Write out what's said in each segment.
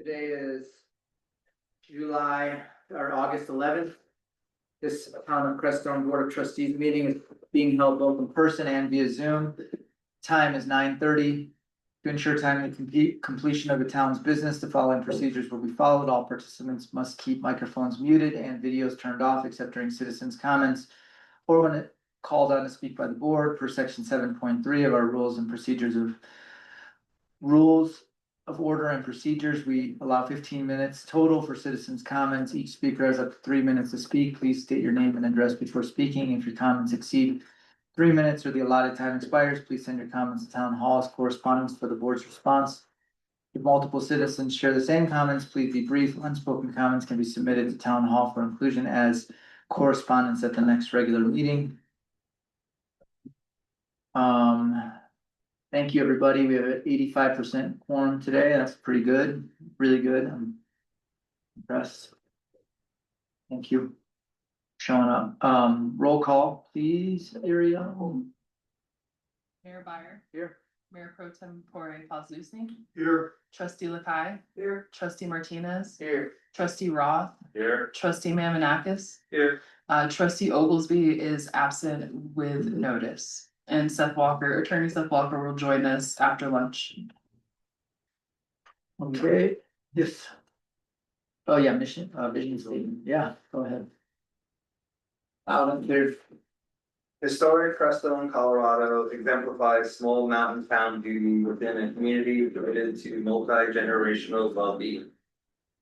Today is August 11th. This town of Crestone Board of Trustees meeting is being held both in person and via Zoom. Time is 9:30. To ensure timely completion of the town's business, the following procedures will be followed. All participants must keep microphones muted and videos turned off except during citizens' comments or when called on to speak by the board per section 7.3 of our rules of order and procedures. We allow 15 minutes total for citizens' comments. Each speaker has up to 3 minutes to speak. Please state your name and address before speaking. If your comments exceed 3 minutes or the allotted time expires, please send your comments to town hall as correspondence for the board's response. If multiple citizens share the same comments, please be brief. Unspoken comments can be submitted to town hall for inclusion as correspondence at the next regular meeting. Thank you, everybody. We have an 85% quorum today. That's pretty good, really good. I'm impressed. Thank you for showing up. Roll call, please, Ariel. Mayor Byer. Here. Mayor Pro Tempore Paulsouski. Here. Trustee Lakai. Here. Trustee Martinez. Here. Trustee Roth. Here. Trustee Mamonakis. Here. Trustee Oglesby is absent with notice. And Attorney Seth Walker will join us after lunch. Okay, yes. Oh, yeah, vision statement. Yeah, go ahead. There's Historic Crestone, Colorado exemplifies small mountain town beauty within a community committed to multi-generational well-being.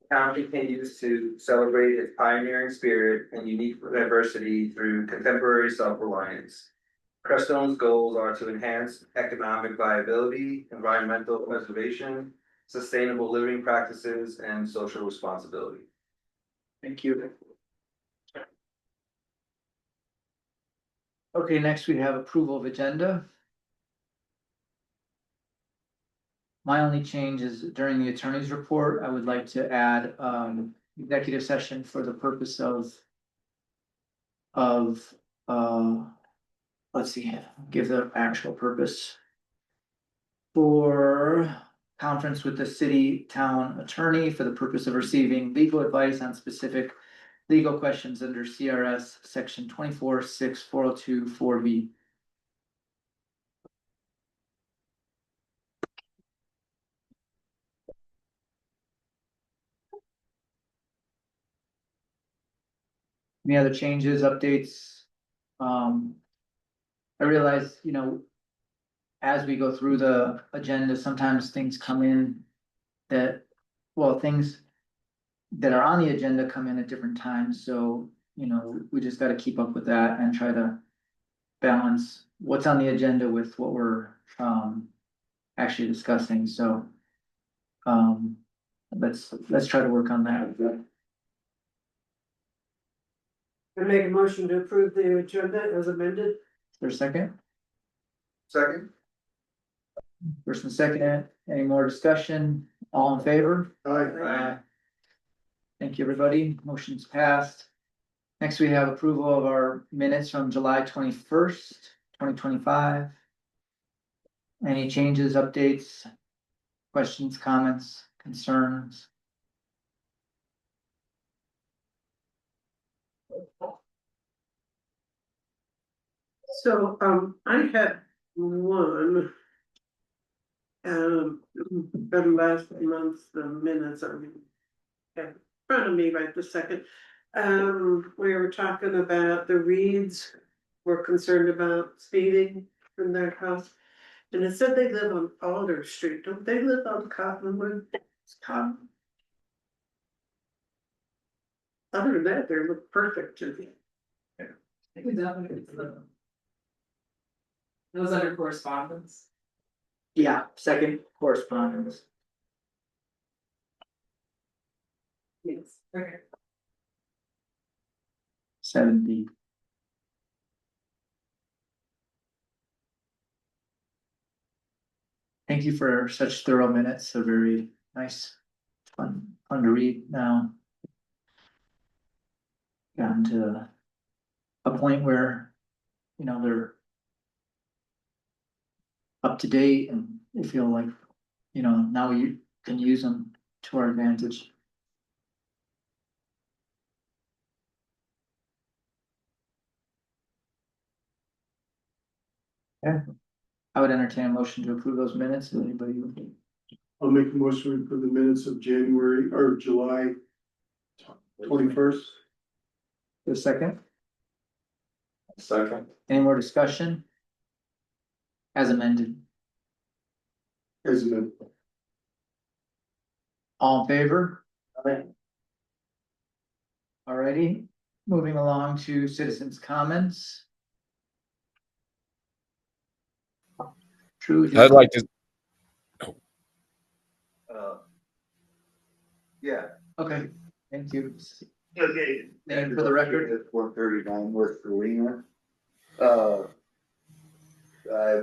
The town continues to celebrate its pioneering spirit and unique diversity through contemporary self-reliance. Crestone's goals are to enhance economic viability, environmental preservation, sustainable living practices, and social responsibility. Thank you. Okay, next we have approval of agenda. My only change is during the attorney's report, I would like to add executive session for the purpose of let's see, give the actual purpose. For conference with the city town attorney for the purpose of receiving legal advice on specific legal questions under CRS section 24-6402-4B. Any other changes, updates? I realize, as we go through the agenda, sometimes things come in that, things that are on the agenda come in at different times, so, we just gotta keep up with that and try to balance what's on the agenda with what we're, actually discussing, so. Let's try to work on that. I make a motion to approve the agenda as amended. Is there a second? Second. First and second, any more discussion? All in favor? Aye. Thank you, everybody. Motion's passed. Next, we have approval of our minutes from July 21st, 2025. Any changes, updates, questions, comments, concerns? So, I had one. From last month's, the minutes, in front of me right this second. We were talking about the Reeds were concerned about speeding from their house. And it said they live on Alder Street, don't they live on Cottonwood? It's Cotton. Other than that, they look perfect to me. It was under correspondence. Yeah, second correspondence. Yes. Okay. 7B. Thank you for such thorough minutes. They're very nice, fun to read now. Gotten to a point where, they're up to date and they feel like, now you can use them to our advantage. Yeah, I would entertain a motion to approve those minutes, if anybody would. I'll make a motion for the minutes of January or July 21st. The second, Second. any more discussion? As amended, As amended. all in favor? Alrighty, moving along to citizens' comments. True. I'd like to, Yeah. Okay, thank you. Okay. Name for the record. It's 139 West Galena. I've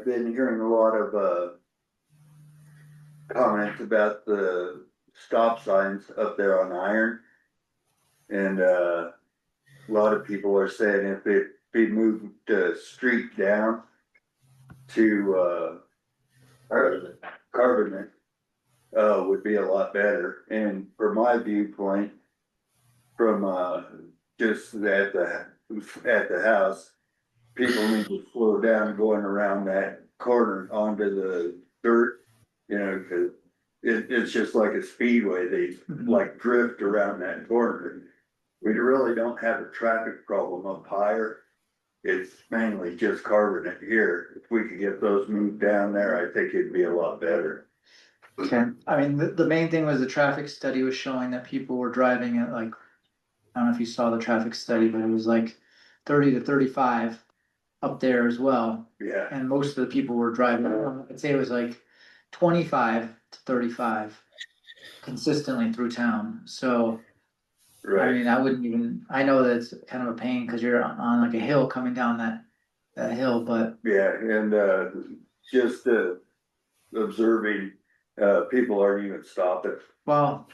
been hearing a lot of, comments about the stop signs up there on Iron. And, a lot of people are saying if it be moved the street down to, Carbonate, would be a lot better. And from my viewpoint, from, just at the house, people need to slow down going around that corner onto the dirt, you know, cause it's just like a speedway. They like drift around that corner. We really don't have a traffic problem up higher. It's mainly just Carbonate here. If we could get those moved down there, I think it'd be a lot better. Okay, I mean, the main thing was the traffic study was showing that people were driving at like, I don't know if you saw the traffic study, but it was like 30 to 35 up there as well. Yeah, And most of the people were driving, I'd say it was like 25 to 35 consistently through town. So, I right. mean, I wouldn't even, I know that it's kind of a pain because you're on like a hill coming down that hill, but Yeah, and, just, observing, people aren't even stopping. well,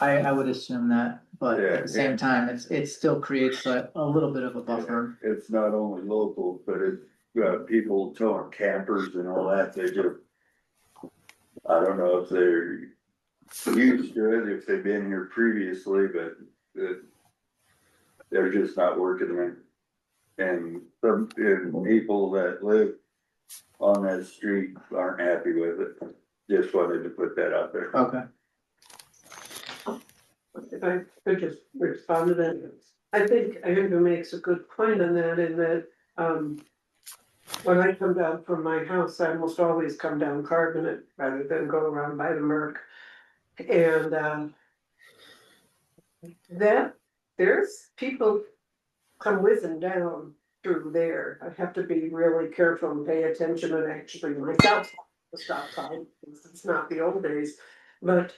I would assume that, but Yeah, at the same yeah. time, it still creates a little bit of a buffer. It's not only local, but it's, people towing campers and all that, they just. I don't know if they're used to it, if they've been here previously, but they're just not working there. And and people that live on that street aren't happy with it. Just wanted to put that out there. Okay. If I could just respond to that, I think Andrew makes a good point on that, in that, when I come down from my house, I almost always come down Carbonate rather than go around by the Merc. And, that, there's people come whizzing down through there. I have to be really careful and pay attention and actually myself the stop sign, it's not the old days, but,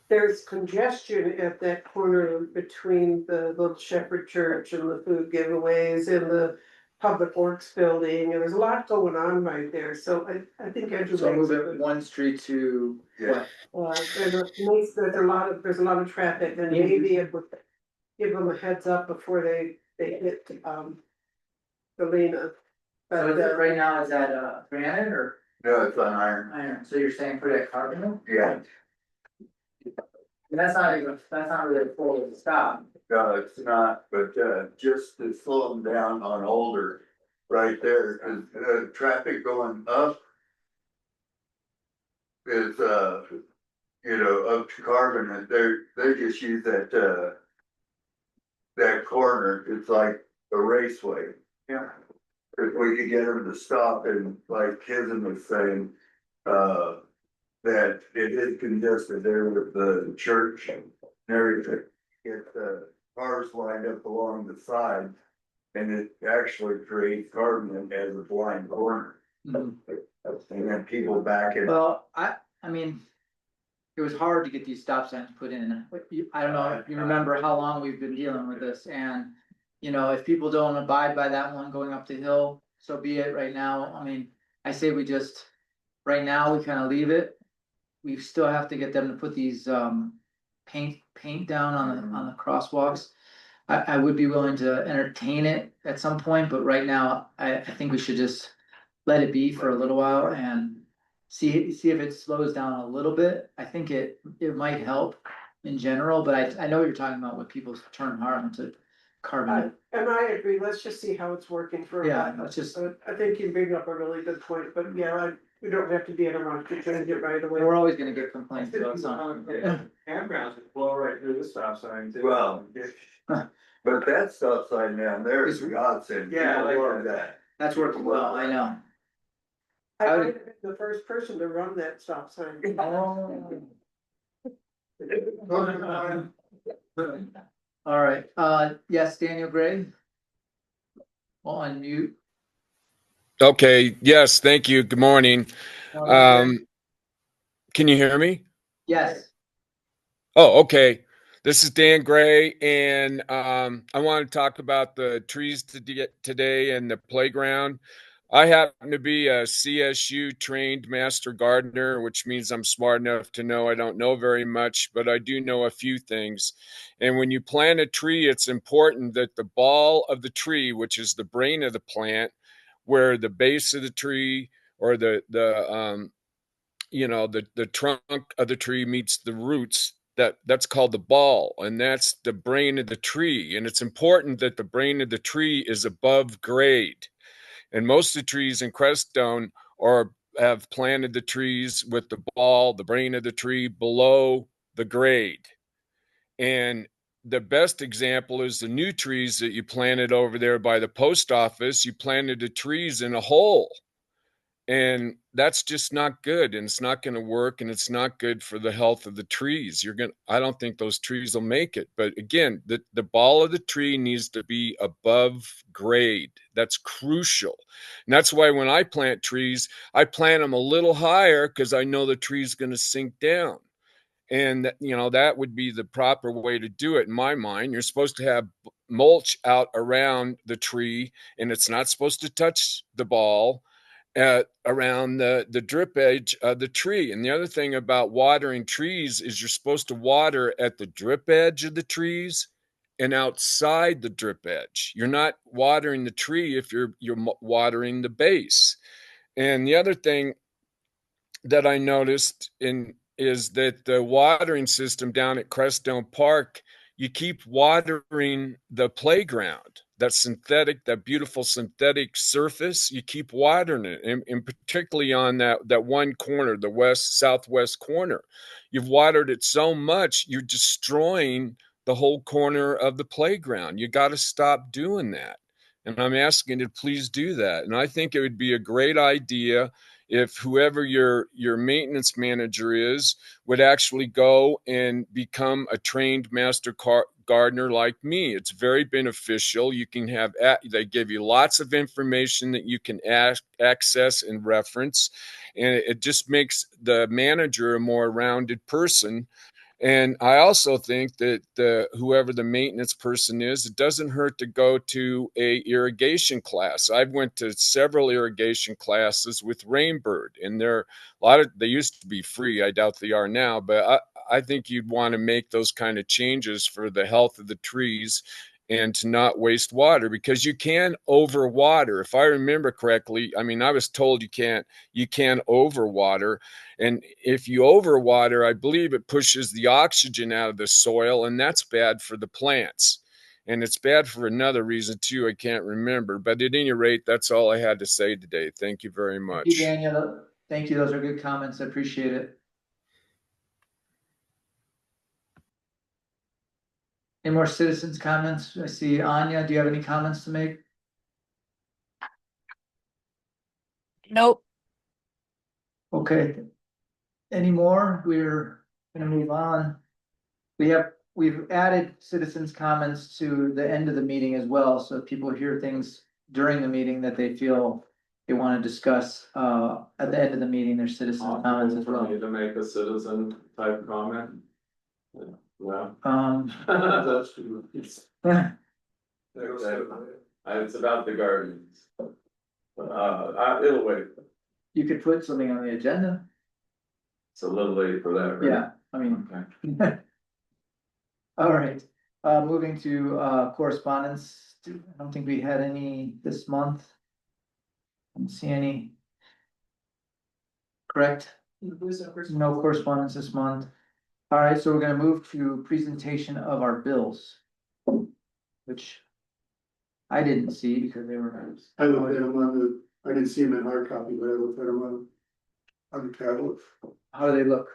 there's congestion at that corner between the Little Shepherd Church and the food giveaways and the Public Works building, and there's a lot going on right there, so I think Andrew So makes move a it good. one street to. Yeah. There's a lot of traffic, and maybe it would give them a heads up before they hit, Galena. So is it right now, is that granite or No, it's on Iron. iron? So you're saying put it at carbon? Yeah, And that's not really a full stop. no, it's not, but, just to slow them down on Older, right there, cause, traffic going up. Is, you know, up to Carbon, they just use that, that corner, it's like a raceway. Yeah. If we could get them to stop, and like Kizin was saying, that it is congested there with the church and everything. Get the cars lined up along the side, and it actually creates Carbon as a blind corner. Mhm. And then people back in. Well, I mean, it was hard to get these stop signs put in. I don't know if you remember how long we've been dealing with this, and, you know, if people don't abide by that one going up the hill, so be it right now. I mean, I say we just, right now, we kind of leave it. We still have to get them to put these, paint down on the crosswalks. I would be willing to entertain it at some point, but right now, I think we should just let it be for a little while and see if it slows down a little bit. I think it might help in general, but I know what you're talking about when people turn hard onto carbon. And I agree, let's just see how it's working for a Yeah, while. let's just, I think you bring up a really good point, but yeah, we don't have to be in a rush to change it right away. we're always gonna get complaints about something. Campgrounds would blow right through the stop sign too. Well, but that stop sign down there is a godsend. Yeah, I like People love that. That's working well, I know. I I might would- have been the first person to run that stop sign. All right, yes, Daniel Gray. Well, unmute. Okay, yes, thank you. Good morning. Can you hear me? Yes, Oh, okay. This is Dan Gray, and I want to talk about the trees today and the playground. I happen to be a CSU trained master gardener, which means I'm smart enough to know I don't know very much, but I do know a few things. And when you plant a tree, it's important that the ball of the tree, which is the brain of the plant, where the base of the tree or the trunk of the tree meets the roots, that's called the ball, and that's the brain of the tree. And it's important that the brain of the tree is above grade. And most of the trees in Crestone have planted the trees with the ball, the brain of the tree, below the grade. And the best example is the new trees that you planted over there by the post office. You planted the trees in a hole, and that's just not good, and it's not going to work, and it's not good for the health of the trees. I don't think those trees will make it. But again, the ball of the tree needs to be above grade. That's crucial. And that's why when I plant trees, I plant them a little higher, because I know the tree's going to sink down. And that would be the proper way to do it in my mind. You're supposed to have mulch out around the tree, and it's not supposed to touch the ball around the drip edge of the tree. And the other thing about watering trees is you're supposed to water at the drip edge of the trees and outside the drip edge. You're not watering the tree if you're watering the base. And the other thing that I noticed is that the watering system down at Crestone Park, you keep watering the playground, that beautiful synthetic surface. You keep watering it, and particularly on that one corner, the southwest corner. You've watered it so much, you're destroying the whole corner of the playground. You got to stop doing that. And I'm asking you to please do that. And I think it would be a great idea if whoever your maintenance manager is would actually go and become a trained master gardener like me. It's very beneficial. You can they give you lots of information that you can access and reference, and it just makes the manager a more rounded person. And I also think that whoever the maintenance person is, it doesn't hurt to go to a irrigation class. I've went to several irrigation classes with Rainbird, and they used to be free. I doubt they are now, but I think you'd want to make those kind of changes for the health of the trees and to not waste water, because you can overwater. If I remember correctly, I mean, I was told you can overwater. And if you overwater, I believe it pushes the oxygen out of the soil, and that's bad for the plants. And it's bad for another reason too, I can't remember. But at any rate, that's all I had to say today. Thank you very much. thank you, Daniel. Thank you, those are good comments, I appreciate it. Any more citizens' comments? I see Anya, do you have any comments to make? Nope. Okay. Any more? We're gonna move on. We've added citizens' comments to the end of the meeting as well, so if people hear things during the meeting that they feel they want to discuss, at the end of the meeting, there's citizen comments as well. To make a citizen type comment. Yeah. That's true. It's about the gardens. It'll wait. You could put something on the agenda. It's a little late for that, right? Yeah, I mean. Okay. All right, moving to correspondence. I don't think we had any this month. I don't see any. correct? No correspondence this month. All right, so we're gonna move to presentation of our bills. Which I didn't see because they were. I looked at them on the, I didn't see them in hard copy, but I looked at them on the tablet. How do they look?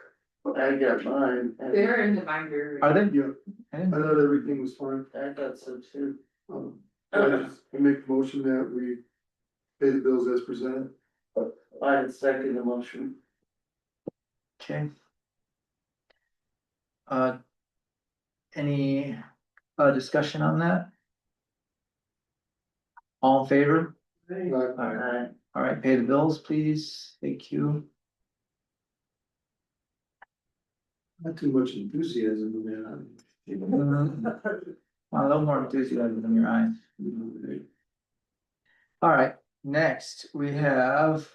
I got mine. They're in the binder. Are they? Yeah, I I didn't- thought everything was fine. I got some too. I make a motion that we pay the bills as presented. I second the motion. Okay. Any, discussion on that? All in favor? All right, pay the bills, please. Thank you. Not too much enthusiasm in A little more enthusiasm in your eyes. that. All right, next we have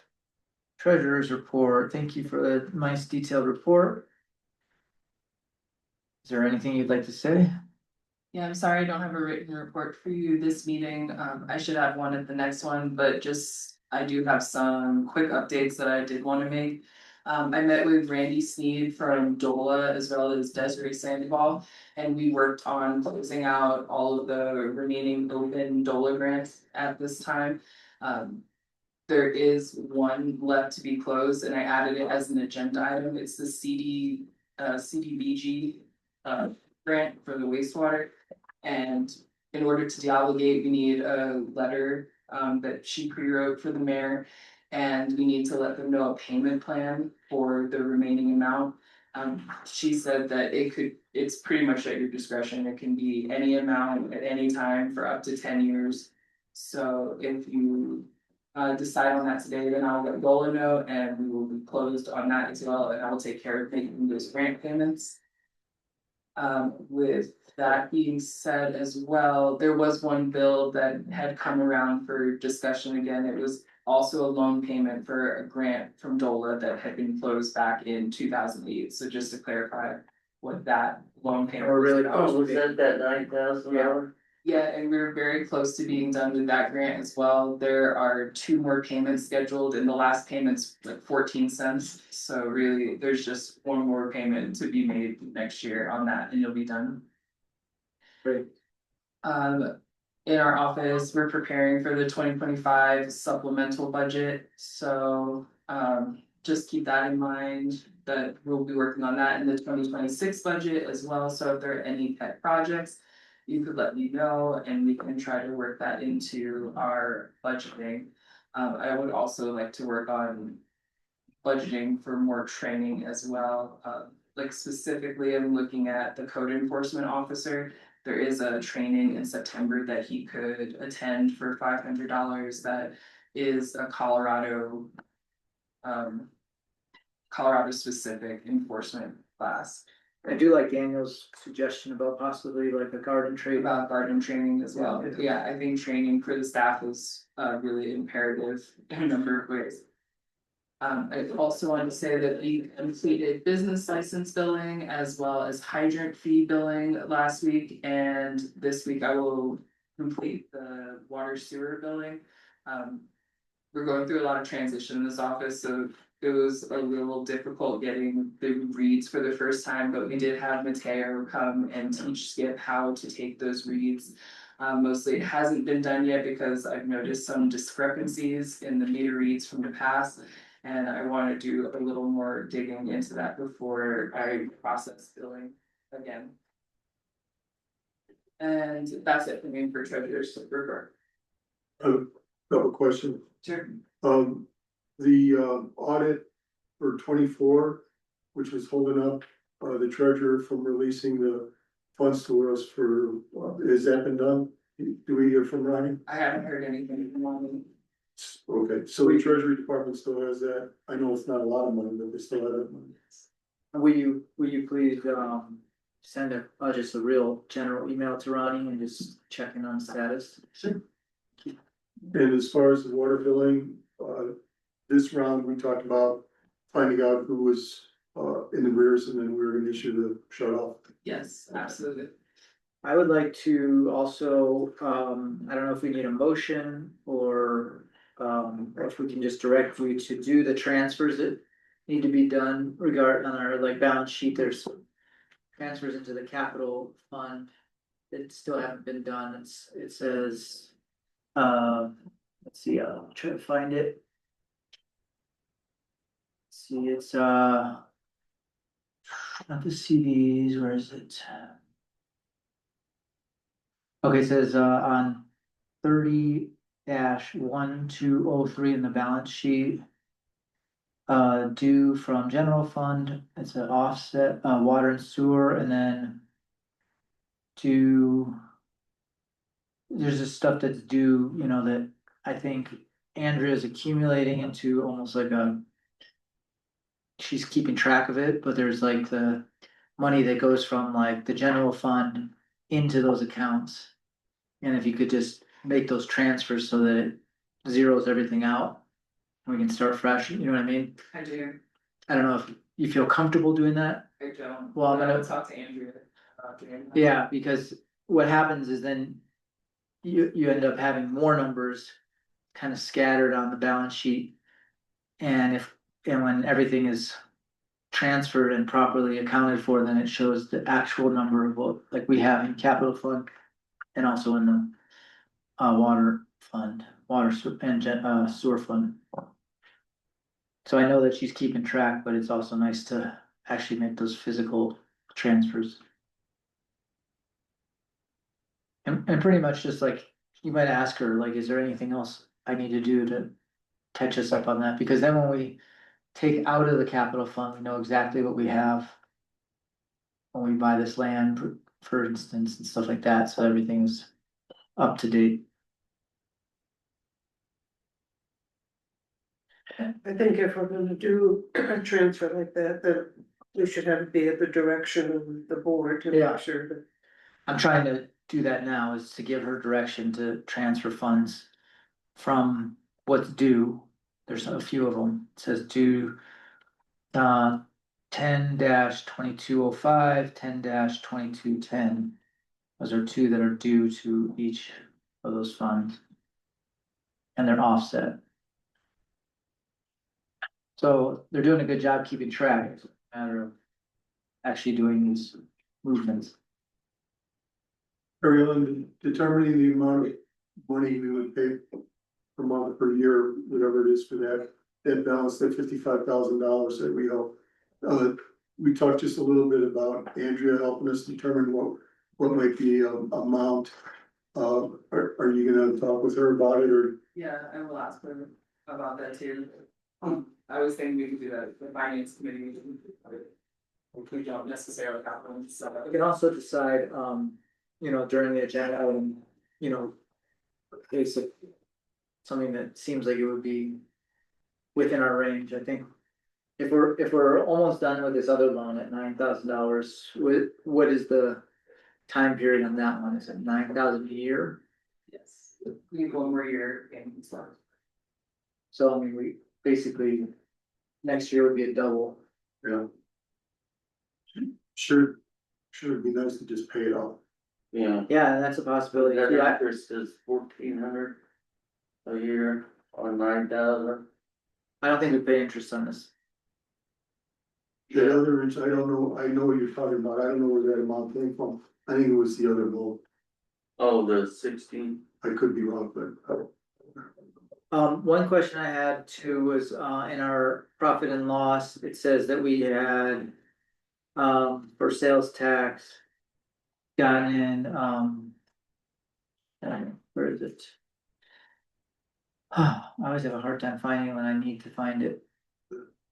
treasurer's report. Thank you for the nice detailed report. Is there anything you'd like to say? Yeah, I'm sorry, I don't have a written report for you this meeting. I should have one at the next one, but just, I do have some quick updates that I did want to make. I met with Randy Sneed from DOLA as well as Desiree Sandoval, and we worked on closing out all of the remaining open DOLA grants at this time. There is one left to be closed, and I added it as an agenda item. It's the CDBG grant for the wastewater. And in order to deobligate, we need a letter that she pre-wrote for the mayor. And we need to let them know a payment plan for the remaining amount. She said that it's pretty much at your discretion. It can be any amount at any time for up to 10 years. So if you decide on that today, then I'll let Gola know and we will be closed on that as well. And I will take care of making those grant payments. With that being said as well, there was one bill that had come around for discussion again. It was also a loan payment for a grant from DOLA that had been closed back in 2008. So just to clarify what that loan payment. Or really- Was that $9,000? Yeah, and we were very close to being done with that grant as well. There are 2 more payments scheduled and the last payment's like 14 cents. So really, there's just one more payment to be made next year on that and you'll be done. Great. In our office, we're preparing for the 2025 supplemental budget, so just keep that in mind. That we'll be working on that in the 2026 budget as well, so if there are any pet projects, you could let me know and we can try to work that into our budgeting. I would also like to work on budgeting for more training as well. Like specifically, I'm looking at the code enforcement officer. There is a training in September that he could attend for $500. That is a Colorado specific enforcement class. I do like Daniel's suggestion about possibly like a garden trade. About garden training as well. Yeah, I think training for the staff is really imperative in a number of ways. I also want to say that we completed business license billing as well as hydrant fee billing last week, and this week I will complete the water sewer billing. We're going through a lot of transition in this office, so it was a little difficult getting the reads for the first time, but we did have Mateo come and teach Skip how to take those reads. Mostly it hasn't been done yet because I've noticed some discrepancies in the meter reads from the past. And I want to do a little more digging into that before I process billing again. And that's it for me for treasurer's report. Couple questions. Sure. The audit for 24, which was holding up the treasurer from releasing the funds to us for, has that been done? Do we hear from Ronnie? I haven't heard anything from Lonnie. Okay, so the treasury department still has that. I know it's not a lot of money, but they still have that money. Will you please, send just a real general email to Ronnie and just check in on status? Sure. And as far as the water billing, this round, we talked about finding out who was in the rears and then we were gonna issue the shut off. Yes, absolutely. I would like to also, I don't know if we need a motion or if we can just direct you to do the transfers that need to be done on our like balance sheet, there's transfers into the capital fund that still haven't been done, it says, let's see, I'll try to find it. See, it's, not the CDs, where is it? Okay, it says, on 30-1203 in the balance sheet. Due from general fund, it's an offset, water and sewer, and then. Due. There's just stuff that's due, that I think Andrea is accumulating into almost like a. She's keeping track of it, but there's like the money that goes from like the general fund into those accounts. And if you could just make those transfers so that it zeroes everything out, we can start fresh, you know what I mean? I do, I don't know if you feel comfortable doing that. I don't. Well, I'm I gonna- would talk to Andrea. about doing that. Yeah, because what happens is then you end up having more numbers kind of scattered on the balance sheet. And when everything is transferred and properly accounted for, then it shows the actual number of what, like we have in capital fund and also in the water fund, and sewer fund. So I know that she's keeping track, but it's also nice to actually make those physical transfers. And pretty much just like, you might ask her, like, is there anything else I need to do to catch us up on that? Because then when we take out of the capital fund, we know exactly what we have. When we buy this land, for instance, and stuff like that, so everything's up to date. I think if we're gonna do a transfer like that, then we should have it be at the direction of the board to Yeah. make sure that. I'm trying to do that now, is to give her direction to transfer funds from what's due. There's a few of them, it says due. 10-2205, 10-2210. Those are two that are due to each of those funds. And they're offset. So they're doing a good job keeping track, it's a matter of actually doing these movements. Ariel, in determining the amount of money we would pay per month, per year, whatever it is for that balance, that $55,000 that we owe. We talked just a little bit about Andrea helping us determine what might be amount. Are you gonna talk with her about it, or? Yeah, I will ask her about that too. I was thinking we could do that, the finance committee meeting. If we don't necessarily have one, so. We can also decide, during the agenda, basic. Something that seems like it would be within our range, I think. If we're almost done with this other loan at $9,000, what is the time period on that one? Is it 9,000 a year? Yes, we need one more year and stuff. So I mean, we basically, next year would be a double. Yeah. Sure, it'd be nice to just pay it off. Yeah, Yeah, and that's a possibility. that Yeah, interest is 1,400 a year on 9,000. I don't think we pay interest on this. The other, I don't know, I know what you're talking about, I don't know where that amount came from, I think it was the other loan, Oh, the 16. I could be wrong, but. One question I had too was, in our profit and loss, it says that we had, for sales tax. Gotten in, where is it? I always have a hard time finding it when I need to find it.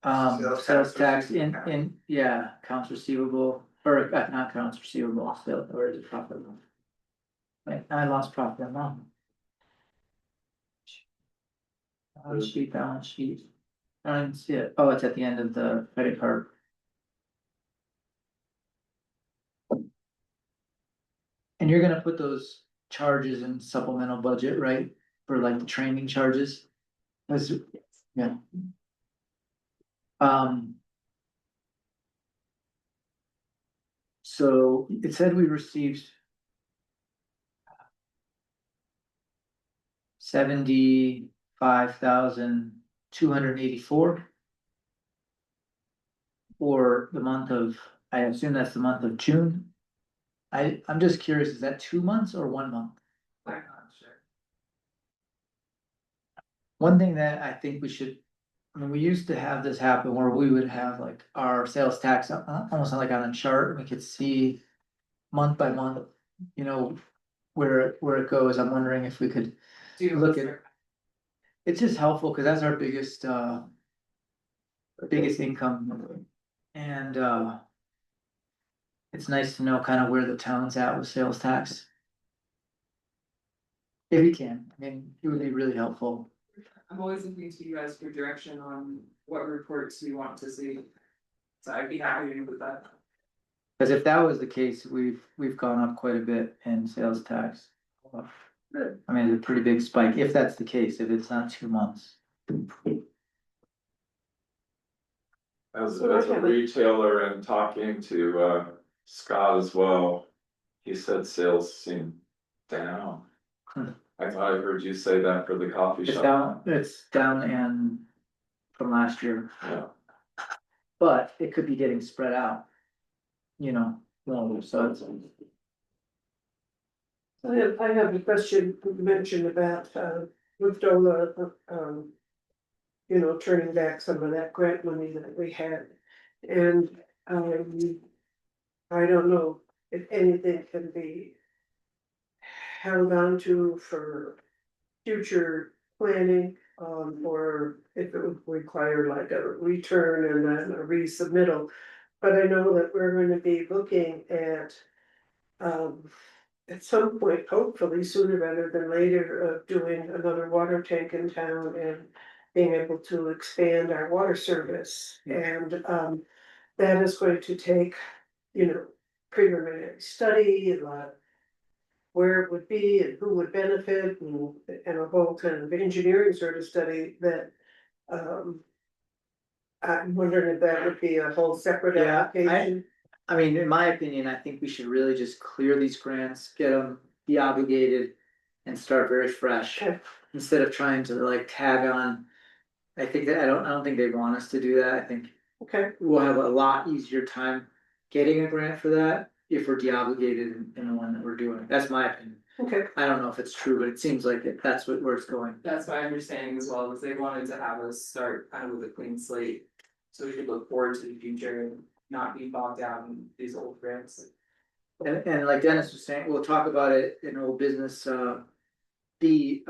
Sales tax in, yeah, accounts receivable, or not accounts receivable, sales, or is it profit? Wait, I lost profit and loss. Balance sheet. I don't see it. Oh, it's at the end of the credit card. And you're gonna put those charges in supplemental budget, right? For like the training charges? Yeah. So it said we received 75,284. for the month of, I assume that's the month of June. I'm just curious, is that 2 months or 1 month? I'm not sure. One thing that I think we should, I mean, we used to have this happen where we would have like our sales tax almost like on a chart, and we could see month by month, you know, where it goes. I'm wondering if we could Do you look at, it's just helpful because that's our biggest income. And it's nice to know kind of where the town's at with sales tax. If you can, I mean, it would be really helpful. I'm always looking to you guys for direction on what reports you want to see. So I'd be happy with that. Because if that was the case, we've gone up quite a bit in sales tax. I mean, it's a pretty big spike, if that's the case, if it's not 2 months. As a retailer and talking to Scott as well, he said sales seem down. I thought I heard you say that for the coffee It's shop. down and from last year, Yeah. but it could be getting spread out. You know, well, so it's. I have a question you mentioned about, with DOLA, you know, turning back some of that grant money that we had. And, I don't know if anything can be held on to for future planning, or if it would require like a return and then a resubmittal. But I know that we're going to be looking at some point, hopefully sooner rather than later, of doing another water tank in town and being able to expand our water service. And that is going to take, you know, preliminary study, a lot where it would be and who would benefit, and a whole kind of engineering sort of study that I'm wondering if that would be a whole separate Yeah, application. I mean, in my opinion, I think we should really just clear these grants, get them de-obligated. And start very fresh, Okay. instead of trying to like tag on. I think that, I don't think they want us to do that. I think Okay, we'll have a lot easier time getting a grant for that if we're de-obligated in the one that we're doing. That's my opinion. okay. I don't know if it's true, but it seems like that's where it's going. That's my understanding as well, is they wanted to have us start kind of with a clean slate. So we could look forward to the future and not be bogged down in these old grants. And like Dennis was saying, we'll talk about it in old business, maybe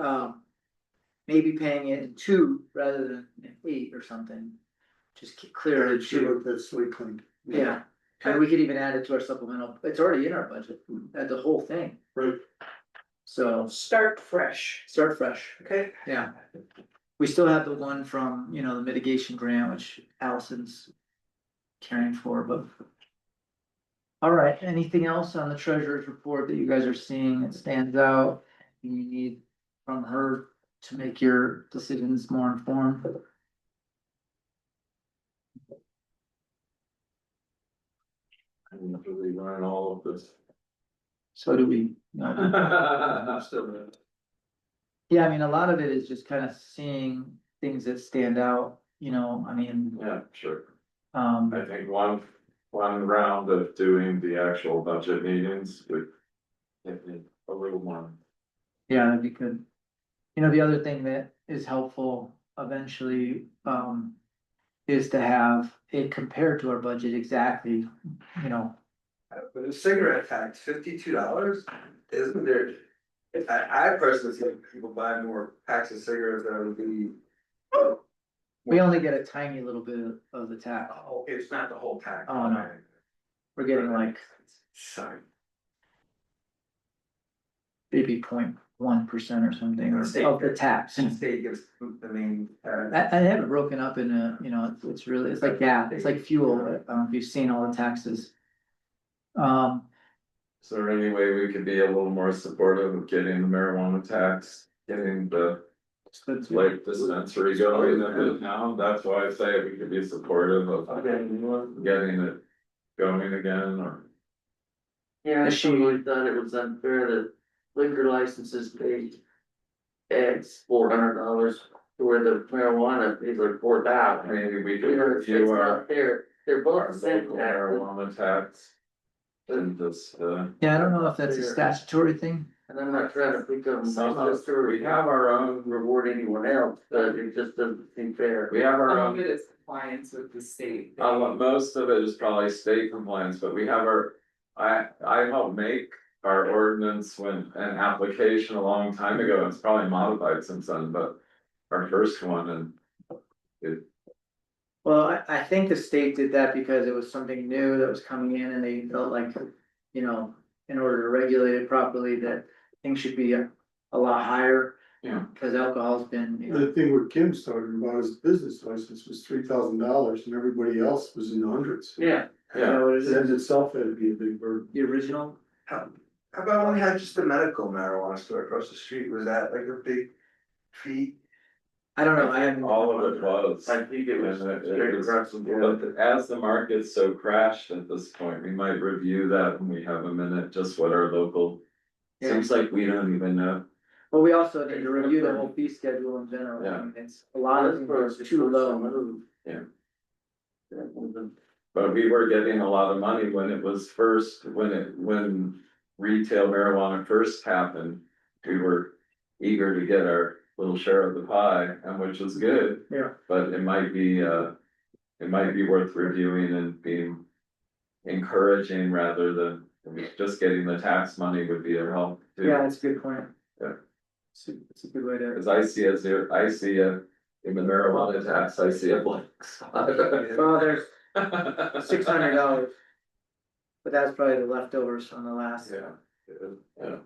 paying it in 2 rather than in 8 or something. Just clear it. Sure, that's like clean. Yeah, and we could even add it to our supplemental, it's already in our budget, add the whole thing. Right. So Start fresh, start fresh, okay? yeah. We still have the one from, you know, the mitigation grant, which Allison's carrying for, but. All right, anything else on the treasurer's report that you guys are seeing that stands out? You need from her to make your decisions more informed? I didn't really learn all of this. So do we, no. I'm still in. Yeah, I mean, a lot of it is just kind of seeing things that stand out, you know, I mean, Yeah, sure. um, I think one round of doing the actual budget meetings would give me a little more. yeah, that'd be good. You know, the other thing that is helpful eventually, is to have it compared to our budget exactly, you know. But a cigarette tax, $52, isn't there? I personally see people buy more packs of cigarettes than would be. We only get a tiny little bit of the tax. Oh, it's not the whole pack. Oh, no. We're getting like Sorry. maybe 0.1% or something, or of the tax. State gives the main. I have it broken up in a, you know, it's really, it's like gas, it's like fuel, I don't know if you've seen all the taxes. Is there any way we could be a little more supportive of getting the marijuana tax, getting the like dispensary going now? That's why I say we could be supportive of getting it going again, or. Yeah, I Is she- totally thought it was unfair that liquor licenses paid X $400 to where the marijuana pays like $4,000. Maybe we You know, could it's review not fair. they're our both the same local tax. marijuana tax. And just, Yeah, I don't know if that's a statutory thing. And I'm not trying to become Some of- just to we have our own, reward anyone else, but it just doesn't seem fair. we have our Some own. of it is compliance with the state. Most of it is probably state compliance, but we have our, I helped make our ordinance when an application a long time ago, it's probably modified since then, but. Our first one and Well, I think the state did that because it was something new that was coming in and they felt like, you know, in order to regulate it properly, that things should be a lot higher. Yeah. Cause alcohol's been, you know, The thing what Kim's talking about is business license was $3,000 and everybody else was in the hundreds. Yeah, yeah, what is That it, in itself had to be a big burden. the original? How about when we had just a medical marijuana store across the street, was that like a big fee? I don't know, I haven't. all of it was. I think it was And it straight was- across the board. But as the market's so crashed at this point, we might review that when we have a minute, just what our local. Yeah. Seems like we don't even know. Well, we also need to review the whole fee schedule in general, I mean, it's a lot of things are too low. But we were getting a lot of money when it was first, when retail marijuana first happened. We were eager to get our little share of the pie, and which was good. Yeah. But it might be worth reviewing and being encouraging rather than just getting the tax money would be a help too. Yeah, that's a good point. Yeah. It's a good way to. Cause I see in the marijuana tax, I see a blank spot. Well, there's $600. But that's probably the leftovers from the last. Yeah.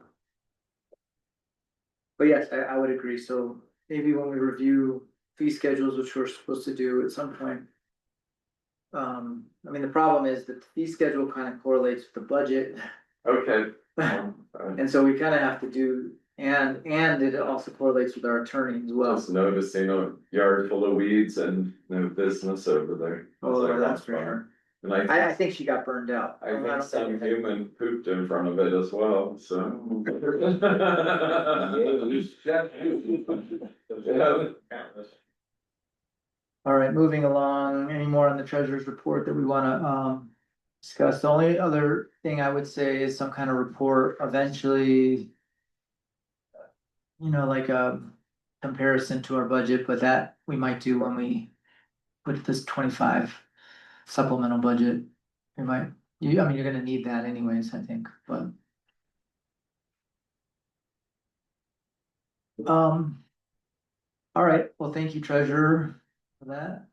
But yes, I would agree, so maybe when we review fee schedules, which we're supposed to do at some point. I mean, the problem is that the fee schedule kind of correlates with the budget. Okay. And so we kind of have to do, and it also correlates with our attorney as well. Just noticing a yard full of weeds and no business over there. Oh, It's like, that's for fine. sure. And I think she got burned out. I don't think some think- human pooped in front of it as well, so. All right, moving along, any more on the treasurer's report that we wanna, discuss? The only other thing I would say is some kind of report eventually. You know, like a comparison to our budget, but that we might do when we put this 25 supplemental budget. We might, I mean, you're gonna need that anyways, I think, but. All right, well, thank you, treasurer, for that.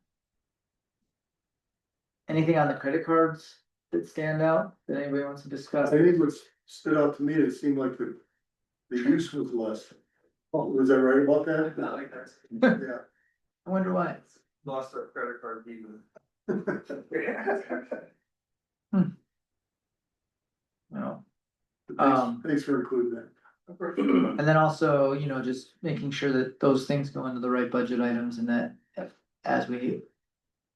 Anything on the credit cards that stand out that anybody wants to discuss? I think what stood out to me, it seemed like the use was less. Was I right about that? Not like that. Yeah. I wonder why. Lost our credit card even. No. Thanks for including that. And then also, you know, just making sure that those things go into the right budget items and that as we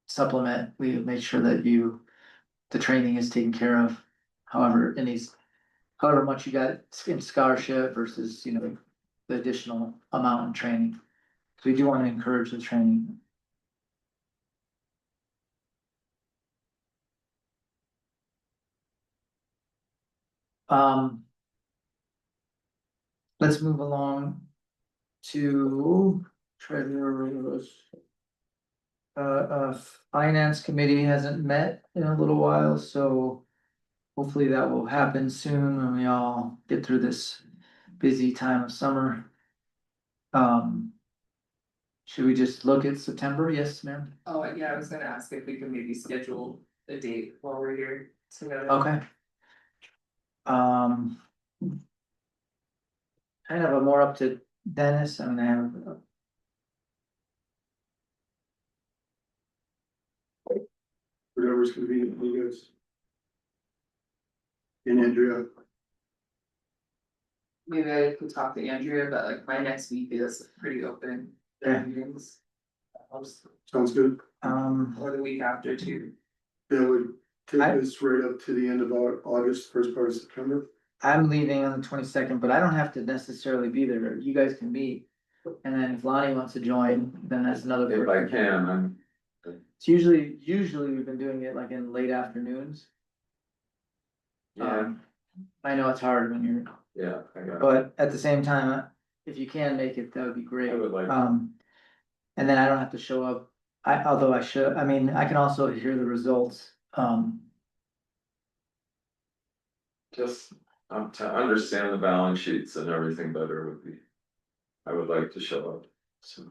supplement, we make sure that the training is taken care of. However, however much you got in scholarship versus, you know, the additional amount in training. So we do want to encourage the training. Let's move along to treasurer's. Finance committee hasn't met in a little while, so hopefully that will happen soon when we all get through this busy time of summer. Should we just look at September? Yes, ma'am. Oh, yeah, I was gonna ask if we could maybe schedule a date while we're here together. Okay. Kind of a more up to Dennis, I mean, I have. Whatever's convenient for you guys. And Andrea, Maybe I could talk to Andrea, but like my next week is pretty open. Yeah. Meetings. sounds good. Or the week after too. That would take I- us right up to the end of our August, first part of September. I'm leaving on the 22nd, but I don't have to necessarily be there, you guys can meet. And then if Lonnie wants to join, then that's another. If I person. can, It's usually we've been doing it like in late afternoons. Yeah, I know it's hard when you're, yeah, I got it. but at the same time, if you can make it, that would be great. I would like. And then I don't have to show up. Although I should, I mean, I can also hear the results. Just, to understand the balance sheets and everything better would be. I would like to show up, so.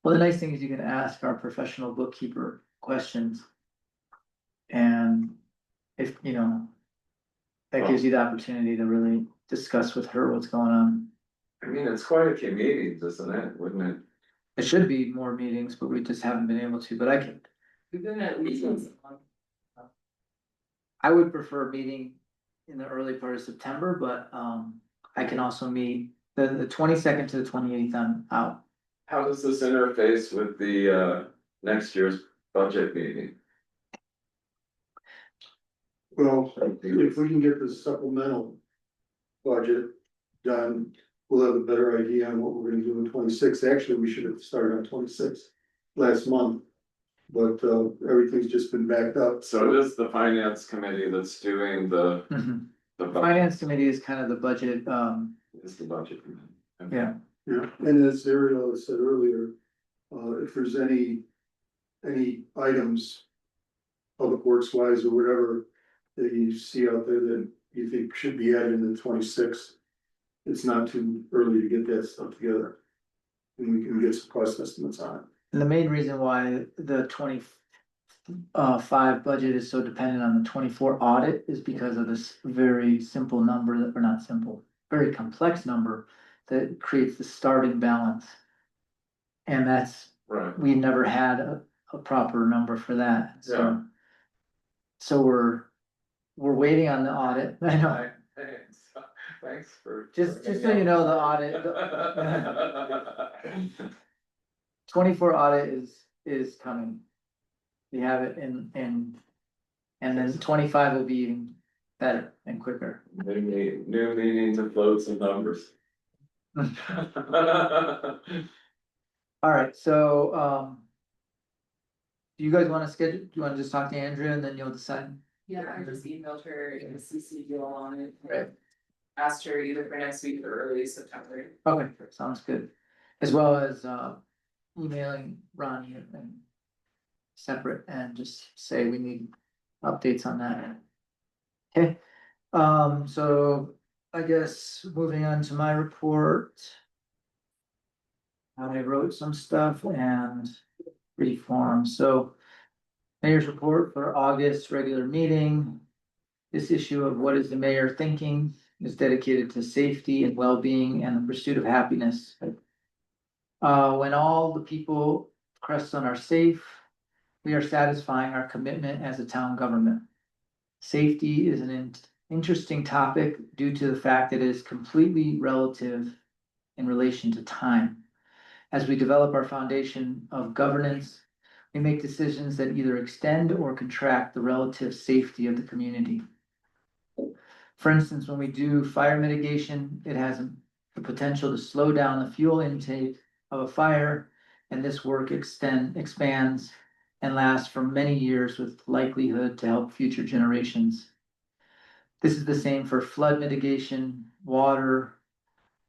Well, the nice thing is you can ask our professional bookkeeper questions. And if, you know, that gives you the opportunity to really discuss with her what's going on. I mean, it's quite a few meetings, isn't it, wouldn't it? It should be more meetings, but we just haven't been able to, but I can, We've been at least once a month. I would prefer meeting in the early part of September, but, I can also meet the 22nd to the 28th. I'm out. How does this interface with the next year's budget meeting? Well, if we can get the supplemental budget done, we'll have a better idea on what we're gonna do in 26. Actually, we should have started on 26 last month. But everything's just been backed up. So it is the finance committee that's doing the budget, Finance committee is kind of the budget, is the budget committee. Okay. yeah. Yeah, and as Ariel said earlier, if there's any items, public works wise or whatever, that you see out there that you think should be added in the 26, it's not too early to get that stuff together. And we can get some cost estimates on it. And the main reason why the 25 budget is so dependent on the 24 audit is because of this very simple number that, or not simple, very complex number that creates the starting balance. And that's, Right, we never had a proper number for that, Yeah. so. So we're waiting on the audit, I know, Right, thanks for. just so you know, the audit, 24 audit is coming. We have it and then 25 will be even better and quicker. New meeting to float some numbers. Alright, so, do you guys wanna schedule, do you wanna just talk to Andrea and then you'll decide? Yeah, I just emailed her and CC'd you all on it. Right. Asked her either for next week or early September. Okay, sounds good. As well as, emailing Ronnie and separate and just say we need updates on that. Okay, so I guess moving on to my report. I wrote some stuff and reform, so. Mayor's report for August regular meeting. This issue of what is the mayor thinking is dedicated to safety and well-being and the pursuit of happiness. When all the people of Crestone are safe, we are satisfying our commitment as a town government. Safety is an interesting topic due to the fact that it is completely relative in relation to time. As we develop our foundation of governance, we make decisions that either extend or contract the relative safety of the community. For instance, when we do fire mitigation, it has the potential to slow down the fuel intake of a fire, and this work expands and lasts for many years with likelihood to help future generations. This is the same for flood mitigation, water,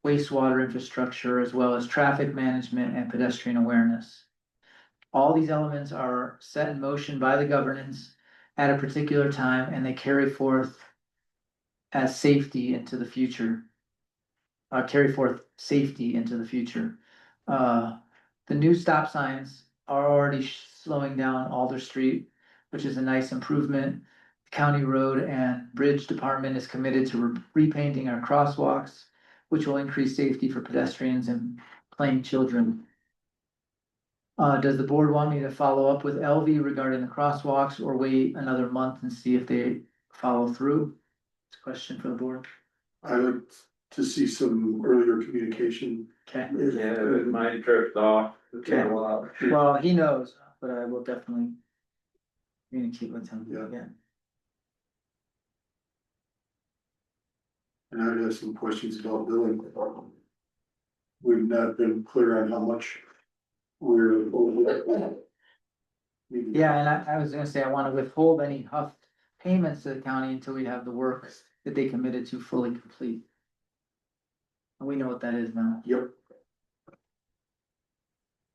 wastewater infrastructure, as well as traffic management and pedestrian awareness. All these elements are set in motion by the governance at a particular time, and they carry forth as safety into the future. Carry forth safety into the future. The new stop signs are already slowing down Alder Street, which is a nice improvement. The County Road and Bridge Department is committed to repainting our crosswalks, which will increase safety for pedestrians and playing children. Does the board want me to follow up with LV regarding the crosswalks or wait another month and see if they follow through? It's a question for the board. I like to see some earlier communication. Okay, Yeah, it might drift off. Okay. Well, he knows, but I will definitely communicate with him. Yeah. And I have some questions about billing. We've not been clear on how much we're over. Yeah, and I was gonna say, I wanna withhold any HUF payments to the county until we have the work that they committed to fully complete. And we know what that is now. Yep.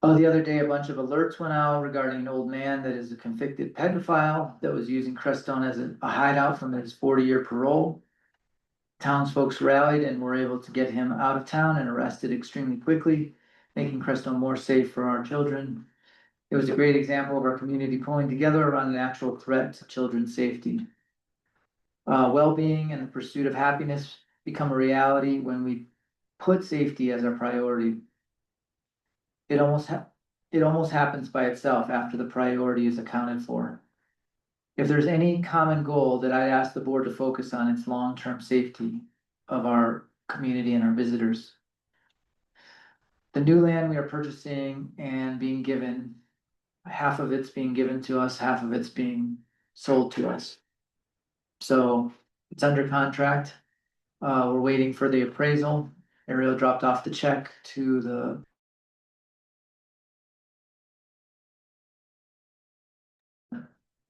The other day, a bunch of alerts went out regarding an old man that is a convicted pedophile that was using Crestone as a hideout from his 40-year parole. Townsfolk rallied and were able to get him out of town and arrested extremely quickly, making Crestone more safe for our children. It was a great example of our community pulling together around an actual threat to children's safety. Well-being and the pursuit of happiness become a reality when we put safety as our priority. It almost happens by itself after the priority is accounted for. If there's any common goal that I'd ask the board to focus on, it's long-term safety of our community and our visitors. The new land we are purchasing and being given, half of it's being given to us, half of it's being sold to us. So it's under contract. We're waiting for the appraisal. Ariel dropped off the check to the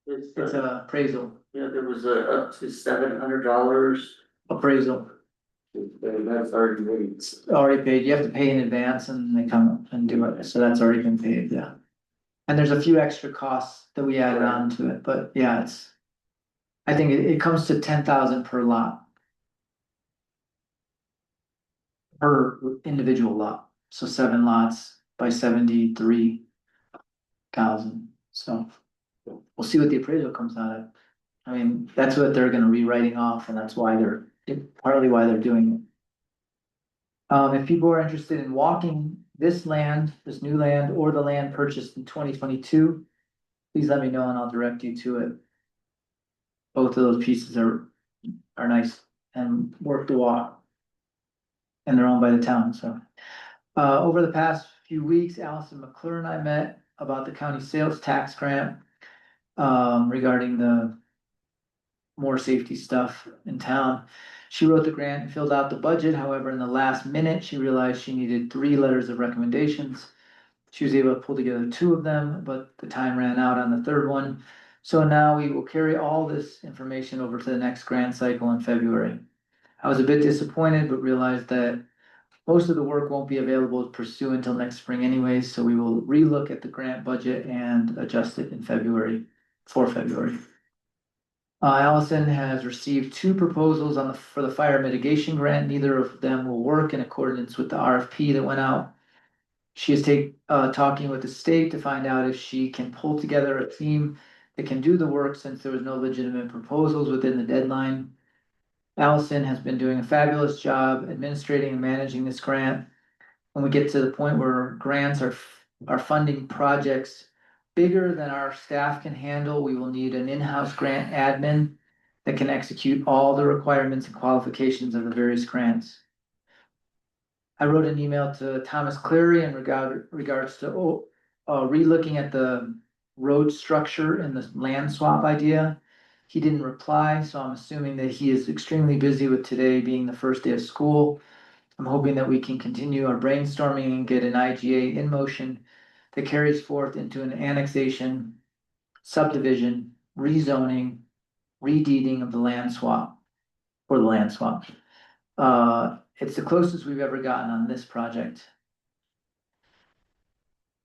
It's a appraisal, Yeah, there was a up to $700. appraisal, That's already paid. already paid. You have to pay in advance and they come and do it, so that's already been paid, yeah. And there's a few extra costs that we added on to it, but yeah, I think it comes to 10,000 per lot. Per individual lot, so 7 lots by 73,000, so. We'll see what the appraisal comes out of. I mean, that's what they're gonna be writing off, and that's why partly why they're doing it. If people are interested in walking this land, this new land, or the land purchased in 2022, please let me know and I'll direct you to it. Both of those pieces are nice and worth the walk. And they're owned by the town, so. Over the past few weeks, Allison McClure and I met about the county sales tax grant. Regarding the more safety stuff in town. She wrote the grant and filled out the budget. However, in the last minute, she realized she needed 3 letters of recommendations. She was able to pull together 2 of them, but the time ran out on the 3rd one. So now we will carry all this information over to the next grant cycle in February. I was a bit disappointed, but realized that most of the work won't be available to pursue until next spring anyways, so we will relook at the grant budget and adjust it in February, for February. Allison has received 2 proposals for the fire mitigation grant. Neither of them will work in accordance with the RFP that went out. She is talking with the state to find out if she can pull together a team that can do the work since there was no legitimate proposals within the deadline. Allison has been doing a fabulous job administrating and managing this grant. When we get to the point where grants are funding projects bigger than our staff can handle, we will need an in-house grant admin that can execute all the requirements and qualifications of the various grants. I wrote an email to Thomas Cleary in regards to re-looking at the road structure and the land swap idea. He didn't reply, so I'm assuming that he is extremely busy with today being the first day of school. I'm hoping that we can continue our brainstorming and get an IGA in motion that carries forth into an annexation, subdivision, rezoning, redeeding of the land swap, for the land swap. It's the closest we've ever gotten on this project.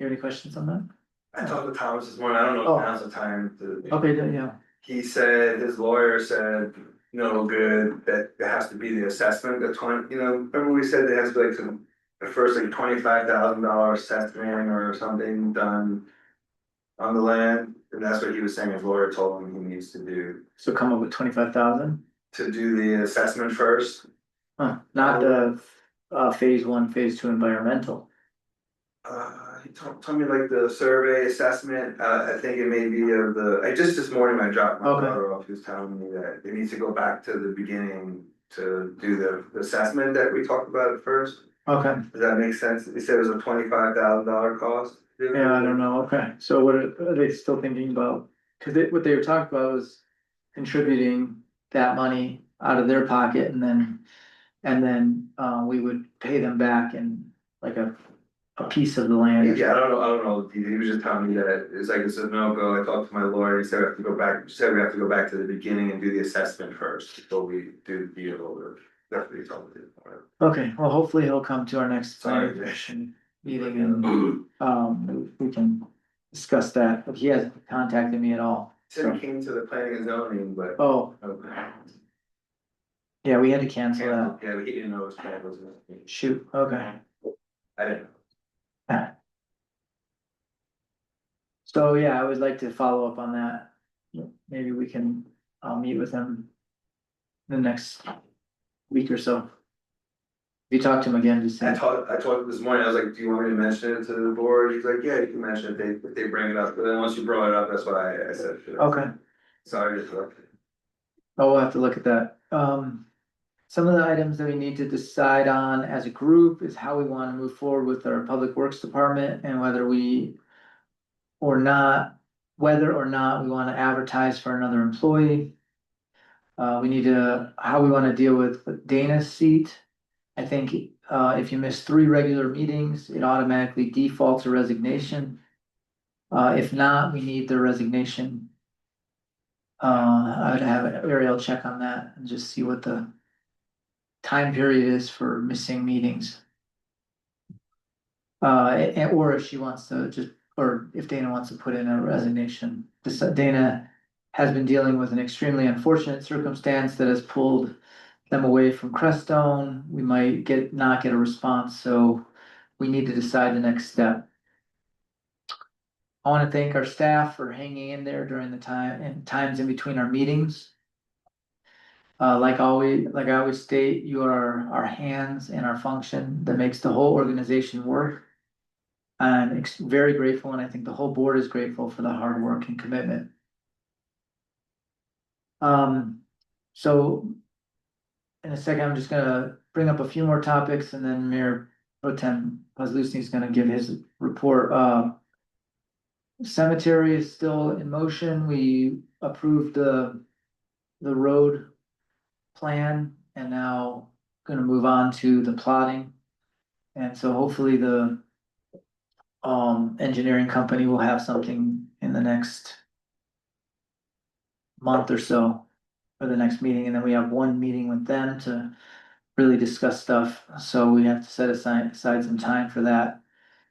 You have any questions on that? I talked to Thomas this morning, I don't know Oh. if now's the time to. Okay, yeah, He said, his lawyer said, no good, that there has to be the assessment, the 20, remember we said there has to be like the first like $25,000 assessment or something done on the land, and that's what he was saying his lawyer told him he needs to do, so come up with 25,000? to do the assessment first. Not the, phase 1, phase 2 environmental. He told me like the survey assessment, I think it may be of just this morning I dropped my Okay. daughter off, he was telling me that it needs to go back to the beginning to do the assessment that we talked about at first. Okay, Does that make sense? He said it was a $25,000 cost. yeah, I don't know, okay, so what are they still thinking about? Cause what they were talking about was contributing that money out of their pocket and then we would pay them back in like a a piece of the land. Yeah, I don't know, he was just telling me that, it's like, it's a no-go, I talked to my lawyer, he said we have to go back, he said we have to go back to the beginning and do the assessment first, before we do the deal, or that's what he told me. Okay, well, hopefully he'll come to our next planning Sorry. commission meeting and, we can discuss that, but he hasn't contacted me at all. Said he came to the planning and zoning, but. Oh, Okay. yeah, we had to cancel that. Yeah, he didn't know his plan was. Shoot, okay. I didn't know. So, yeah, I would like to follow up on that. Maybe we can, I'll meet with him the next week or so. If you talk to him again, just say, I talked this morning, I was like, do you want me to mention it to the board? He's like, yeah, you can mention it, if they bring it up, but then once you brought it up, that's why I said. okay, Sorry to interrupt. oh, we'll have to look at that. Some of the items that we need to decide on as a group is how we want to move forward with our public works department and whether or not we want to advertise for another employee. We need to, how we want to deal with Dana's seat. I think, if you miss 3 regular meetings, it automatically defaults a resignation. If not, we need the resignation. I would have Ariel check on that and just see what the time period is for missing meetings. Or if she wants to just, or if Dana wants to put in a resignation. Dana has been dealing with an extremely unfortunate circumstance that has pulled them away from Crestone. We might not get a response, so we need to decide the next step. I want to thank our staff for hanging in there during the times in between our meetings. Like I always state, you are our hands and our function that makes the whole organization work. I'm very grateful, and I think the whole board is grateful for the hard work and commitment. So in a second, I'm just gonna bring up a few more topics, and then Mayor Pro Tem Pazlusny is gonna give his report. Cemetery is still in motion. We approved the road plan and now gonna move on to the plotting. And so hopefully the engineering company will have something in the next month or so for the next meeting, and then we have one meeting with them to really discuss stuff. So we have to set aside some time for that,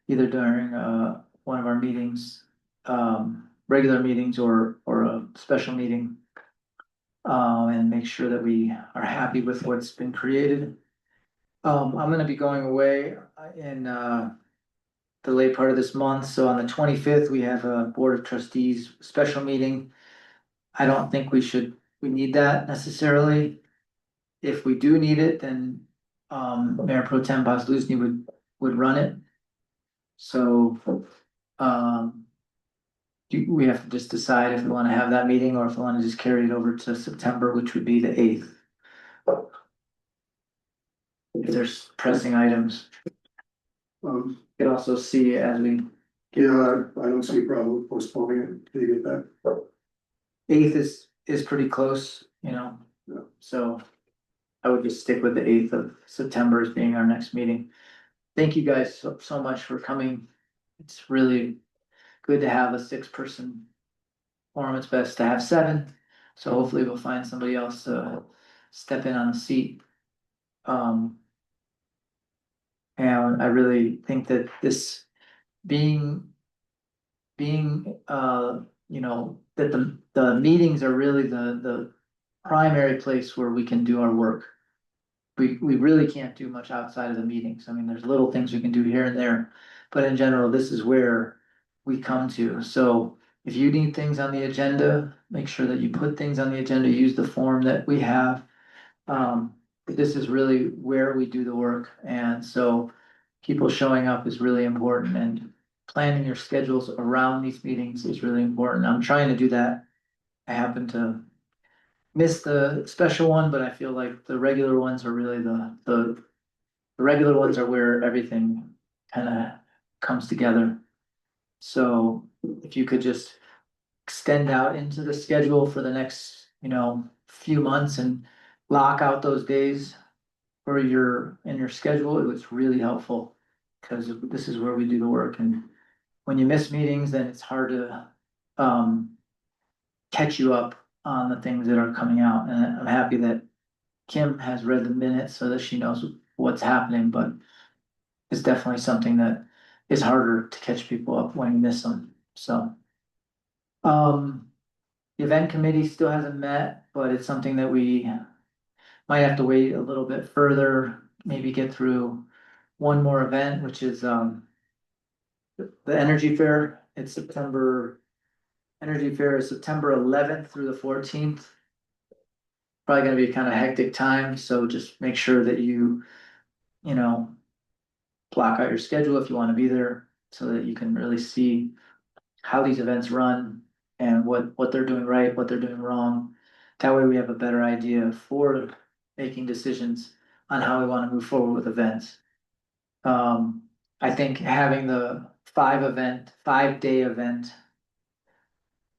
either during one of our meetings, regular meetings or a special meeting. And make sure that we are happy with what's been created. I'm gonna be going away in the late part of this month, so on the 25th, we have a Board of Trustees special meeting. I don't think we need that necessarily. If we do need it, then Mayor Pro Tem Pazlusny would run it. So we have to just decide if we want to have that meeting or if we want to just carry it over to September, which would be the 8th. If there's pressing items, you can also see as we. Yeah, I don't see a problem with postponing it until you get back. 8th is pretty close, you know, Yeah. so I would just stick with the 8th of September as being our next meeting. Thank you guys so much for coming. It's really good to have a 6-person forum. It's best to have 7, so hopefully we'll find somebody else to step in on the seat. And I really think that this being, you know, that the meetings are really the primary place where we can do our work. We really can't do much outside of the meetings. I mean, there's little things we can do here and there, but in general, this is where we come to. So if you need things on the agenda, make sure that you put things on the agenda, use the form that we have. This is really where we do the work, and so people showing up is really important, and planning your schedules around these meetings is really important. I'm trying to do that. I happen to miss the special one, but I feel like the regular ones are really the regular ones are where everything kind of comes together. So if you could just extend out into the schedule for the next, you know, few months and lock out those days for in your schedule, it was really helpful. Cause this is where we do the work, and when you miss meetings, then it's hard to, catch you up on the things that are coming out, and I'm happy that Kim has read the minutes so that she knows what's happening, but it's definitely something that is harder to catch people up when you miss them, so. The event committee still hasn't met, but it's something that we might have to wait a little bit further, maybe get through one more event, which is, the Energy Fair. It's Energy Fair is September 11th through the 14th. Probably gonna be kind of hectic time, so just make sure that you know, block out your schedule if you want to be there so that you can really see how these events run and what they're doing right, what they're doing wrong. That way we have a better idea for making decisions on how we want to move forward with events. I think having the 5-day event,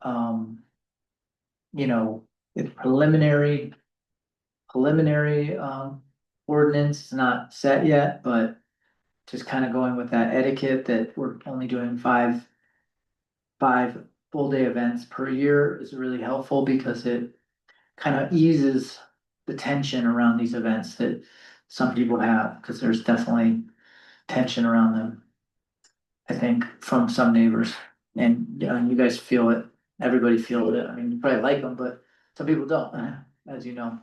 um, it's preliminary, ordinance is not set yet, but just kind of going with that etiquette that we're only doing five full day events per year is really helpful because it kind of eases the tension around these events that some people have, because there's definitely tension around them. I think from some neighbors, and you guys feel it, everybody feels it. I mean, you probably like them, but some people don't, as you know.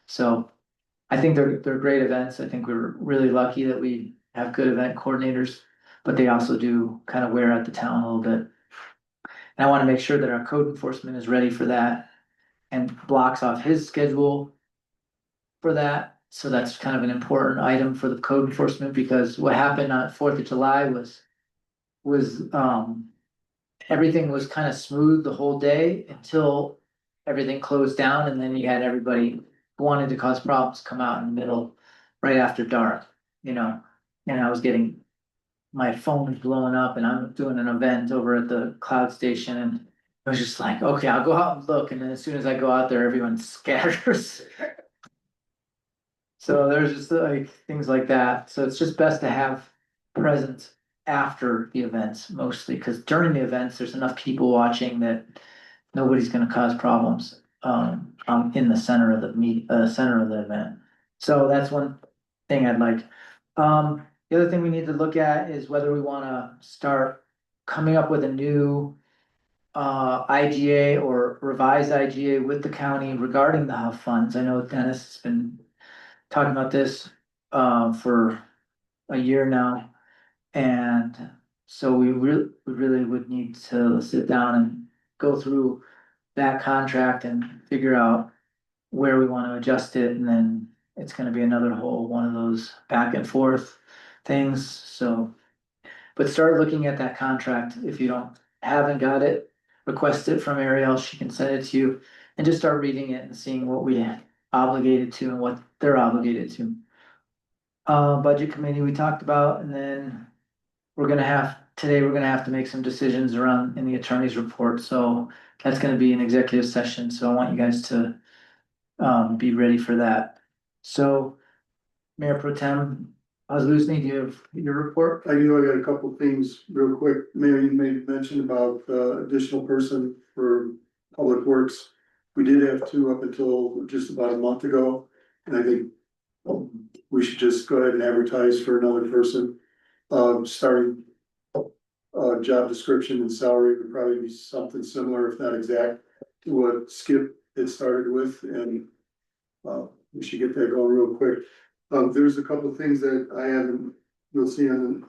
So I think they're great events. I think we're really lucky that we have good event coordinators, but they also do kind of wear out the town a little bit. And I want to make sure that our code enforcement is ready for that and blocks off his schedule for that. So that's kind of an important item for the code enforcement, because what happened on 4th of July was everything was kind of smooth the whole day until everything closed down, and then you had everybody who wanted to cause problems come out in the middle right after dark, and I was getting my phone was blowing up, and I'm doing an event over at the cloud station, and I was just like, okay, I'll go out and look, and then as soon as I go out there, everyone scatters. So there's just like things like that. So it's just best to have presence after the events mostly, because during the events, there's enough people watching that nobody's gonna cause problems. In the center of center of the event. So that's one thing I'd like. The other thing we need to look at is whether we wanna start coming up with a new IGA or revised IGA with the county regarding the HUF funds. I know Dennis has been talking about this for a year now. And so we really would need to sit down and go through that contract and figure out where we want to adjust it, and then it's gonna be another whole one of those back and forth things, so. But start looking at that contract. If you haven't got it, request it from Ariel, she can send it to you. And just start reading it and seeing what we obligated to and what they're obligated to. Budget committee we talked about, and then today we're gonna have to make some decisions around in the attorney's report, so that's gonna be an executive session, so I want you guys to be ready for that. So, Mayor Pro Tem Oslusny, do you have your report? I got a couple of things real quick. Mayor, you made mention about additional person for Public Works. We did have two up until just about a month ago, and I think we should just go ahead and advertise for another person. Starting job description and salary would probably be something similar, if not exact, to what Skip had started with, and we should get that going real quick. There's a couple of things that I haven't, you'll see on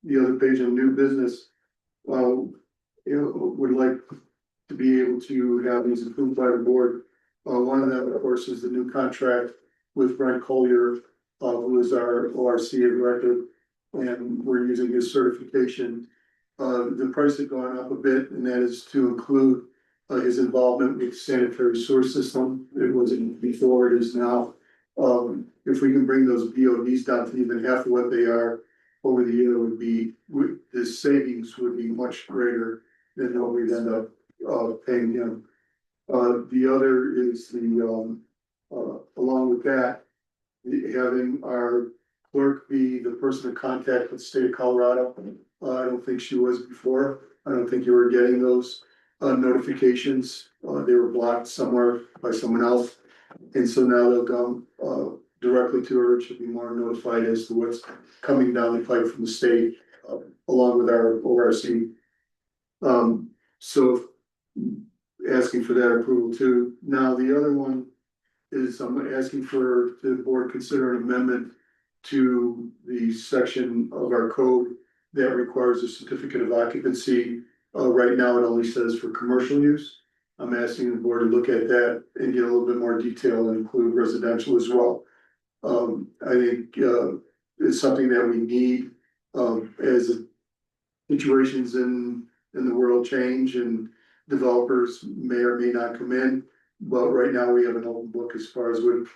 the other page on new business. Would like to be able to have these approved by the board. One of them, of course, is the new contract with Brent Collier, who is our ORC of record, and we're using his certification. The price had gone up a bit, and that is to include his involvement with sanitary sewer system. It wasn't before, it is now. If we can bring those BODs down to even half of what they are over the year, the savings would be much greater than what we'd end up paying him. The other is along with that, having our clerk be the person to contact with the state of Colorado. I don't think she was before. I don't think you were getting those notifications. They were blocked somewhere by someone else. And so now they'll come directly to her. She'll be more notified as to what's coming down the pipe from the state, along with our ORC. So asking for that approval too. Now, the other one is I'm asking for the board consider an amendment to the section of our code that requires a certificate of occupancy. Right now, it only says for commercial use. I'm asking the board to look at that and get a little bit more detail and include residential as well. I think it's something that we need as situations in the world change and developers may or may not come in. But right now we have an open book as far as what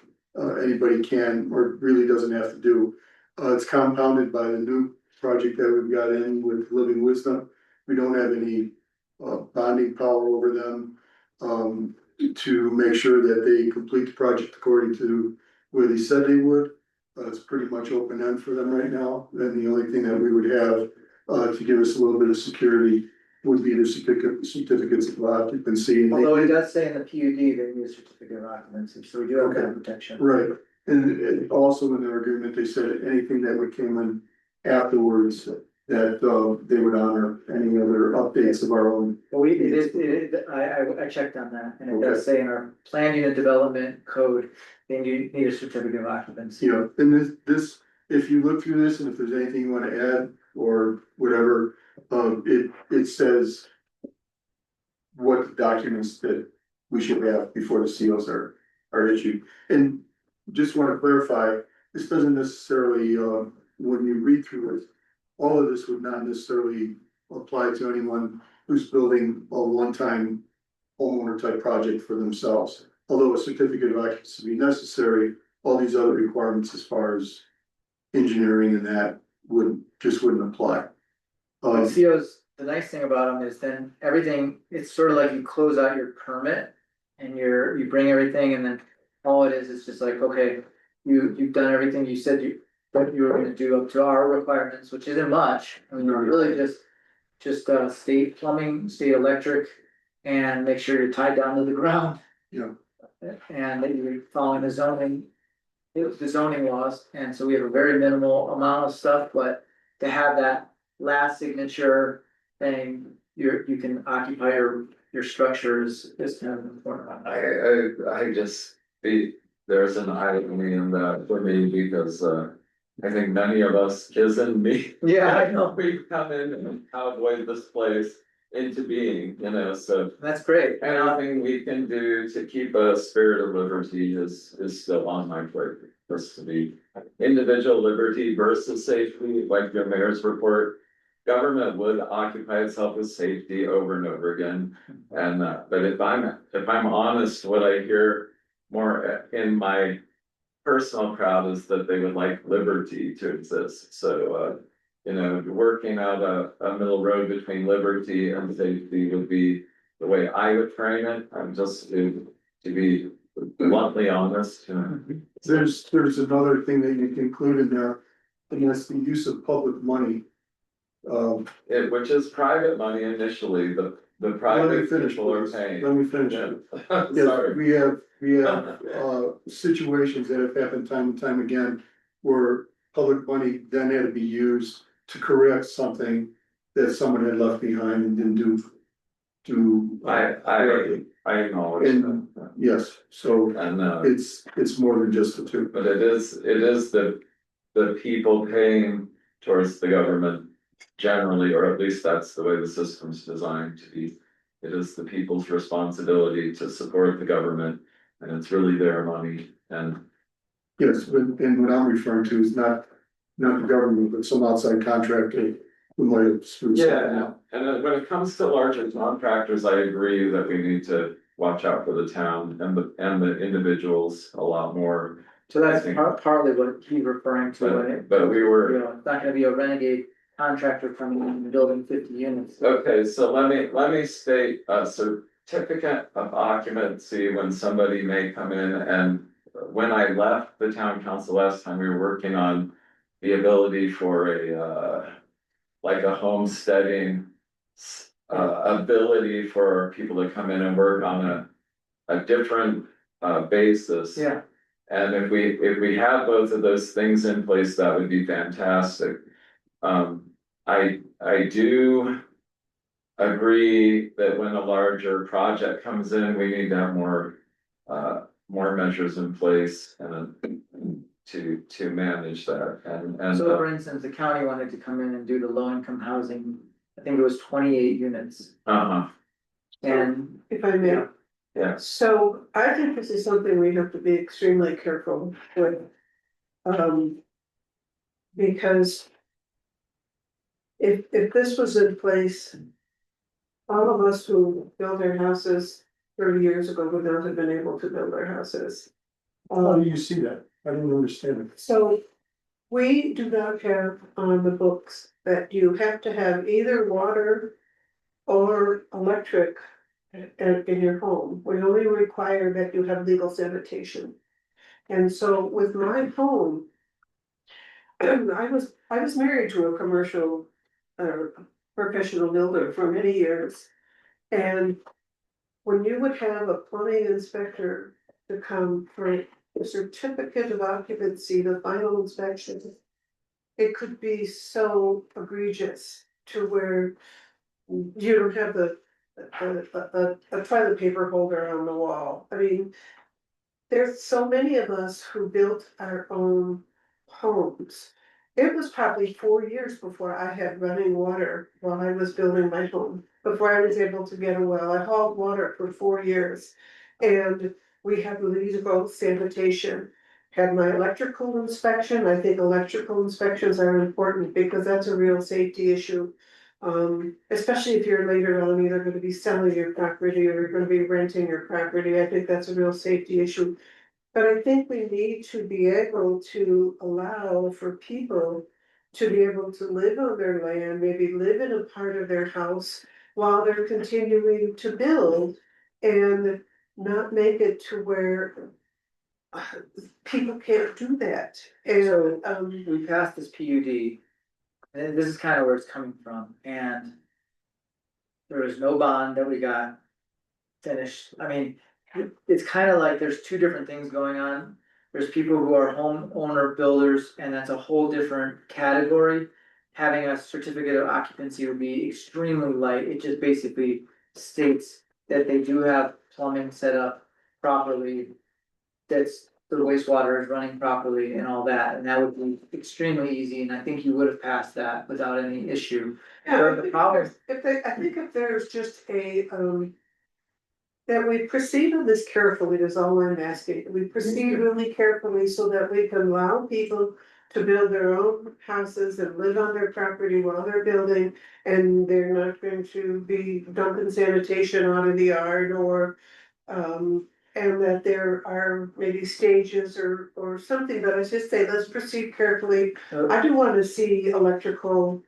anybody can or really doesn't have to do. It's compounded by the new project that we've got in with Living Wisdom. We don't have any bonding power over them to make sure that they complete the project according to where they said they would. It's pretty much open end for them right now. And the only thing that we would have to give us a little bit of security would be the certificates of occupancy. And Although it does say in the PUD they need a certificate of occupancy, so we do have that protection. Right, and also in their agreement, they said anything that would came in afterwards, that they would honor any other updates of our own. But I checked on that, and it does say in our plan unit development code, they need a certificate of occupancy. You know, and this, if you look through this and if there's anything you wanna add or whatever, it says what documents that we should have before the seals are issued. And just wanna clarify, this doesn't necessarily, when you read through it, all of this would not necessarily apply to anyone who's building a one-time homeowner type project for themselves. Although a certificate of occupancy would be necessary, all these other requirements as far as engineering and that wouldn't apply. But COs, the nice thing about them is then everything, it's sort of like you close out your permit and you bring everything and then all it is just like, okay, you've done everything you said what you were gonna do up to our requirements, which isn't much. I mean, you're really just state plumbing, state electric, and make sure you're tied down to the ground. Yeah. And that you're following the zoning laws, and so we have a very minimal amount of stuff, but to have that last signature thing, you can occupy your structure is kind of important. I just there's an irony in that for me because I think many of us, kids and me. Yeah, I know. We've come in and outweighed this place into being, you know, so. That's great. Anything we can do to keep a spirit of liberty is still on my plate. Just to be individual liberty versus safety, like your mayor's report. Government would occupy itself with safety over and over again. And but if I'm honest, what I hear more in my personal crowd is that they would like liberty to exist. So you know, working out a middle road between liberty and safety would be the way I would frame it. I'm just to be bluntly honest, you know. There's another thing that you can include in there, and that's the use of public money. Which is private money initially, the Let me private finish, people are please. paying. Let me finish. Yeah. Yes, Sorry. we have situations that have happened time and time again where public money then had to be used to correct something that someone had left behind and didn't do. correctly. I acknowledge And- that. Yes, so And it's more than just the two. but it is the people paying towards the government generally, or at least that's the way the system's designed to be. It is the people's responsibility to support the government, and it's really their money. And Yes, and what I'm referring to is not the government, but some outside contractor who might have screwed something yeah, up. and then when it comes to larger contractors, I agree that we need to watch out for the town and the individuals a lot more. So that's partly what he's referring to when it. But we were. You know, it's not gonna be a renegade contractor coming in and building 50 units. Okay, so let me state a certificate of occupancy when somebody may come in. And when I left the town council last time, we were working on the ability for like a homesteading. Ability for people to come in and work on a different basis. Yeah, And if we have both of those things in place, that would be fantastic. I do agree that when a larger project comes in, we need to have more measures in place and to manage that and. so for instance, the county wanted to come in and do the low income housing, I think it was 28 units. Uh-huh, And If I may. yeah, So I think this is something we have to be extremely careful with. Because if this was in place, all of us who built our houses 30 years ago would not have been able to build our houses. How do you see that? I don't understand it. So we do not have on the books that you have to have either water or electric in your home. We only require that you have legal sanitation. And so with my home, I was married to a commercial professional builder for many years. And when you would have a plumbing inspector to come for a certificate of occupancy, the final inspection, it could be so egregious to where you don't have a toilet paper holder on the wall. I mean, there's so many of us who built our own homes. It was probably 4 years before I had running water while I was building my home, before I was able to get a well. I hauled water for 4 years. And we had legal sanitation, had my electrical inspection. I think electrical inspections are important because that's a real safety issue. Especially if you're later on either gonna be selling your property or you're gonna be renting your property, I think that's a real safety issue. But I think we need to be able to allow for people to be able to live on their land, maybe live in a part of their house while they're continuing to build and not make it to where people can't do that. And, we passed this PUD, and this is kind of where it's coming from, and there was no bond that we got finished. I mean, it's kind of like there's two different things going on. There's people who are homeowner builders, and that's a whole different category. Having a certificate of occupancy would be extremely light. It just basically states that they do have plumbing set up properly. That's the wastewater is running properly and all that, and that would be extremely easy, and I think you would have passed that without any issue. yeah, I The think problem- I think if there's just that we proceed on this carefully is all I'm asking. We proceed really carefully so that we can allow people to build their own houses and live on their property while they're building. And they're not going to be dumping sanitation out of the yard or, and that there are maybe stages or something, but I just say, let's proceed carefully. I do wanna see electrical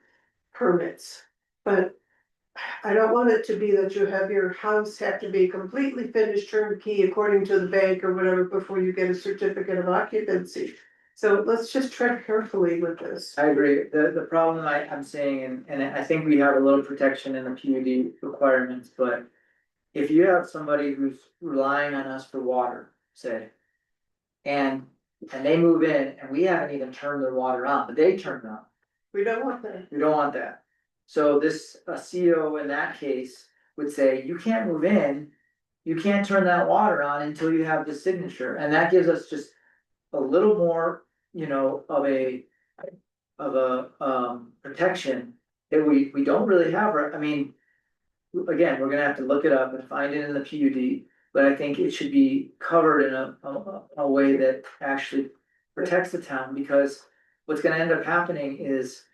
permits, but I don't want it to be that you have your house have to be completely finished turnkey according to the bank or whatever before you get a certificate of occupancy. So let's just tread carefully with this. I agree, the problem I'm saying, and I think we have a little protection in the PUD requirements, but. If you have somebody who's relying on us for water, say. And they move in and we haven't even turned their water on, but they turned it on, We don't want that. we don't want that. So this, a CO in that case would say, you can't move in. You can't turn that water on until you have the signature, and that gives us just a little more, of a. Protection that we don't really have, I mean. Again, we're gonna have to look it up and find it in the PUD, but I think it should be covered in a way that actually protects the town, because what's gonna end up happening is.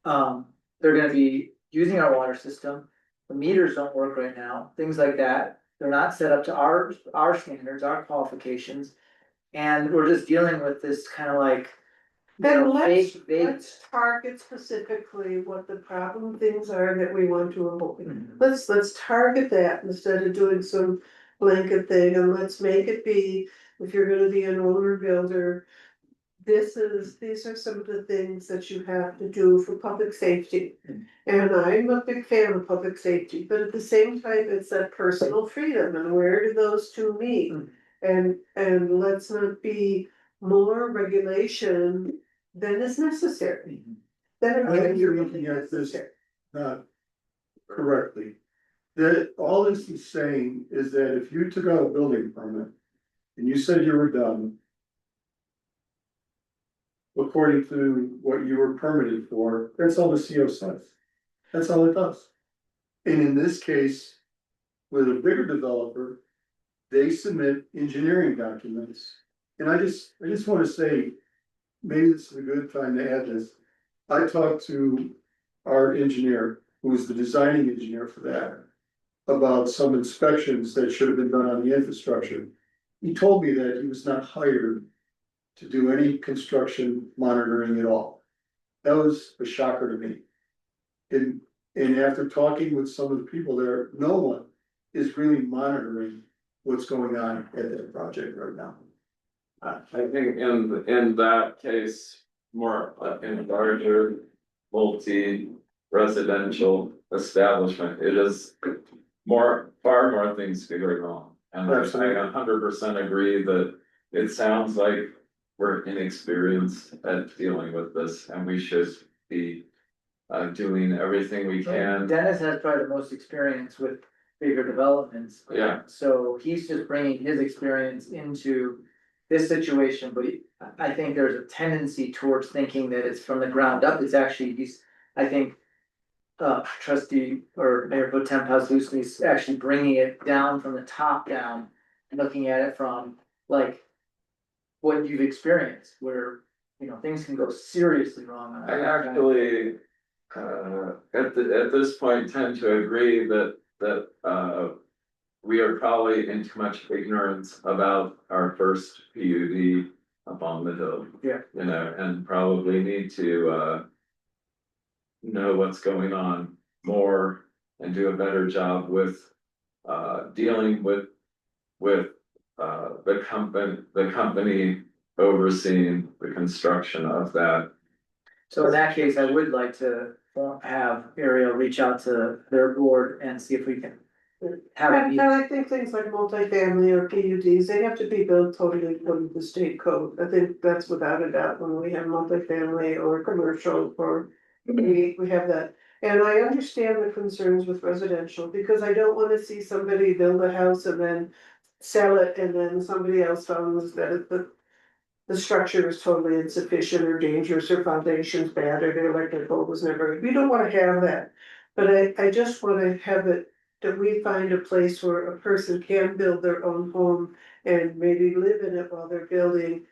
They're gonna be using our water system, the meters don't work right now, things like that, they're not set up to our standards, our qualifications. And we're just dealing with this kind of like. Then vague. let's target specifically what the problem things are that we want to avoid. Mhm. Let's target that instead of doing some blanket thing, and let's make it be, if you're gonna be an owner builder. these are some of the things that you have to do for public safety. And I'm a big fan of public safety, but at the same time, it's that personal freedom, and where do those two meet? And let's not be more regulation than is necessary. Than I think you're looking at this not correctly. That all this is saying is that if you took out a building permit and you said you were done, according to what you were permitted for, that's all the CO says. That's all it does. And in this case, with a bigger developer, they submit engineering documents. And I just wanna say, maybe this is a good time to add this. I talked to our engineer, who was the designing engineer for that, about some inspections that should have been done on the infrastructure. He told me that he was not hired to do any construction monitoring at all. That was a shocker to me. And after talking with some of the people there, no one is really monitoring what's going on at that project right now. I think in that case, more in a larger multi-residential establishment, it is far more things could go wrong. And I Absolutely. 100% agree that it sounds like we're inexperienced at dealing with this, and we should be doing everything we can. Dennis has probably the most experience with bigger developments. Yeah. So he's just bringing his experience into this situation, but I think there's a tendency towards thinking that it's from the ground up. It's actually, I think. Trustee or Mayor Pro Tem Pazuski is actually bringing it down from the top down and looking at it from like what you've experienced, where, you know, things can go seriously wrong. I actually, at this point tend to agree that we are probably in too much ignorance about our first PUD up on the hill. Yeah. You know, and probably need to know what's going on more and do a better job with dealing with the company overseeing the construction of that. So in that case, I would like to have Ariel reach out to their board and see if we can have it And be. I think things like multifamily or PUDs, they have to be built totally according to the state code. I think that's without a doubt when we have multifamily or commercial or we have that. And I understand the concerns with residential, because I don't wanna see somebody build a house and then sell it, and then somebody else owns that the structure is totally insufficient or dangerous, or foundation's bad, or the electrical was never, we don't wanna have that. But I just wanna have it, that we find a place where a person can build their own home and maybe live in it while they're building.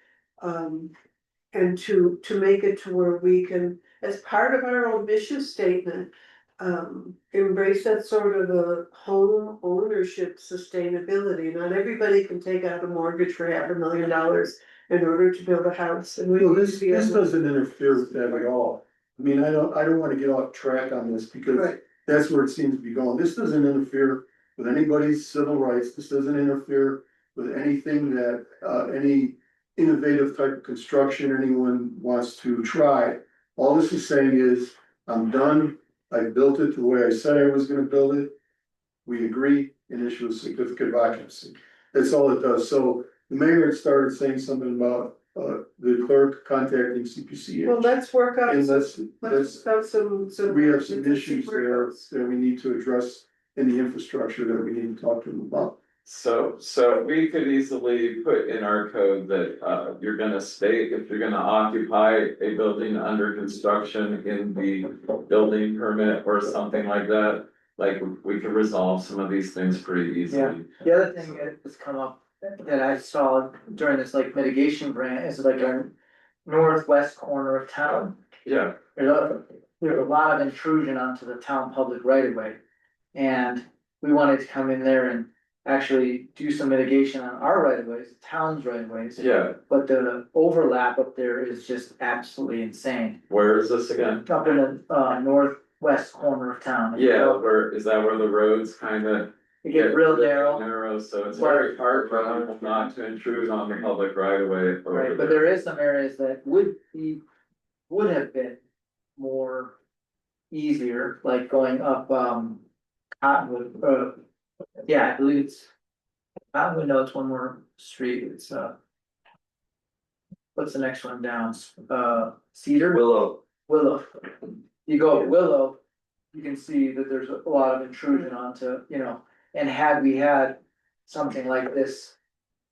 And to make it to where we can, as part of our own mission statement, embrace that sort of a home ownership sustainability. Not everybody can take out a mortgage for $500,000 in order to build a house, and we Well, need this to be able. doesn't interfere with that at all. I mean, I don't wanna get off track on this because Right. that's where it seems to be going. This doesn't interfere with anybody's civil rights. This doesn't interfere with anything that, any innovative type of construction anyone wants to try. All this is saying is, I'm done. I built it the way I said I was gonna build it. We agree and issue a certificate of occupancy. That's all it does. So the mayor had started saying something about, the clerk contacting CPC. Well, let's work out. And let's, Let's have some. we have some issues there that we need to address in the infrastructure that we need to talk to them about. So we could easily put in our code that you're gonna state if you're gonna occupy a building under construction in the building permit or something like that. Like we could resolve some of these things pretty easily. The other thing that has come up that I saw during this like mitigation grant is like our northwest corner of town. Yeah, There's a lot of intrusion onto the town public right of way. And we wanted to come in there and actually do some mitigation on our right of ways, the town's right of ways. yeah. But the overlap up there is just absolutely insane. Where is this again? Up in the northwest corner of town. Yeah, where is that where the roads kind of It gets real narrow, Narrow, so it's very hard for them not to intrude on the public right away. right, but there is some areas that would have been more easier, like going up, Cottonwood, yeah, I believe it's Cottonwood, no, it's one more street, it's, what's the next one down? Cedar? Willow. Willow. You go to Willow, you can see that there's a lot of intrusion onto, and had we had something like this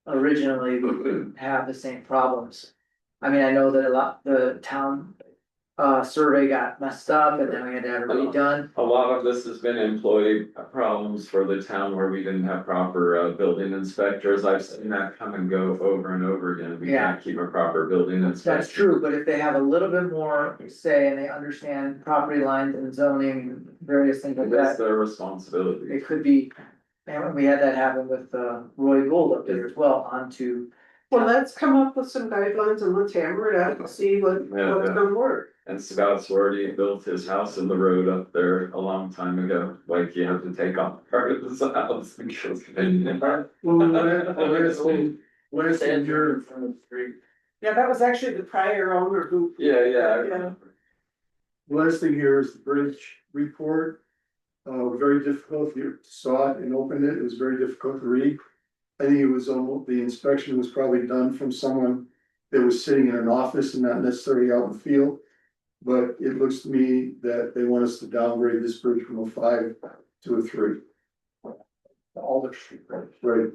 originally, we wouldn't have the same problems. I mean, I know that the town, survey got messed up and then we had to have it redone. A lot of this has been employee problems for the town where we didn't have proper building inspectors. I've seen that come and go over and over again. We Yeah. can't keep a proper building inspector. That's true, but if they have a little bit more say and they understand property lines and zoning, various things like That's that, their responsibility. it could be. And we had that happen with Roy Gould up there as well, onto. Well, let's come up with some guidelines and let's hammer it out and see what's gonna work. And Scott's already built his house in the road up there a long time ago, like you have to take off part of his house because. Last thing here, From the street. Yeah, that was actually the prior owner who. Yeah, Yeah. last thing here is the bridge report. Very difficult, if you saw it and opened it, it was very difficult to read. I think it was almost, the inspection was probably done from someone that was sitting in an office and not necessarily out in the field. But it looks to me that they want us to downgrade this bridge from a 5 to a 3. Alder Street Bridge. Right.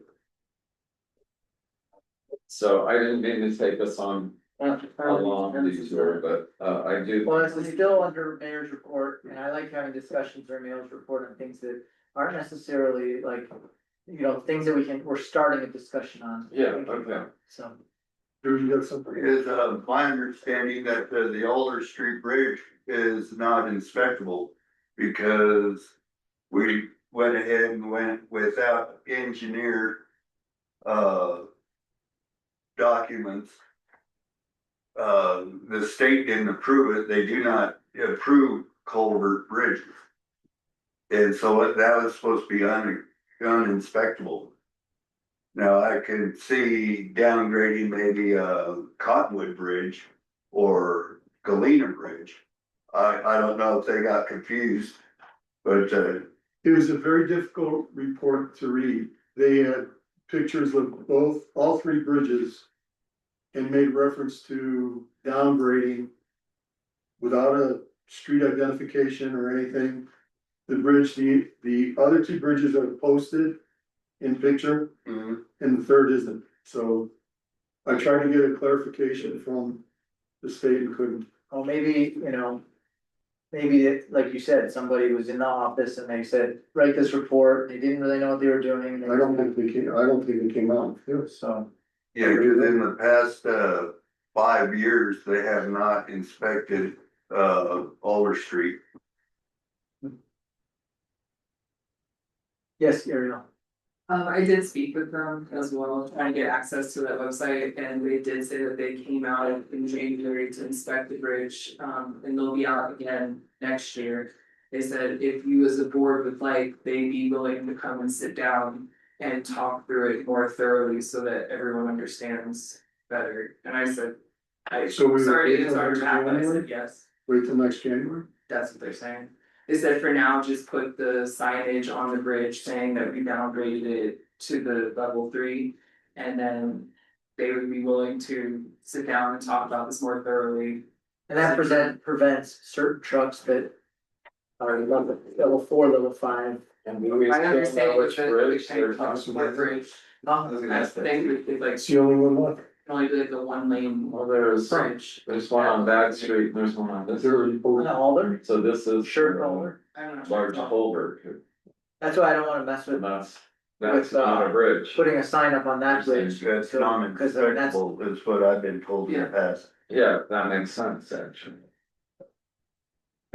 So I didn't mean to take us on a long detour, but I do. Well, it's still under mayor's report, and I like having discussions or mayor's report on things that aren't necessarily like, things that we're starting a discussion on. Yeah, okay. So, Do you have something? Is my understanding that the Alder Street Bridge is not inspectable because we went ahead and went without engineered documents. The state didn't approve it, they do not approve culvert bridges. And so that was supposed to be uninspectable. Now, I could see downgrading maybe a Cottonwood Bridge or Galena Bridge. I don't know if they got confused, but It was a very difficult report to read. They had pictures of all 3 bridges. And made reference to downgrading. Without a street identification or anything. The bridge, the other 2 bridges are posted in picture. And the third isn't, so. I tried to get a clarification from the state and couldn't. oh, maybe, like you said, somebody was in the office and they said, write this report, they didn't really know what they were doing. I don't think they came out with this. So, yeah, because in the past 5 years, they have not inspected Alder Street. yes, Ariel. I did speak with them as well, trying to get access to that website, and they did say that they came out in January to inspect the bridge, and they'll be out again next year. They said if you as a board would like, they'd be willing to come and sit down and talk through it more thoroughly so that everyone understands better. And I said, So we- sorry, it's our draft, but I said yes. Wait till next January? That's what they're saying. They said for now, just put the signage on the bridge saying that we downgraded it to the level 3. And then they would be willing to sit down and talk about this more thoroughly. And that prevents certain trucks that are level 4, level 5. And we I still understand know what which the bridge thing they're talks talking about about. bridge. Oh, That's the thing, it's like, It's the only one left. only like the 1 lane Well, there's bridge. one on Back Street, and there's one on this. They're already posted. Alder, So this is. shirt holder, I don't know. Large culvert, that's why I don't wanna mess and with that's not a bridge. putting a sign up on that bridge. That's So, cause I mean, that's, non-inspectable is what I've been told in the past. Yeah, that makes sense, actually.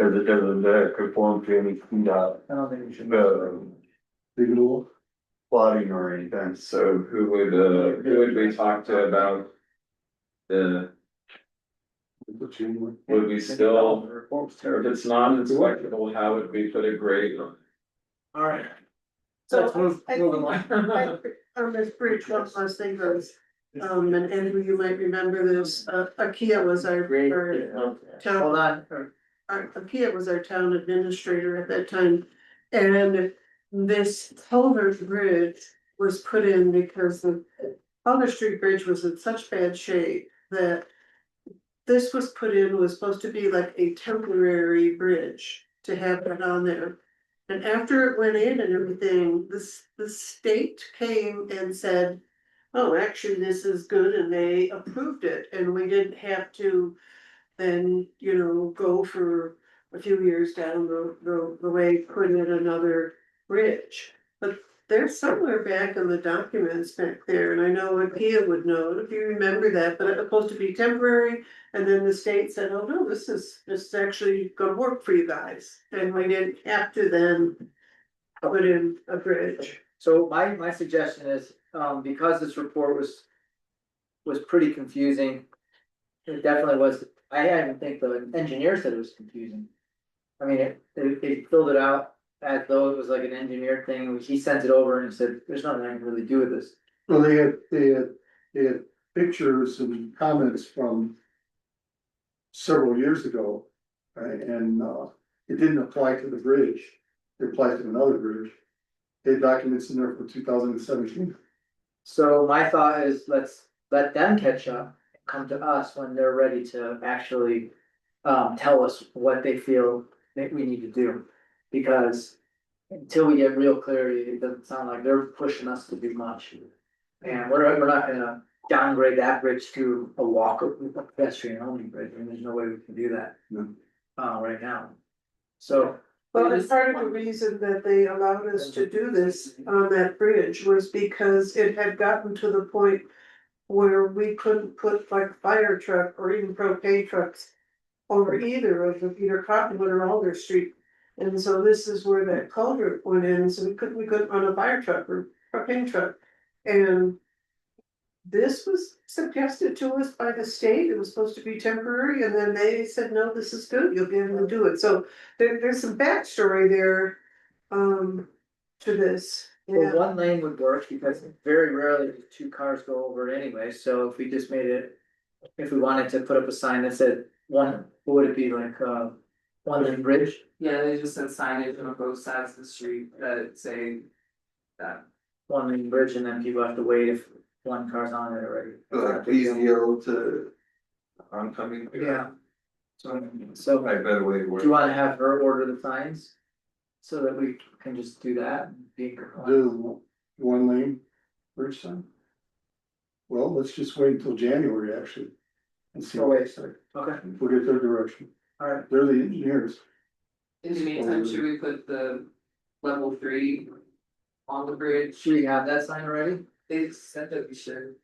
Cause it doesn't conform to any I don't think we should. Digital. plotting or anything. So who would we talk to about January. would we still, if it's non-inspectable, how would we put a grade on it? Alright, let's move along. On this bridge, one last thing goes, and Andrew, you might remember this, Akia was our town. Hold on, Akia was our town administrator at that time. And this culvert bridge was put in because the Elder Street Bridge was in such bad shape that this was put in, was supposed to be like a temporary bridge to have that on there. And after it went in and everything, the state came and said, oh, actually, this is good, and they approved it, and we didn't have to then, go for a few years down the way, put in another bridge. But they're somewhere back in the documents back there, and I know Ikea would know if you remember that, but it was supposed to be temporary. And then the state said, oh, no, this is actually gonna work for you guys, and we didn't have to then put in a bridge. so my suggestion is, because this report was pretty confusing. It definitely was, I even think the engineer said it was confusing. I mean, they filled it out as though it was like an engineered thing, he sent it over and said, there's nothing I can really do with this. Well, they had pictures and comments from several years ago. Right, and it didn't apply to the bridge, it applied to another bridge. They had documents in there for 2017. So my thought is, let's let them catch up, come to us when they're ready to actually tell us what they feel that we need to do. Because until we get real clarity, it doesn't sound like they're pushing us to do much. And we're not gonna downgrade that bridge to a walker, a pedestrian only bridge, and there's no way we can do that. No. Right now. So, Well, and part of the reason that they allowed us to do this on that bridge was because it had gotten to the point where we couldn't put like fire truck or even propane trucks over either Cottonwood or Alder Street. And so this is where that culvert went in, so we couldn't run a fire truck or propane truck. And this was suggested to us by the state, it was supposed to be temporary, and then they said, no, this is good, you'll be able to do it, so there's some backstory there. To this, well, yeah, one lane would work because very rarely do two cars go over it anyway, so if we just made it. If we wanted to put up a sign that said one, what would it be like, one lane bridge? Yeah, they just said signage on both sides of the street that say that. One lane bridge, and then people have to wait if one car's on it already. Like PCO to oncoming. Yeah. So, I better way to do work. you wanna have her order the signs? So that we can just do that and be in compliance? The one lane bridge sign. Well, let's just wait until January actually. And see Oh, what wait. they say. Okay, We'll get their direction. alright, They're the engineers. In the meantime, should we put the level 3 on the bridge? should we have that sign already? They said that we should.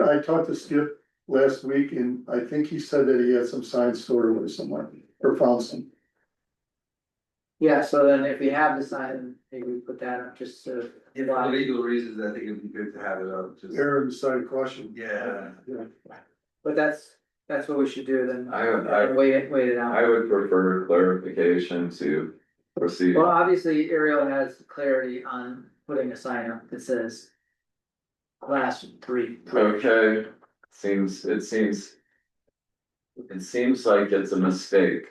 I talked to Skip last week and I think he said that he had some signs stored away somewhere or found some. Yeah, so then if we have the sign, maybe we put that up just to. For legal reasons, I think it'd be good to have it up, just. Error on the side of caution. Yeah. Yeah. But that's what we should do then. I- Wait it out. I would prefer clarification to proceed. Well, obviously Ariel has clarity on putting a sign up that says. Class 3. Okay, it seems like it's a mistake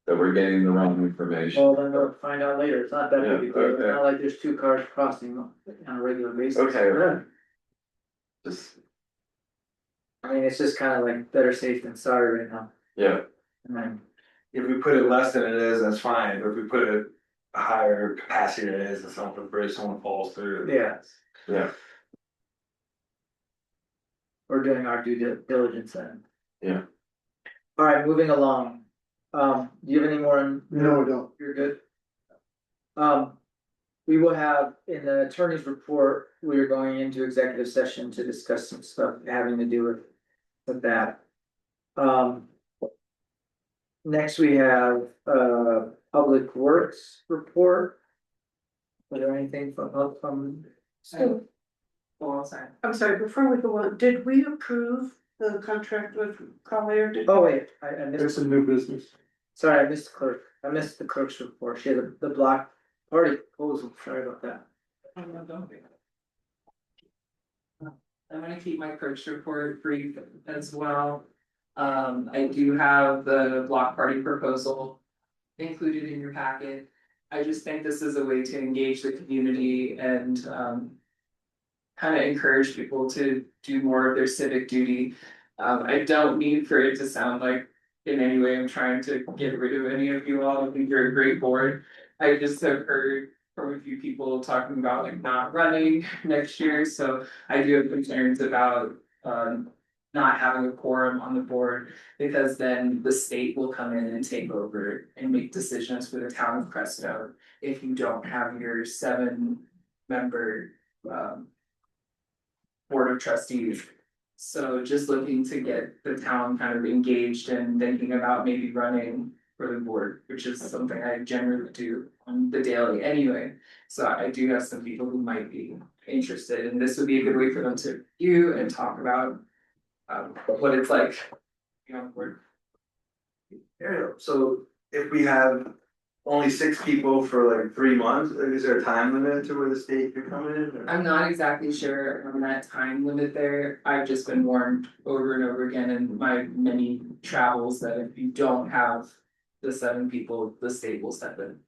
that we're getting the wrong information. Well, then we'll find out later, it's not that big a Yeah, deal, it's okay. not like there's two cars crossing on a regular basis. Okay. Just, I mean, it's just kind of like better safe than sorry right now, yeah, and then, If we put it less than it is, that's fine, but if we put it a higher capacity than it is, and someone bridge, someone falls through. yeah, yeah, we're doing our due diligence then. Yeah. Alright, moving along, do you have any more on? No, I don't. You're good. We will have, in the attorney's report, we are going into executive session to discuss some stuff having to do with that. Next, we have, public works report. Was there anything from? so, Oh, sorry. I'm sorry, before we go on, did we approve the contract with Collier? Oh, wait, I missed, It's a new business. sorry, I missed the clerk, I missed the clerk's report, she had the block Party proposal, sorry about that. I'm gonna keep my perks report brief as well. I do have the block party proposal included in your packet. I just think this is a way to engage the community and, kind of encourage people to do more of their civic duty. I don't need for it to sound like in any way I'm trying to get rid of any of you all. I think you're a great board. I just have heard from a few people talking about like not running next year, so I do have concerns about not having a quorum on the board, because then the state will come in and take over and make decisions for the town of Crestone if you don't have your 7-member board of trustees. So just looking to get the town kind of engaged and thinking about maybe running for the board, which is something I generally do on the daily anyway. So I do have some people who might be interested, and this would be a good way for them to view and talk about what it's like, you know, board. Yeah, so if we have only 6 people for like 3 months, is there a time limit to where the state could come in? Or? I'm not exactly sure on that time limit there. I've just been warned over and over again in my many travels that if you don't have the 7 people, the state will step in.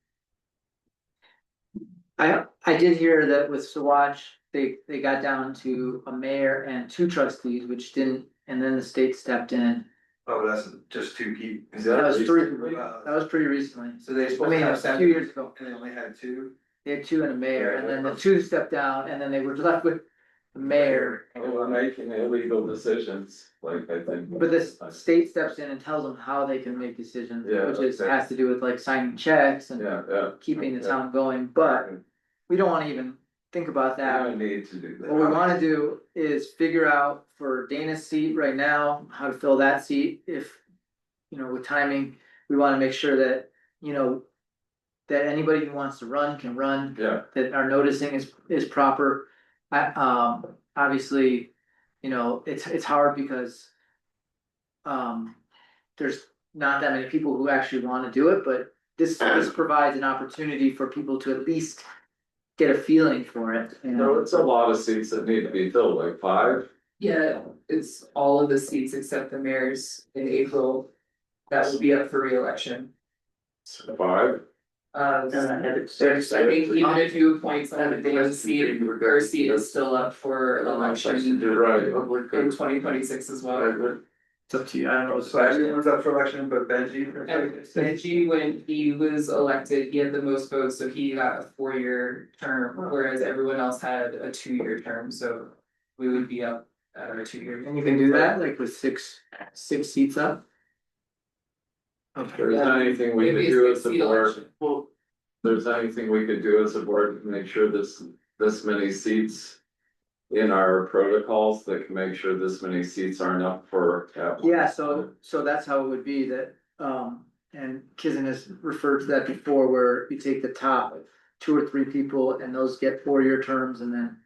I did hear that with Sawatch, they got down to a mayor and 2 trustees, which didn't, and then the state stepped in. Oh, that's just 2 people. That was pretty recently. So they I supposed mean, to a have 7 few years ago. and they only had 2? They had 2 and a mayor, and then the 2 stepped down, and then they were left with the mayor. They were making illegal decisions, like I think. But the state steps in and tells them how they can make decisions, Yeah, which is, okay. has to do with like signing checks and Yeah. keeping the town going, but we don't wanna even think about I that. don't need to do that. What we wanna do is figure out for Dana's seat right now, how to fill that seat, if, you know, with timing, we wanna make sure that, you know, that anybody who wants to run can run, Yeah, that our noticing is proper. Obviously, you know, it's hard because there's not that many people who actually wanna do it, but this provides an opportunity for people to at least get a feeling for it, you no, know? it's a lot of seats that need to be filled, like 5. Yeah, it's all of the seats except the mayor's in April. That will be up for reelection. 5. And I had it 6. I think even if you appoint someone, the seat, her seat is still up for election Right. in 2026 as well. It's up to you, I don't know. So everyone's up for election but Benji. And Benji, when he was elected, he had the most votes, so he got a 4-year term, whereas everyone else had a 2-year term, so we would be up at our 2 years. And you can do that, like with six seats up? If there's anything we could Maybe a do as a 6-seat board, election. Well, if there's anything we could do as a board to make sure this many seats. In our protocols that can make sure this many seats aren't up for. Yeah, so that's how it would be that, and Kizen has referred to that before, where you take the top 2 or 3 people and those get 4-year terms and then.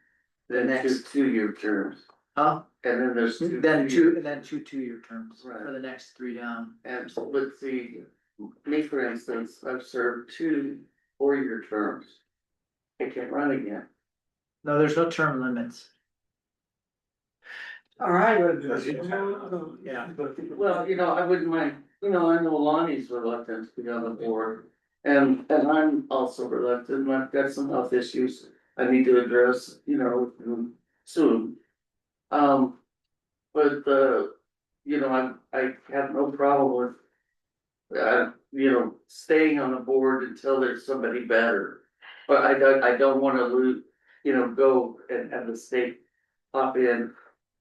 The then next, 2-year terms, huh? and then there's 2. Then 2, and then 2 2-year terms for Right. the next 3 down. And so let's see, me for instance, I've served 2 4-year terms. I can't run again. No, there's no term limits. All right. Yeah. Well, you know, I wouldn't mind, you know, I know Lonnie's reluctant to be on the board. And I'm also reluctant, and I've got some health issues I need to address, you know, soon. But, you know, I have no problem with. You know, staying on the board until there's somebody better. But I don't wanna lose, you know, go and have the state pop in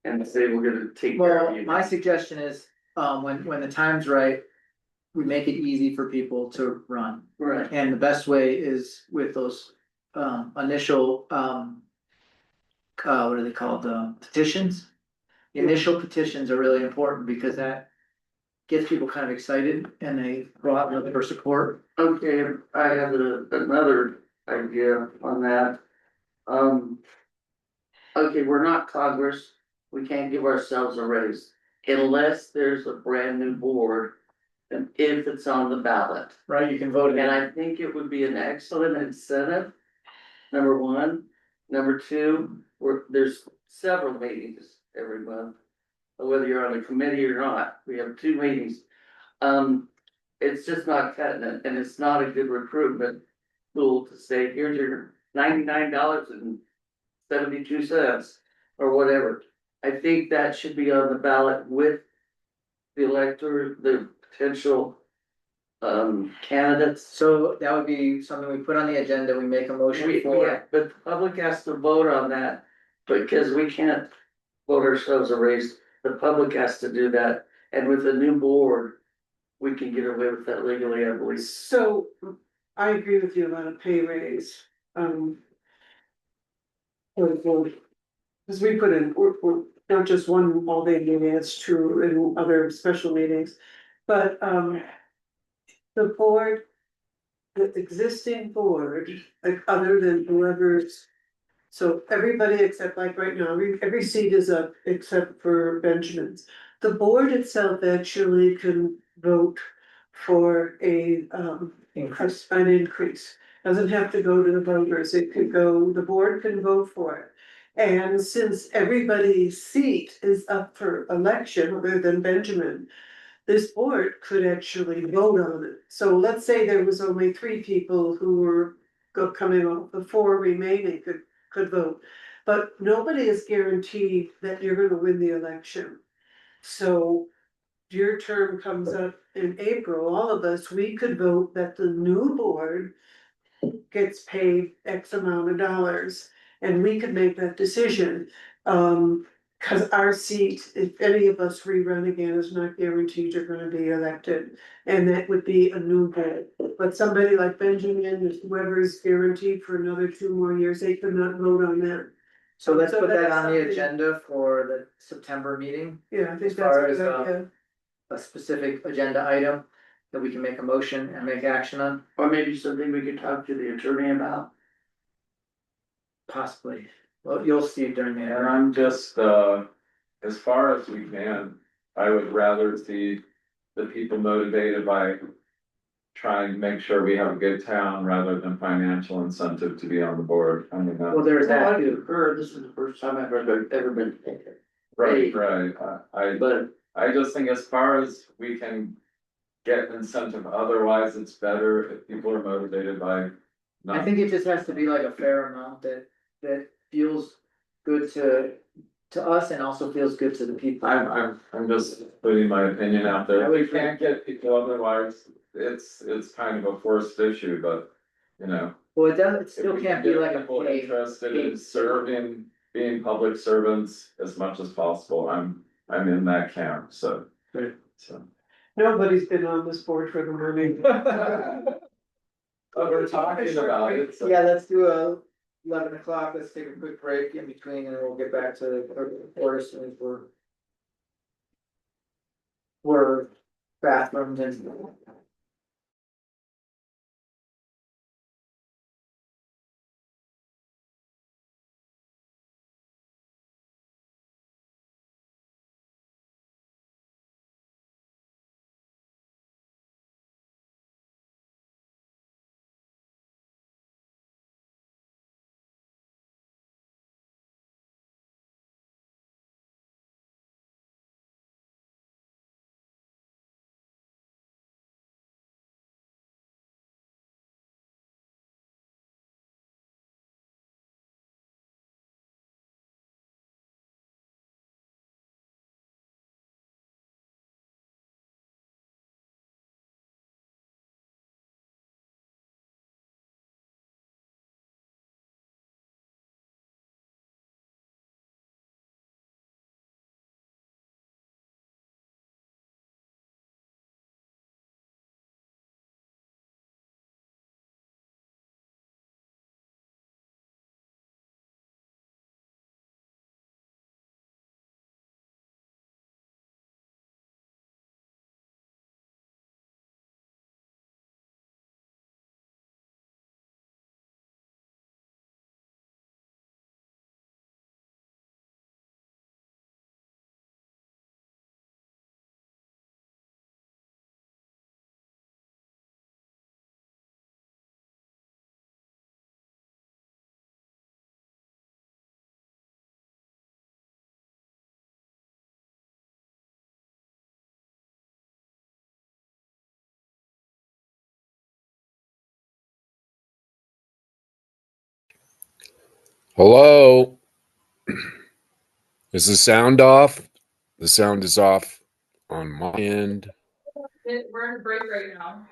and say, we're gonna take care of Well, you. my suggestion is, when the time's right, we make it easy for people to run. Right, And the best way is with those, initial, what are they called, petitions? The initial petitions are really important because that gets people kind of excited and they go out and look for support. okay, I have another idea on that. Okay, we're not Congress, we can't give ourselves a raise unless there's a brand new board. if it's on the ballot. Right, you can vote And it. I think it would be an excellent incentive, number one. Number two, there's several meetings every month. Whether you're on a committee or not, we have 2 meetings. It's just not cutting it, and it's not a good recruitment tool to say, here's your $99.72 or whatever. I think that should be on the ballot with the elector, the potential candidates. So that would be something we put on the agenda, we make a motion for. But the public has to vote on that, because we can't vote ourselves a raise. The public has to do that, and with a new board, we can get away with that legally, I believe. So I agree with you about a pay raise, for the board. Cause we put in, we're not just one all day meeting, it's true in other special meetings, but, the board. The existing board, like other than whoever's. So everybody except like right now, every seat is up except for Benjamin's. The board itself actually can vote for an increase. Doesn't have to go to the voters, it could go, the board can vote for it. And since everybody's seat is up for election, other than Benjamin, this board could actually vote on it. So let's say there was only 3 people who were coming off, the 4 remaining could vote. But nobody is guaranteed that you're gonna win the election. So your term comes up in April, all of us, we could vote that the new board gets paid X amount of dollars, and we could make that decision. Cause our seat, if any of us rerun again, is not guaranteed you're gonna be elected, and that would be a new board. But somebody like Benjamin, whoever is guaranteed for another 2 more years, they could not vote on that. So let's So put that that's on the something- agenda for the September meeting, Yeah, I think As that's far a as, good idea. a specific agenda item that we can make a motion and make action on, Or maybe something we could talk to the attorney about. possibly. Well, you'll see during the. And I'm just, as far as we can, I would rather see the people motivated by trying to make sure we have a good town rather than financial incentive to be on the board. I mean, Well, that's there's Well, that I too. concur, this is the first time I've ever been. right, right. But I just think as far as we can get incentive, otherwise it's better if people are motivated by. I think it just has to be like a fair amount that feels good to us and also feels good to the people. I'm just putting my opinion out I there. would We can't get people otherwise, it's kind of a forced issue, but, you know. Well, it if still we can't can be get like a people pay. interested in serving, being public servants as much as possible, I'm in that camp, so. Right. So. Nobody's been on this board for the money. But we're talking about it, so. Yeah, let's do 11 o'clock, let's take a quick break in between and we'll get back to the report as soon as we're bathrooms and Hello? Is the sound off? The sound is off on my end. We're in a break right now.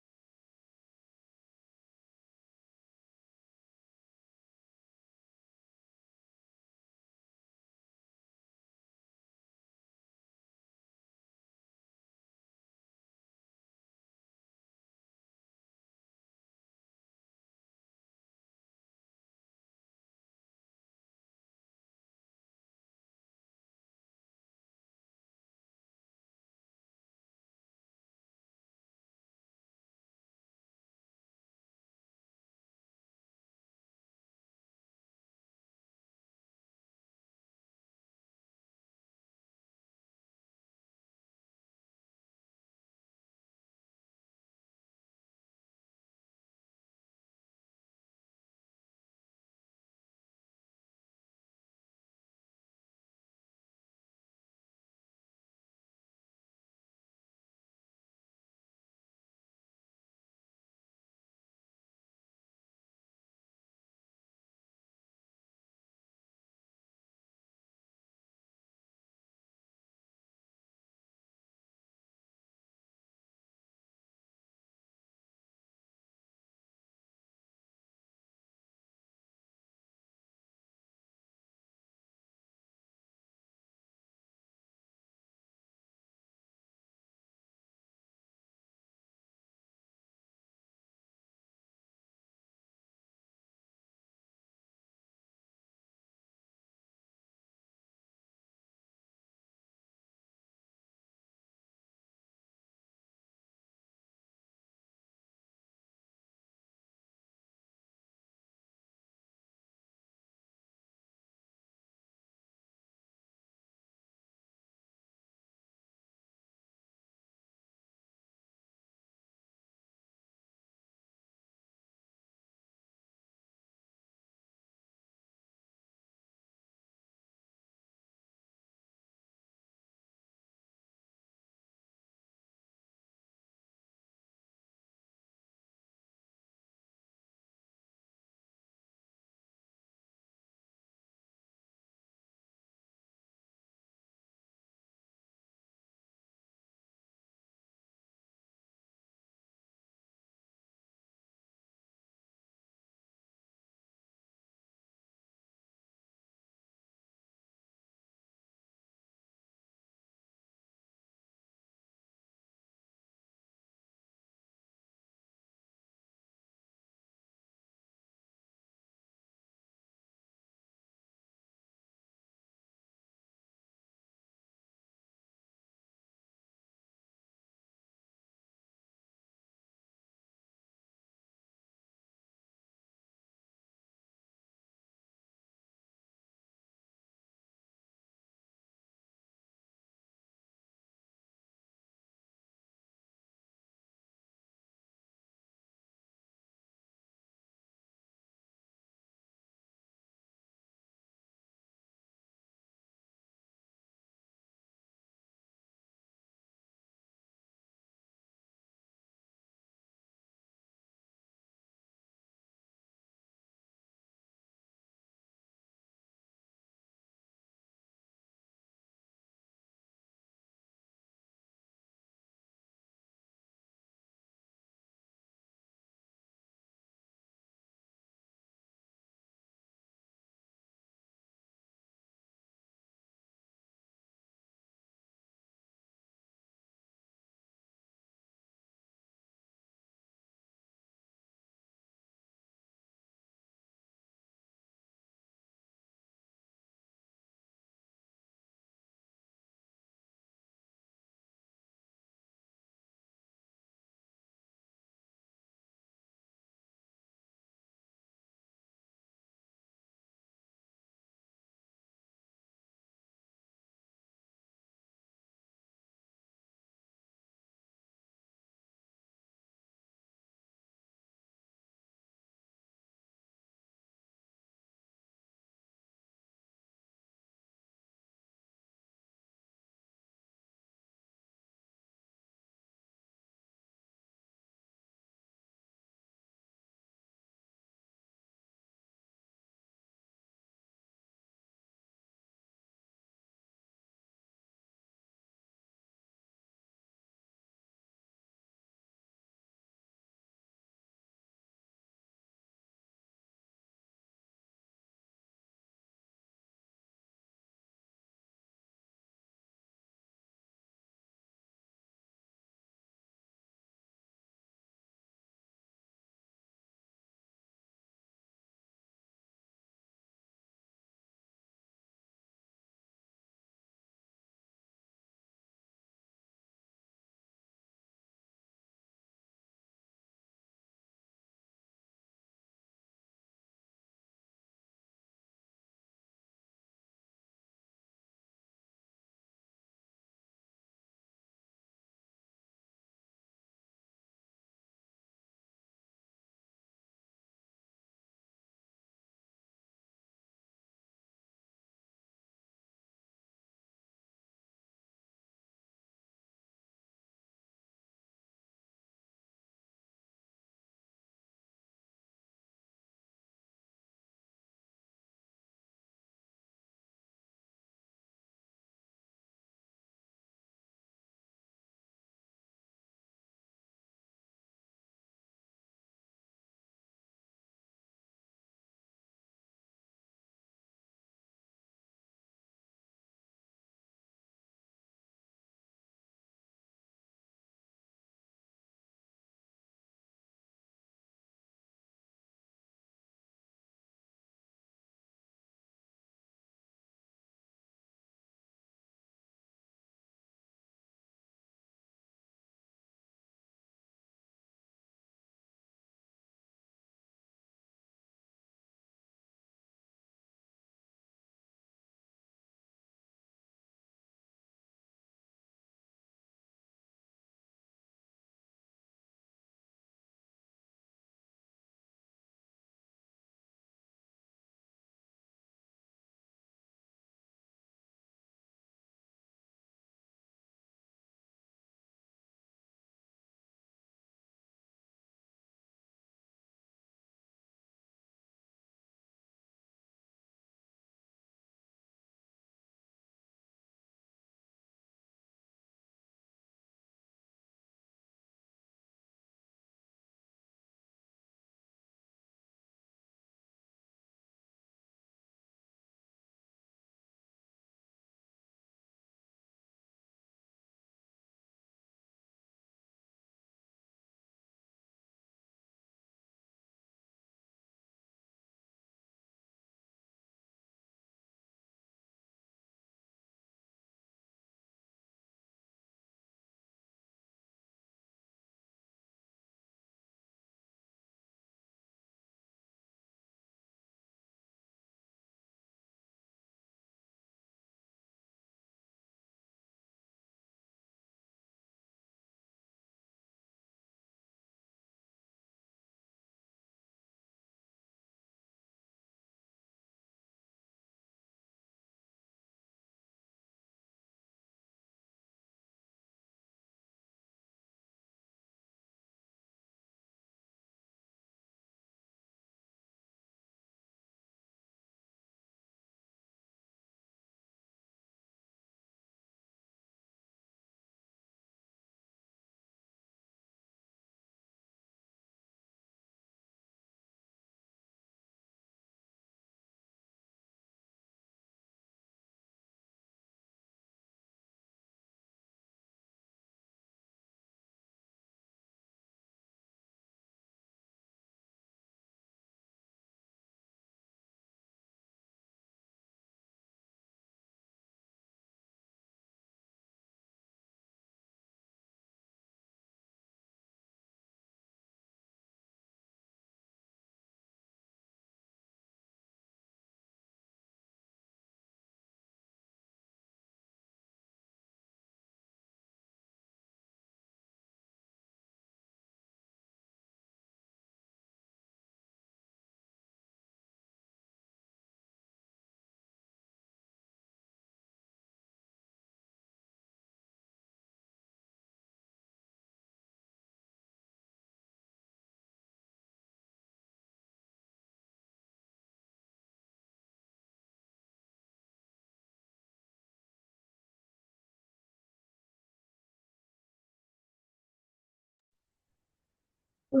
It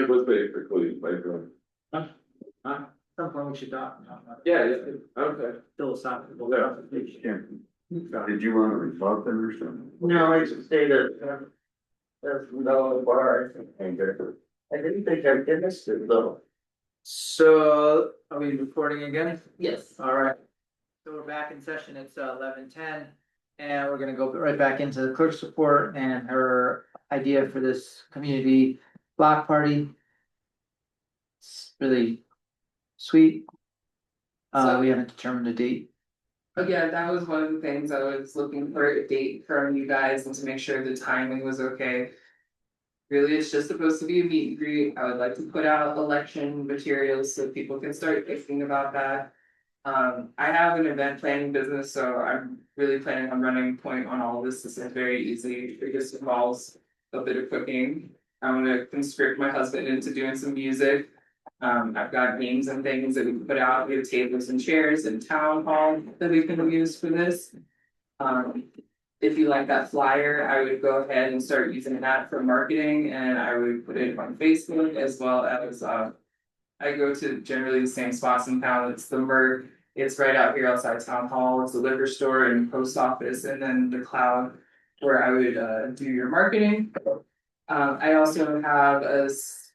was basically like, Some point we should talk about yeah, okay. philosophical. Did you want to rebut them or something? No, I just say that, that's no bar, I didn't think I finished it though. So, are we recording again? Yes. All right. So we're back in session, it's 11:10, and we're gonna go right back into the clerk's report and her idea for this community block party. It's really sweet. We haven't determined a date. Again, that was one of the things I was looking for a date from you guys and to make sure the timing was okay. Really, it's just supposed to be a meet and greet. I would like to put out election materials so people can start thinking about that. I have an event planning business, so I'm really planning on running point on all of this. This is very easy. It just involves a bit of cooking. I'm gonna conscript my husband into doing some music. I've got games and things that we can put out. We have tables and chairs in town hall that we can use for this. If you like that flyer, I would go ahead and start using that for marketing, and I would put it on Facebook as well as, I go to generally the same spots in town. It's the Merc. It's right out here outside town hall. It's a liquor store and post office, and then the Cloud where I would do your marketing. I also have a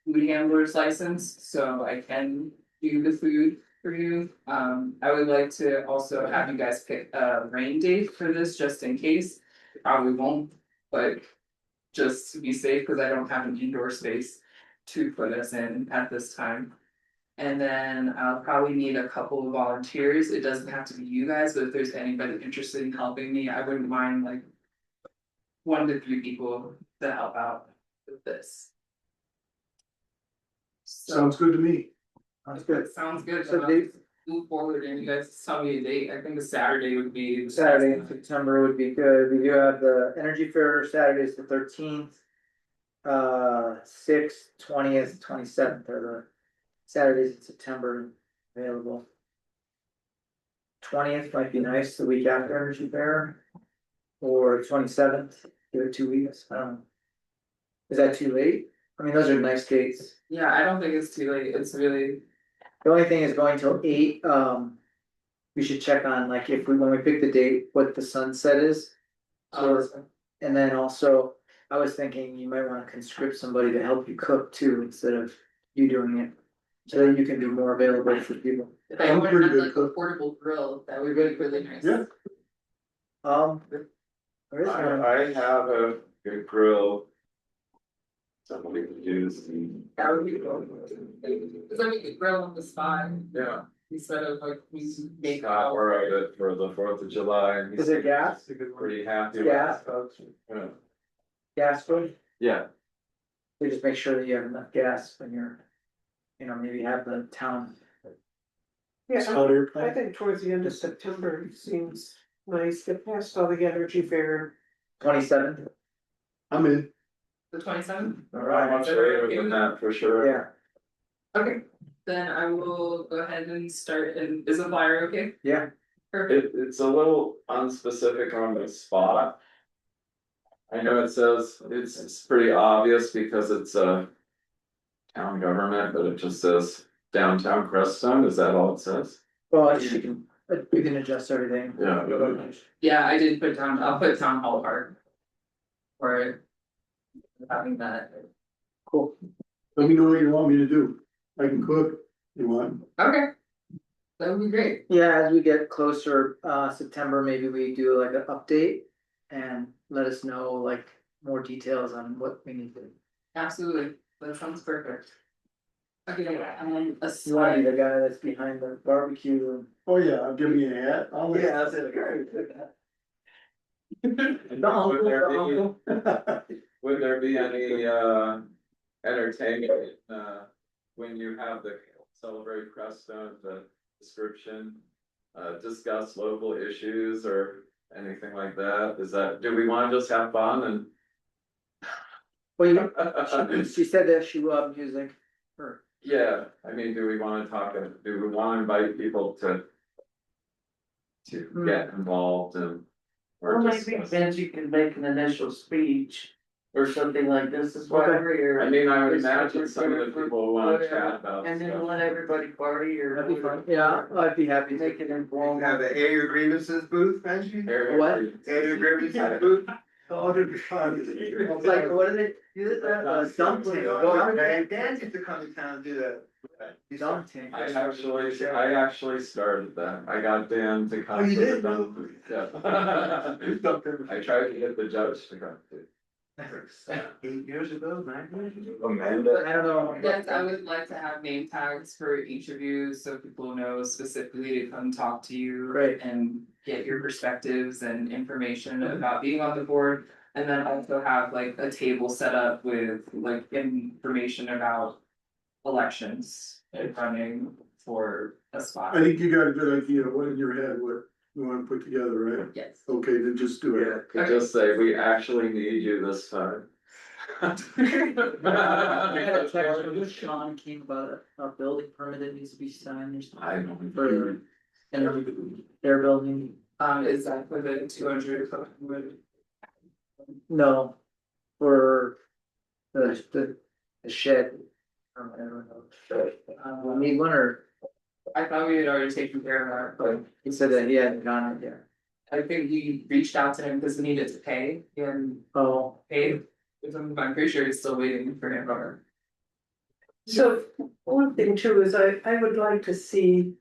food handler's license, so I can do the food for you. I would like to also have you guys pick a rain date for this, just in case. Probably won't, but just to be safe, because I don't have an indoor space to put us in at this time. And then I'll probably need a couple of volunteers. It doesn't have to be you guys, but if there's anybody interested in helping me, I wouldn't mind like 1 to 3 people to help out with this. So, Sounds good to me. That's good. sounds good. So I'll date, move forward and you guys tell me a date. I think a Saturday would be. Saturday in September would be good. We do have the Energy Fair, Saturday's the 13th. 6th, 20th, 27th are the Saturdays in September available. 20th might be nice, the week after Energy Fair. Or 27th, give it 2 weeks, I don't know. Is that too late? I mean, those are nice dates. Yeah, I don't think it's too late. It's really, The only thing is going till 8, we should check on like if we, when we pick the date, what the sunset is. So, and then also, I was thinking you might wanna conscript somebody to help you cook too, instead of you doing it. So that you can be more available for people. if I'm anyone pretty had good like a cook. portable grill, that would be really nice. Yeah. There is one. I have a good grill. Somebody could use, and, That would be cool. Cause then we could grill on the spot yeah, instead of like we make. Scott ordered it for the 4th of July. And Is it gas? he's pretty happy. with Gas, it. Yeah. gas food? Yeah, We just make sure that you have enough gas when you're, maybe have the town. Yeah, Hot air I plant. think towards the end of September seems nice, get past all the energy fair. 27th. I'm in. The 27th? I'm much later than that for sure. Yeah, Okay, then I will go ahead and start, and is the flyer okay? yeah. Perfect. It's a little unspecific on the spot. I know it says, it's pretty obvious because it's a town government, but it just says downtown Crestone, is that all it says? Well, we can adjust everything. Yeah. Yeah, I did put I'll put town hall park. For having that. Cool. Let me know what you want me to do. I can cook, you want? Okay. That would be great. Yeah, as we get closer, September, maybe we do like an update and let us know like more details on what we need to. Absolutely. That sounds perfect. Okay, You wanna be aside, the guy that's behind the barbecue. Oh, yeah, give me a hat. I'll let- That's it. Would there be any entertainment when you have the celebrate Crestone, the description? Discuss local issues or anything like that? Do we wanna just have fun and? Well, she said that she loved music. Or, Yeah, I mean, do we wanna invite people to get involved and? or Well, just- maybe Benji can make an initial speech. or something like this is why we're here. I mean, I would It's imagine some of the for people want to whatever, chat about And then stuff. let everybody party or. That'd be fun. Yeah, I'd be happy to. Make it informal. Have the air your grievances booth, Benji? What? Air your grievances booth? It's like, what do they, do that, dump tank, Dan used to come to town and do that. dump tank. I actually started that. I got Dan to come. Oh, you to the did? dump. Yeah. I tried to get the judge to come too. 8 years ago, 9 years ago? I Amanda. don't know. Yes, I would like to have name tags for each of you, so people know specifically to come talk to you. Right. And get your perspectives and information about being on the board. And then also have like a table set up with like information about elections and running for a spot. I think you got a good idea, what in your head, what you wanna put together, right? Yes. Okay, then just do it. Could just say, we actually need you this time. I had a text from Sean came about a building permit that needs to be signed or something. I don't. For, their building, Is that for the 200? no, for the shed. I don't know. We need one, or I thought we had already taken care of that, but he said that he hadn't gone it yet. I think we reached out to him because he needed to pay and Oh, paid. I'm pretty sure he's still waiting for him. So one thing too is I would like to see.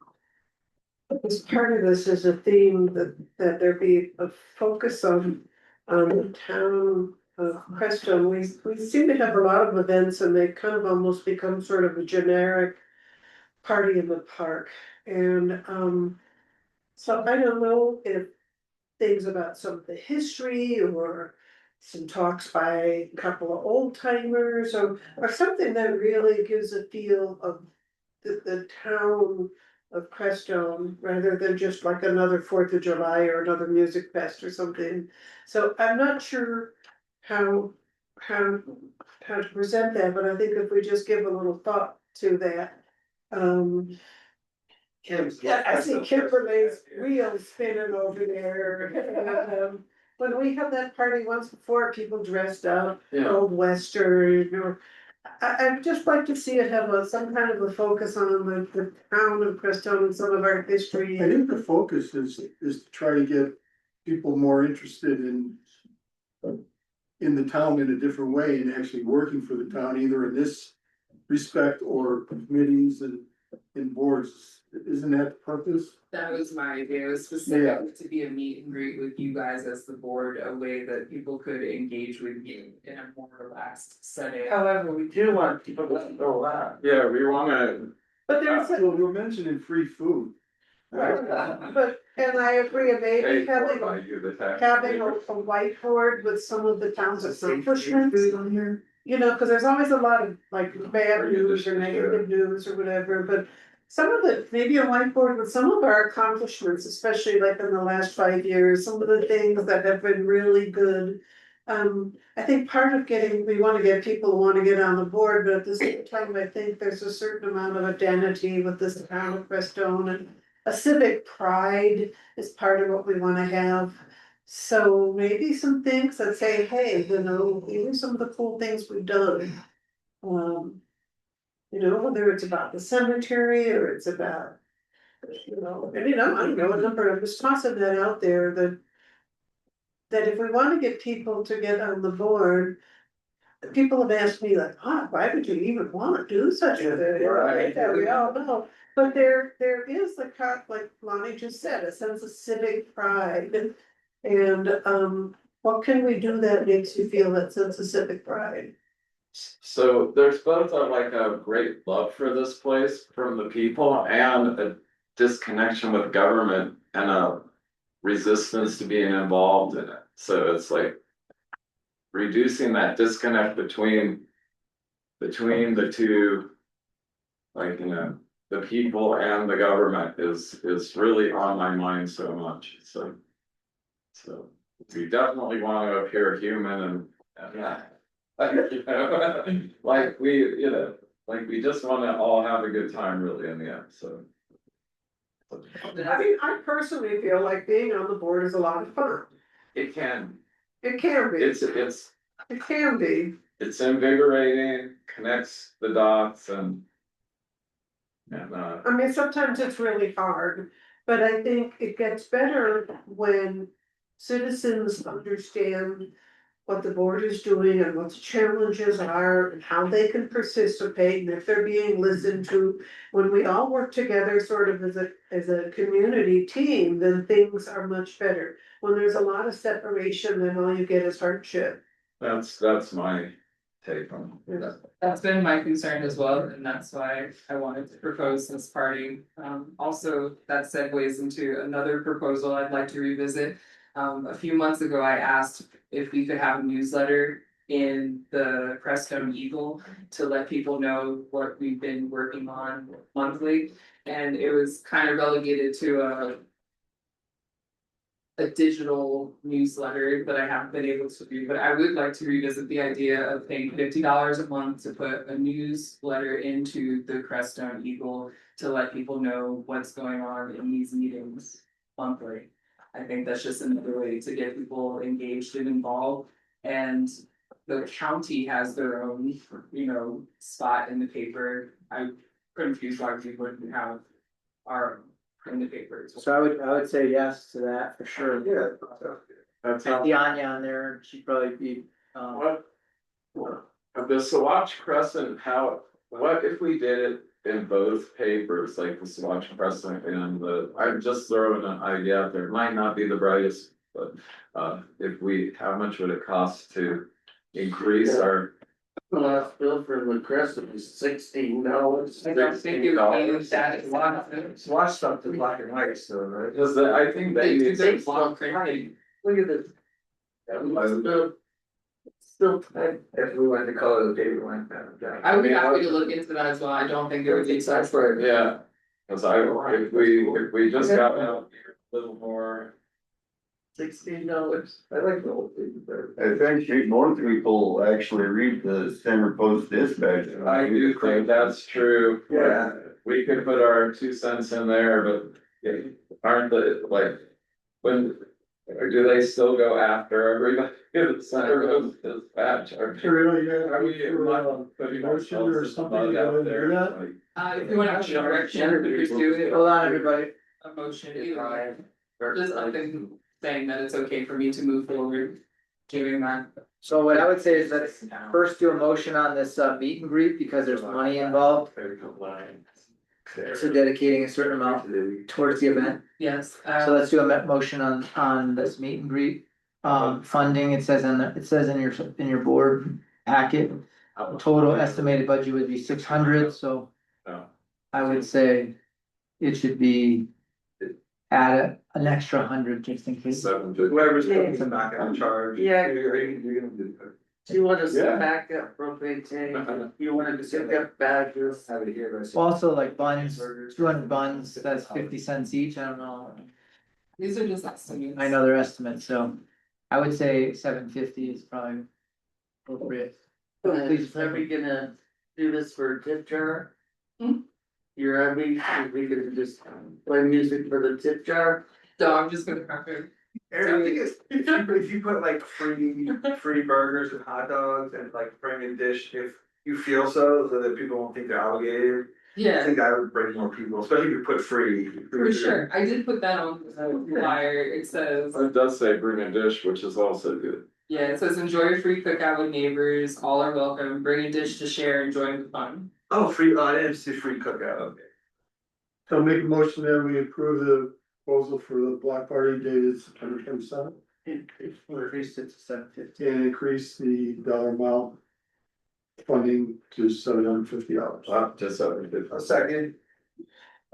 As part of this is a theme that there be a focus on the town of Crestone. We seem to have a lot of events and they kind of almost become sort of a generic party in the park. And so I don't know if things about some of the history or some talks by a couple of old timers or something that really gives a feel of the town of Crestone, rather than just like another 4th of July or another music fest or something. So I'm not sure how to present that, but I think if we just give a little thought to that. Yeah, I see Kimberly's wheels spinning over there. And, when we had that party once before, people dressed up, Yeah. old western, or. I'd just like to see it have some kind of a focus on the town of Crestone and some of our history. I think the focus is to try to get people more interested in the town in a different way and actually working for the town, either in this respect or committees and boards. Isn't that the purpose? That was my idea, it was specific to be a meet and greet with you guys as the board, a way that people could engage with you in a more relaxed setting. However, we do want people to go out. Yeah, we wanna, But there's, Well, we're mentioning free food. but, and I agree, pay maybe for having, by you, the tax. having a whiteboard with some of the town's accomplishments. You know, cause there's always a lot of like bad news or negative news or whatever, but some of the, maybe a whiteboard with some of our accomplishments, especially like in the last 5 years, some of the things that have been really good. I think part of we wanna get people who wanna get on the board, but at the same time, I think there's a certain amount of identity with this town of Crestone and a civic pride is part of what we wanna have. So maybe some things that say, hey, you know, these are some of the cool things we've done. You know, whether it's about the cemetery or it's about, you know, I don't know, a number of, just tossing that out there that if we wanna get people to get on the board, people have asked me like, why would you even wanna do such a thing? Right. Yeah, we all know, but there is like Lonnie just said, a sense of civic pride and what can we do that makes you feel that sense of civic pride? So there's both a great love for this place from the people and a disconnection with government and a resistance to being involved in it. So it's like reducing that disconnect between the two, the people and the government is really on my mind so much. So we definitely want to appear human and we just want to all have a good time really in the end, so. I mean, I personally feel like being on the board is a lot of fun. It can, It can be. it's It can be. It's invigorating, connects the dots and. And, I mean, sometimes it's really hard, but I think it gets better when citizens understand what the board is doing and what the challenges are and how they can participate and if they're being listened to. When we all work together sort of as a community team, then things are much better. When there's a lot of separation, then all you get is hardship. that's my take on it. That's been my concern as well, and that's why I wanted to propose this party. Also, that segues into another proposal I'd like to revisit. A few months ago, I asked if we could have a newsletter in the Crestone Eagle to let people know what we've been working on monthly. And it was kind of relegated to a digital newsletter that I haven't been able to do, but I would like to revisit the idea of paying $50 a month to put a newsletter into the Crestone Eagle to let people know what's going on in these meetings monthly. I think that's just another way to get people engaged and involved, and the county has their own, spot in the paper. I'm confused why we wouldn't have our in the papers. So I would say yes to that for sure. Yeah. That's And Deanya on there, she'd probably be, What? The Swatch Crescent, what if we did it in both papers, like the Swatch Crescent and I'm just throwing an idea out there, it might not be the brightest, but. How much would it cost to increase our? The last bill for the Crestone is $16. I don't think it would be that expensive. Swatch stuff to black and white still, right? Because I think They do that, their block printing. Look at this. Still tight. If we wanted to color the paper like that. I would be happy to look into that as well. I don't think it would be such for. yeah, because if we just got out a little more. $16. I like the old paper I think more people actually read the Center Post Dispatch. I do think that's true. Yeah. We could put our 2 cents in there, but yeah, aren't when, or do they still go after everybody in the Center Post Dispatch? Are Really, yeah. are we putting Motion or ourselves something, above you out wanna do there? that? Like, If you want to direction, we pursue it. hold on, everybody. A motion, either way. Just something saying that it's okay for me to move forward doing that. So what I would say is let's first do a motion on this meet and greet because there's money involved. So dedicating a certain amount towards the event. Yes. So let's do a motion on this meet and greet. Funding, it says in your board packet. Total estimated budget would be 600, so Oh. I would say it should be add an extra 100 just in case. 750. Whoever's putting some back on charge. Yeah. You're gonna do that. Do you want us to Yeah. back up propane tank? You wanted to get up badges? Have it here, guys. Also like buns, 200 buns, that's 50 cents each, I don't know. These are just estimates. I know their estimates, so I would say 750 is probably appropriate. Please. Are we gonna do this for a tip jar? You're, we could just play music for the tip jar? So I'm just gonna cover. Aaron, I think it's, if you put like free burgers and hot dogs and like bring a dish if you feel so that people won't think they're obligated. I Yeah, think that would bring more people, especially if you put free. for sure. I did put that on the flyer. It says, It does say bring a dish, which is also good. yeah, it says enjoy a free cookout with neighbors. All are welcome. Bring a dish to share and join the fun. Oh, free, it's a free cookout, okay. So I'll make a motion that we approve the proposal for the block party dated September 27th. Increase it to 750. And increase the dollar amount funding to $750. Up to 750. A second.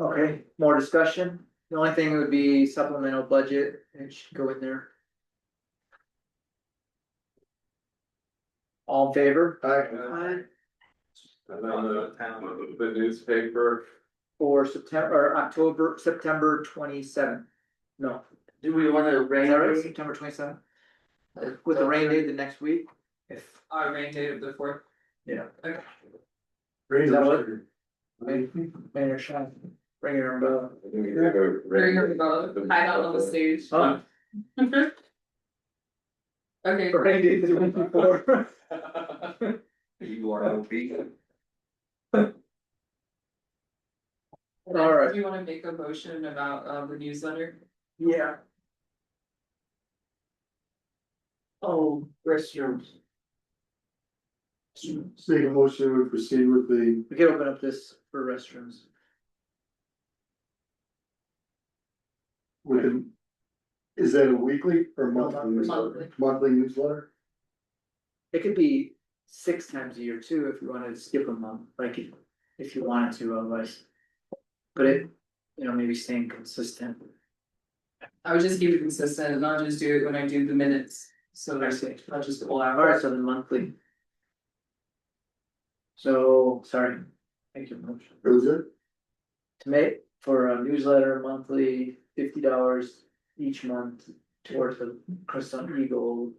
Okay, more discussion? The only thing would be supplemental budget, it should go in there. All in favor? And then the newspaper, For September 27th. No, Do we wanna is rain that right, date? September 27th? With the rain date the next week, if, Our rain date of the 4th. yeah. Okay. Is that what? Mayor Shine, bring your umbrella. Bring her umbrella. Hide out on the stage. Oh. Okay. Randy, the week before. You are OP. All right. Do you wanna make a motion about the newsletter? Yeah. Oh, restrooms. Make a motion, we proceed with the, We can open up this for restrooms. with the. Is that a weekly or monthly newsletter? Monthly. Monthly newsletter? It could be 6 times a year too, if you wanted to skip a month, like if you wanted to, otherwise. But it, maybe staying consistent. I would just keep it consistent and not just do it when I do the minutes, so I see. I'll just pull out. Alright, so the monthly. So, sorry. Thank you. Motion. Is it? To make for a newsletter monthly, $50 each month towards the Crestone Eagle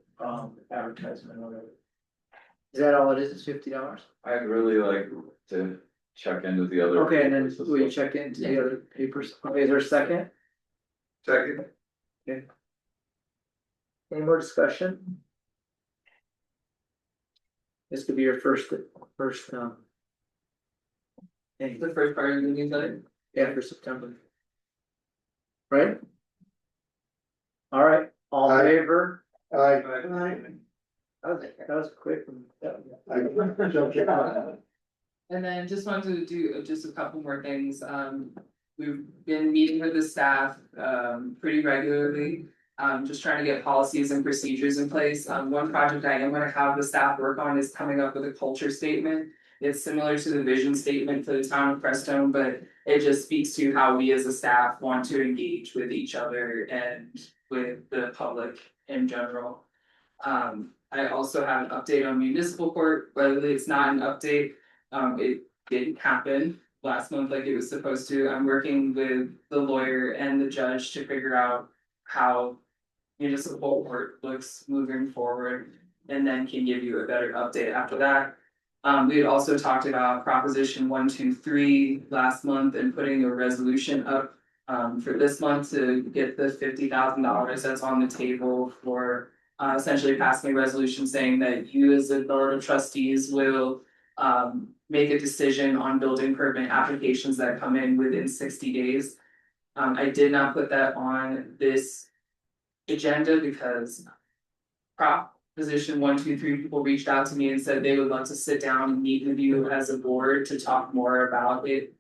advertisement or whatever. Is that all it is? It's $50? I'd really like to check into the other. Okay, and then papers as will you well. check into the other papers? Okay, is there a second? Second. Any more discussion? This could be your first thing. The first part of the newsletter. Yeah, for September. Right? All right, all in Aye. favor? I That was quick. jumped in. And then just wanted to do just a couple more things, we've been meeting with the staff, pretty regularly. Just trying to get policies and procedures in place, one project I am gonna have the staff work on is coming up with a culture statement. It's similar to the vision statement for the town of Crestone, but it just speaks to how we as a staff want to engage with each other and with the public in general. I also have an update on municipal court, but it's not an update. It didn't happen last month like it was supposed to. I'm working with the lawyer and the judge to figure out how municipal court looks moving forward, and then can give you a better update after that. We had also talked about Proposition 123 last month and putting a resolution up for this month to get the $50,000 that's on the table for essentially passing a resolution saying that you as the board of trustees will make a decision on building permit applications that come in within 60 days. I did not put that on this agenda because Proposition 123 people reached out to me and said they would love to sit down and meet with you as a board to talk more about it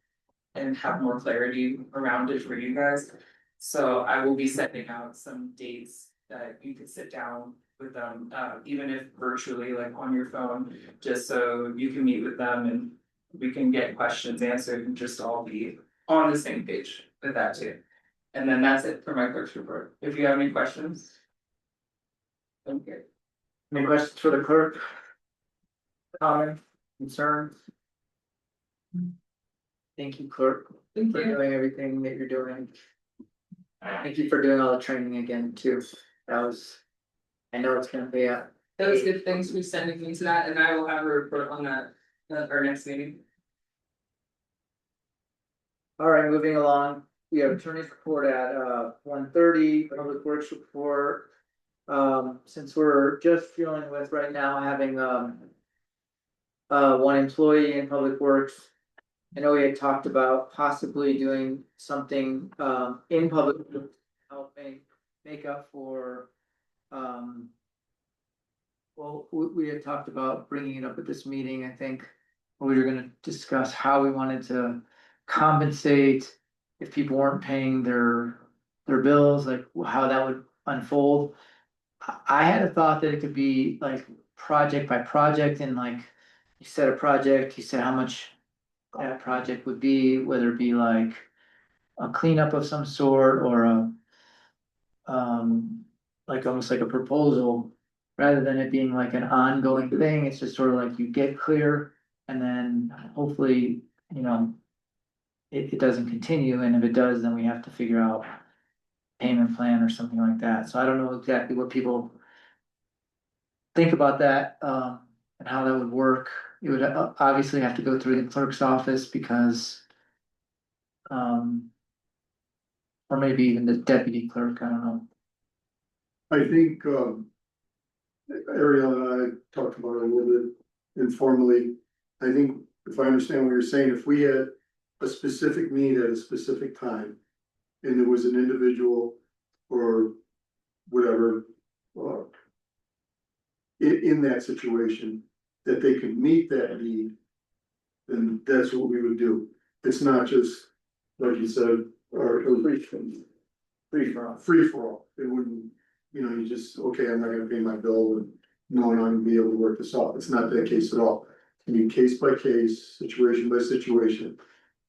and have more clarity around it for you guys. So I will be sending out some dates that you could sit down with them, even if virtually, like on your phone, just so you can meet with them and we can get questions answered and just all be on the same page with that too. And then that's it for my clerk's report. If you have any questions. Okay. Any questions for the clerk? Comments, concerns? Thank you, clerk, Thank for you. doing everything that you're doing. Thank you for doing all the training again too. I know it's gonna be a. That was good. Thanks for sending me to that, and I will have a report on that at our next meeting. All right, moving along, we have attorney's report at 1:30, public works report. Since we're just dealing with right now having one employee in public works. I know we had talked about possibly doing something in public to help make up for well, we had talked about bringing it up at this meeting, I think. We were gonna discuss how we wanted to compensate if people weren't paying their bills, like how that would unfold. I had a thought that it could be like project by project and like you set a project, you said how much that project would be, whether it be like a cleanup of some sort or a like almost like a proposal, rather than it being like an ongoing thing. It's just sort of like you get clear and then hopefully, it doesn't continue, and if it does, then we have to figure out payment plan or something like that. So I don't know exactly what people think about that, and how that would work. It would obviously have to go through the clerk's office because or maybe even the deputy clerk, I don't know. I think, Ariel and I talked about it a little bit informally. I think if I understand what you're saying, if we had a specific need at a specific time. And there was an individual or whatever. In that situation, that they could meet that need. Then that's what we would do. It's not just, like you said, or free for all. It wouldn't, you just, okay, I'm not gonna pay my bill and knowing I'm gonna be able to work this off. It's not that case at all. I mean, case by case, situation by situation.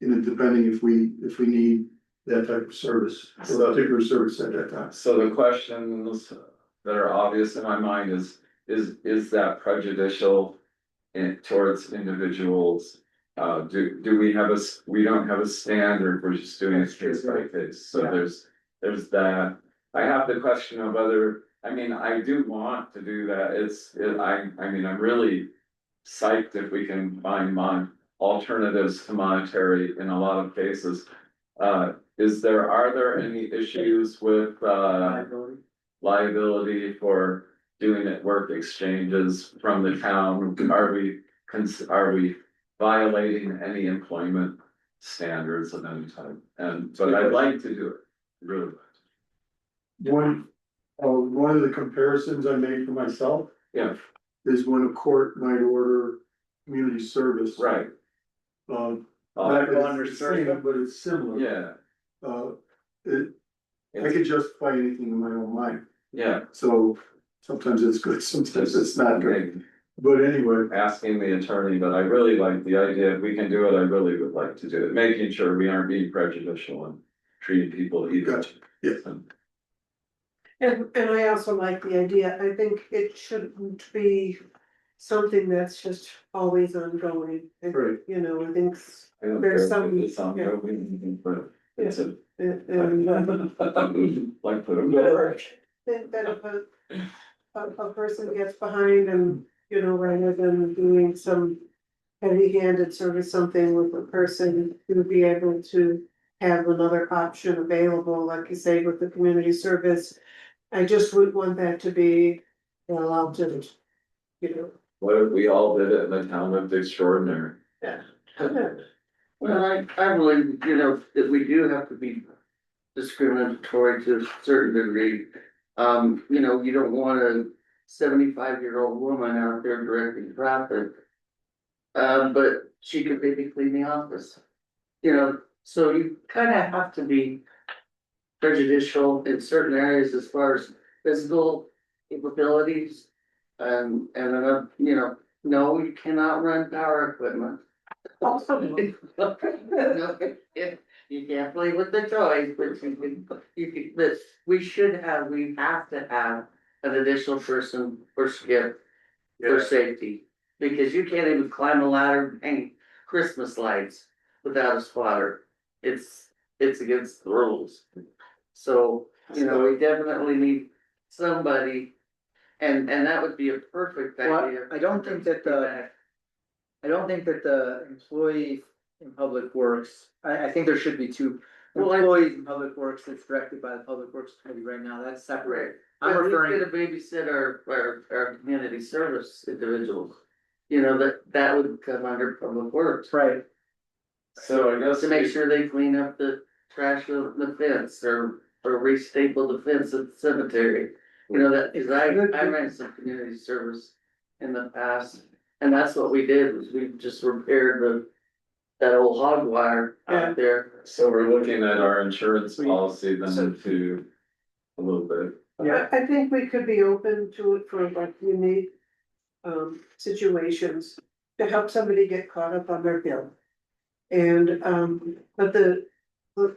And then depending if we need that type of service, or a particular service at that time. So the questions that are obvious in my mind is that prejudicial towards individuals? Do we have we don't have a standard, we're just doing it case by case, so Yeah. there's that. I have the question of whether, I mean, I do want to do that, I mean, I'm really psyched if we can find alternatives to monetary in a lot of cases. Are there any issues with, liability for doing it work exchanges from the town? Are we violating any employment standards of any type? But I'd like to do it, really. One of the comparisons I made for myself. Yeah. Is when a court might order community service. Right. Not the same, but it's similar. Yeah, I could justify anything in my own mind, yeah. so sometimes it's good, sometimes it's not good, but anyway. Asking the attorney, but I really like the idea, if we can do it, I really would like to do it, making sure we aren't being prejudicial and treating people either. Gotcha. Yeah. And I also like the idea, I think it shouldn't be something that's just always ongoing. Right. I think I don't There's care some- if it's ongoing, but it's a. and Like put them to work. think that if a person gets behind and, rather than doing some heavy-handed sort of something with a person, to be able to have another option available, like you say, with the community service. I just would want that to be allowed to, What if we all did it in the town of Extraordinary? yeah. Well, I believe, that we do have to be discriminatory to a certain degree. You don't want a 75-year-old woman out there directing traffic. But she could maybe clean the office. So you kind of have to be prejudicial in certain areas as far as physical capabilities. And no, you cannot run power equipment. You can't play with the toys, but but we have to have an additional person or skip for safety. Because you can't even climb a ladder and hang Christmas lights without a spotter. It's against the rules. So, we definitely need somebody, and that would be a perfect Well, idea. I don't think that the employee in public works, I think there should be two Well, employees in public works that's directed by the public works committee right now, that's separate. I'm But who's referring, gonna babysit our community service individuals? That would come under public works. right, So I guess. To make sure they clean up the trash of the fence or restaple the fence at the cemetery. Cause I ran some community service in the past, and that's what we did, was we just repaired that old hog wire out there. So we're looking at our insurance policy then to a little bit. yeah, I think we could be open to it for like unique situations to help somebody get caught up on their bill. And but the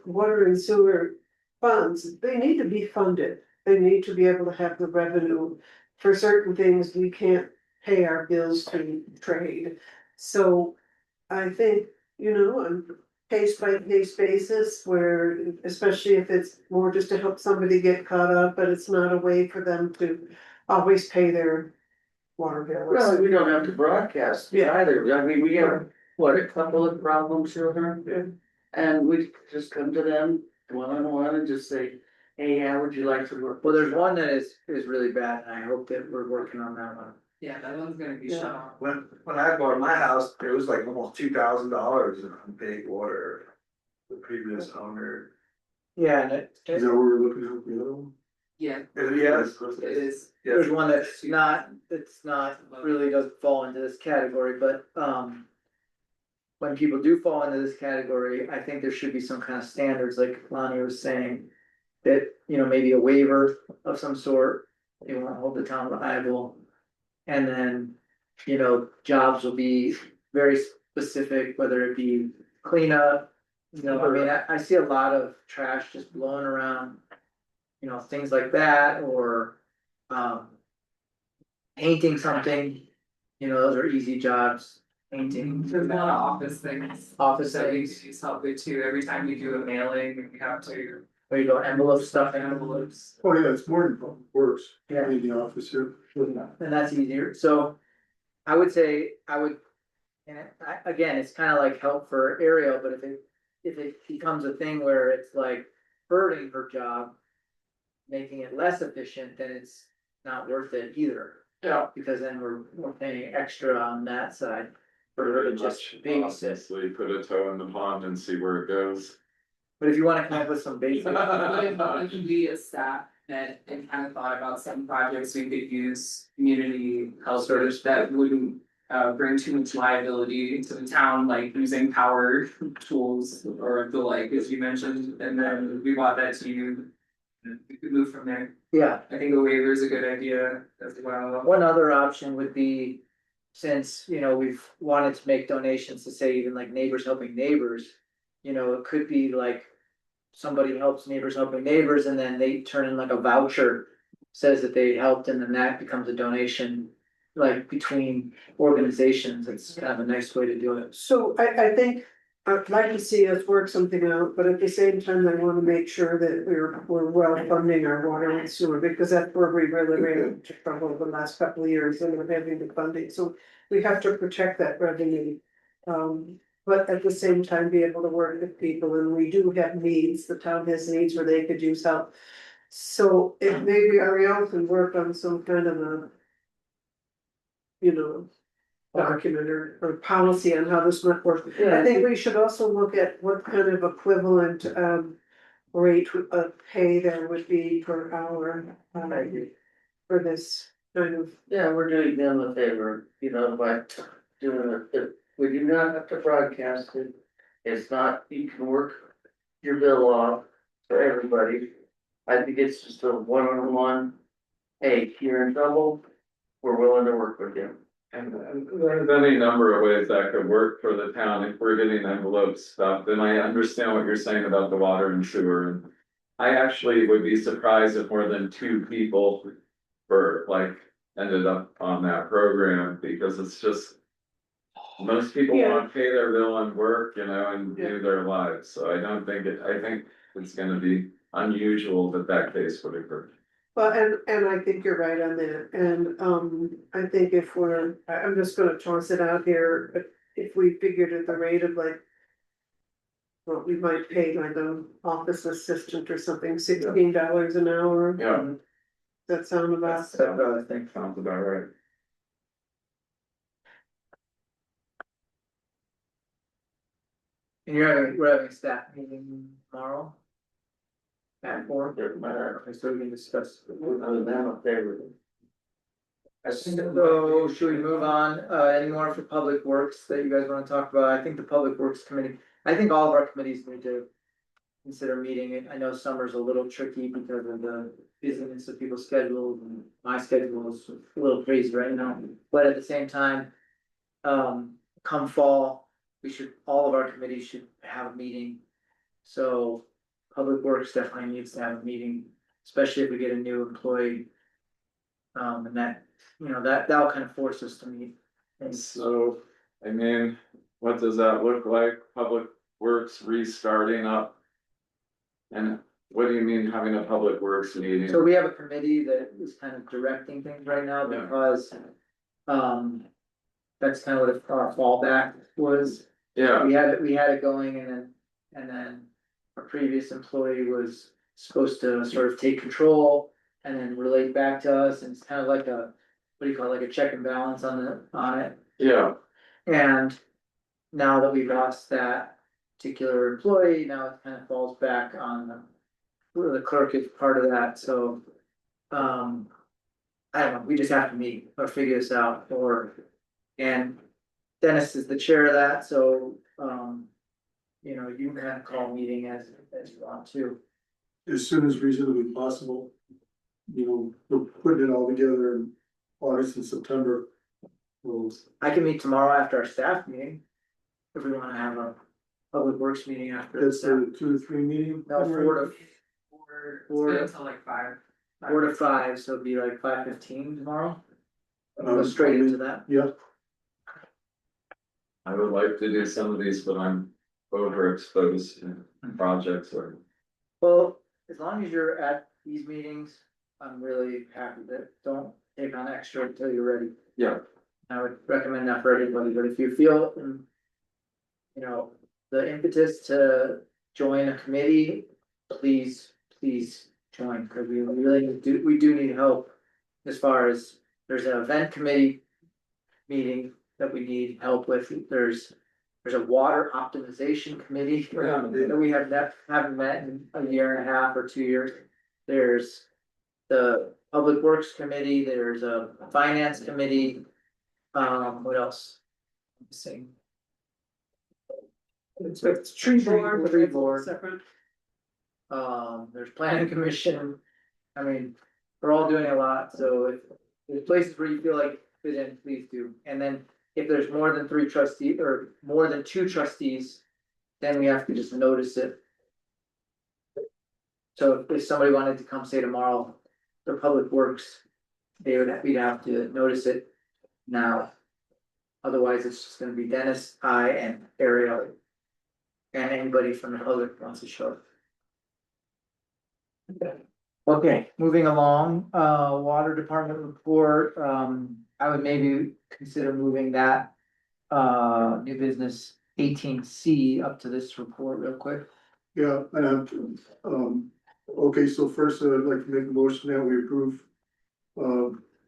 water and sewer funds, they need to be funded. They need to be able to have the revenue for certain things. We can't pay our bills to trade. So I think, on case by case basis, where especially if it's more just to help somebody get caught up, but it's not a way for them to always pay their water bills. Well, we don't have to broadcast either. I mean, we have, a couple of problem children. And we just come to them one-on-one and just say, hey, how would you like to work? Well, there's one that is really bad, and I hope that we're working on that one. Yeah, that one's gonna be Yeah. shut off. When I bought my house, it was like almost $2,000 in unpaid water. The previous owner. Yeah, and Is that what we're looking at the other one? Yeah, Yes. it is. there's one that's not really doesn't fall into this category, but, when people do fall into this category, I think there should be some kind of standards, like Lonnie was saying. That, maybe a waiver of some sort, they won't hold the town liable. And then, jobs will be very specific, whether it be cleanup. I mean, I see a lot of trash just blowing around. Things like that, or, painting something, those are easy jobs, painting. There's a lot of office things. Office That we things, use help with too, every time we do a mailing, we have to. where you go envelope stuff, Envelopes. Oh, yeah, it's more than public works, Yeah. in the office here. and that's easier, so. I would say, and again, it's kind of like help for Ariel, but if it becomes a thing where it's like hurting her job. Making it less efficient, then it's not worth it either. Yeah. Because then we're paying extra on that side for her to just babysit. Honestly, put a toe in the pond and see where it goes. But if you wanna come up with some basic, It can be a staff that and kind of thought about some projects we could use community health service that wouldn't. Bring too much liability to the town, like using power tools or the like, as you mentioned, and then we brought that to you. And we could move from there. yeah, I think a waiver is a good idea as well. one other option would be. Since, we've wanted to make donations to say even like neighbors helping neighbors. It could be like. Somebody helps neighbors helping neighbors and then they turn in like a voucher. Says that they helped and then that becomes a donation. Like between organizations, it's kind of a nice way to do it. So I think, I'd like to see us work something out, but at the same time, I wanna make sure that we're well funding our water and sewer, because that's where we really ran into trouble the last couple of years, and we're having the funding, so we have to protect that revenue. But at the same time, be able to work with people, and we do have needs, the town has needs where they could use help. So if maybe Ariel can work on some kind of a. Document or policy on how this might work. I think we should also look at what kind of equivalent rate of pay there would be per hour. For this kind of. Yeah, we're doing them a favor, by doing it, we do not have to broadcast it. It's not, you can work your bill off for everybody. I think it's just a one-on-one, hey, you're in trouble, we're willing to work with you. And there's any number of ways that could work for the town if we're getting envelopes stuff, then I understand what you're saying about the water and sewer. And I actually would be surprised if more than 2 people were ended up on that program, because it's just. Most people Yeah. want to pay their bill and work, and do their lives, so I think it's gonna be unusual that case would occur. Well, and I think you're right on that, and I think I'm just gonna toss it out here, but if we figured at the rate of like. Well, we might pay like an office assistant or something, $16 an hour. Yeah. Does that sound about? That's what I think. Sounds about right. And we're having a staff meeting tomorrow. At 4. Doesn't matter. Okay, so we can discuss. Other than that, they were. So should we move on, any more for public works that you guys wanna talk about? I think the public works committee, I think all of our committees need to. Consider meeting it. I know summer's a little tricky because of the busyness of people's schedules and my schedule is a little crazy right now, but at the same time. Come fall, all of our committees should have a meeting. So, public works definitely needs to have a meeting, especially if we get a new employee. And that'll kind of force us to meet. And So, I mean, what does that look like? Public Works restarting up? And what do you mean having a Public Works meeting? so we have a committee that is kind of directing things right now Yeah. because. That's kind of what our fallback was. Yeah, We had it going and then our previous employee was supposed to sort of take control and then relate back to us, and it's kind of like a, what do you call it, like a check and balance on it. Yeah, And now that we've lost that particular employee, now it kind of falls back on the clerk is part of that, so. I don't know, we just have to meet or figure this out, and Dennis is the chair of that, so, you know, you can kind of call a meeting as you want to. As soon as reasonably possible. You know, we're putting it all together in August and September. Well, I can meet tomorrow after our staff meeting, if we wanna have a public works meeting after. the that's staff. the 2 to 3 meeting. No, Or Four. until like 5. 4 to 5, so it'd be like 5:15 tomorrow. Go Um, straight into that. Yeah, I would like to do some of these, but I'm overexposed to projects or. Well, as long as you're at these meetings, I'm really happy that don't take on extra until you're ready. Yeah. I would recommend that for everybody, but if you feel, you know, the impetus to join a committee, please join, because we really do need help. As far as, there's an event committee meeting that we need help with, there's a water optimization committee that we haven't met in a year and a half or 2 years. There's the Public Works Committee, there's a Finance Committee, what else? Missing. It's tree board. Separate. There's Planning Commission. I mean, we're all doing a lot, so if there's places where you feel like fit in, please do. And then if there's more than 3 trustees or more than 2 trustees, then we have to just notice it. So if somebody wanted to come say tomorrow, the Public Works, we'd have to notice it now. Otherwise, it's just gonna be Dennis, I, and Ariel. And anybody from the public wants to show up. Okay, moving along, water department report, I would maybe consider moving that. New business 18C up to this report real quick. yeah, and okay, so first I'd like to make a motion that we approve.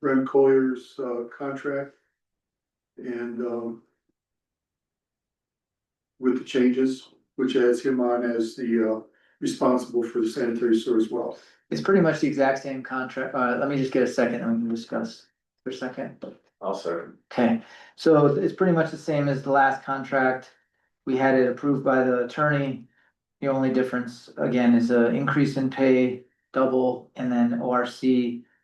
Brent Collier's contract. And with the changes, which adds him on as the responsible for the sanitary sewer as well. It's pretty much the exact same contract, let me just get a second and we can discuss for a second. I'll second. Okay, so it's pretty much the same as the last contract. We had it approved by the attorney. The only difference, again, is a increase in pay, double, and then ORC.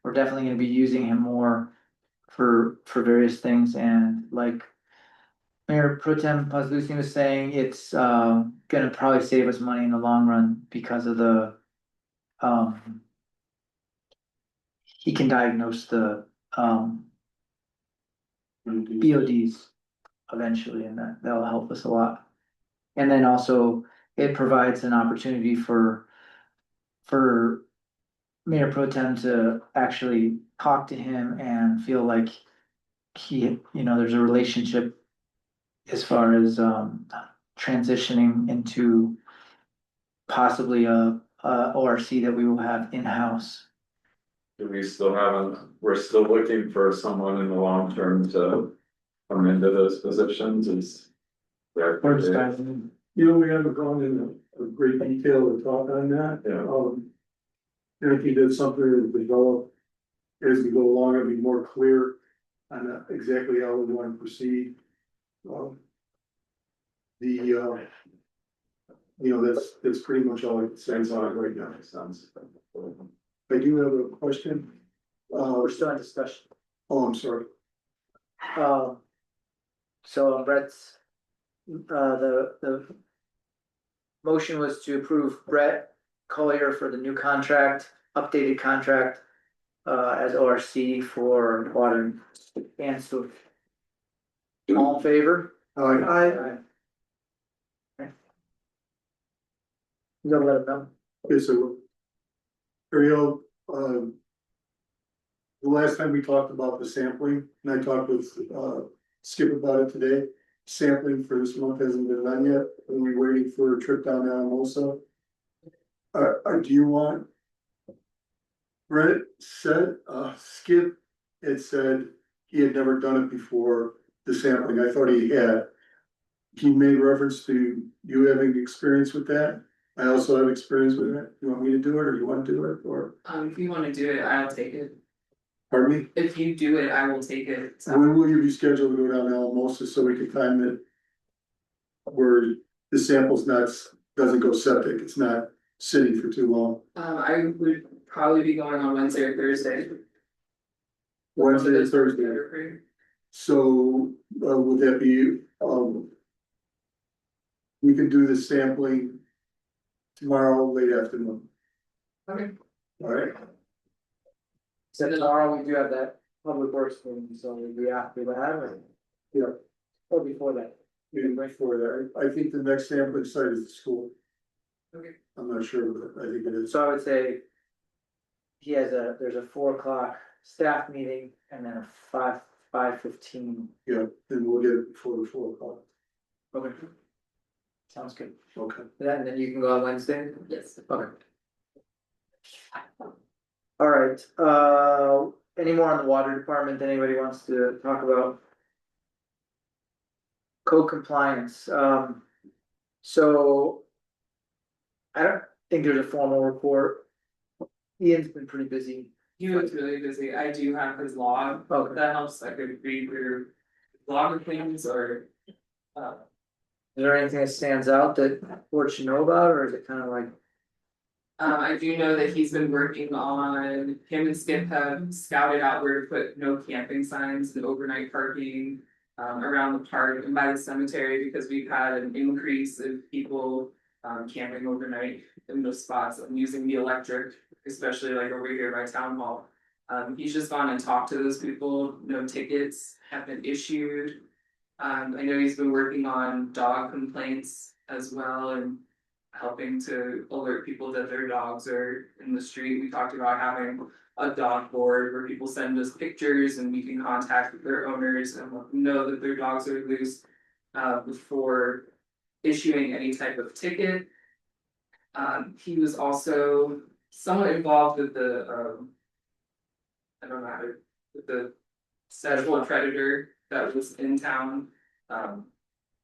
We're definitely gonna be using him more for various things, and like Mayor Pro Tem Pazlusi was saying, it's gonna probably save us money in the long run because of the he can diagnose the BODs eventually, and that'll help us a lot. And then also, it provides an opportunity for Mayor Pro Tem to actually talk to him and feel like he, you know, there's a relationship as far as transitioning into possibly a ORC that we will have in-house. Do we still we're still looking for someone in the long term to come into those positions, is. We're just starting. You know, we haven't gone into a great detail to talk on that. Yeah. And if he did something to develop as we go along, it'll be more clear on exactly how we want to proceed. You know, that's pretty much all I can say on it right now. Sounds. I do have a question. We're still in discussion. Oh, I'm sorry. So Brett's, the motion was to approve Brett Collier for the new contract, updated contract, as ORC for water and sewer. All in favor? Aye. Okay. You gotta let him know. Okay, so. Ariel, the last time we talked about the sampling, and I talked with Skip about it today. Sampling for this month hasn't been done yet, and we're waiting for a trip down to Alamosa. Do you want? Brett said, Skip had said he had never done it before, the sampling, I thought he had. He made reference to you having experience with that. I also have experience with it. You want me to do it or you want to do it or, If you wanna do it, I'll take it. pardon me? If you do it, I will take it. So, When will you be scheduled to go down to Alamosa so we can time it? Where the sample's not, doesn't go septic, it's not sitting for too long. I would probably be going on Wednesday or Thursday. Wednesday or Those work Thursday. better for you? So, would that be, we can do the sampling tomorrow, late afternoon, Okay. all right? So tomorrow we do have that public works meeting, so we'll be after that or? Yeah. Or before that. Maybe before that, I think the next sampling site is the school. Okay. I'm not sure, but I think it is. So I would say. There's a 4 o'clock staff meeting and then a 5:15. Yeah, then we'll get it before the 4 o'clock. Okay. Sounds good. Okay. And then you can go on Wednesday? Yes. Okay. All right, any more on the water department that anybody wants to talk about? Code compliance, so. I don't think there's a formal report. Ian's been pretty busy. He was really busy. I do have his log. Okay. That helps. I could read through log of things or. Is there anything that stands out that board should know about, or is it kind of like? I do know that he's been working on, him and Skip have scouted out where to put no camping signs and overnight parking. Around the park and by the cemetery, because we've had an increase of people camping overnight in those spots and using the electric, especially like over here by town hall. He's just gone and talked to those people, no tickets have been issued. I know he's been working on dog complaints as well and helping to alert people that their dogs are in the street. We talked about having a dog board where people send us pictures and we can contact their owners and let them know that their dogs are loose before issuing any type of ticket. He was also somewhat involved with the I don't know how to, with the sexual predator that was in town.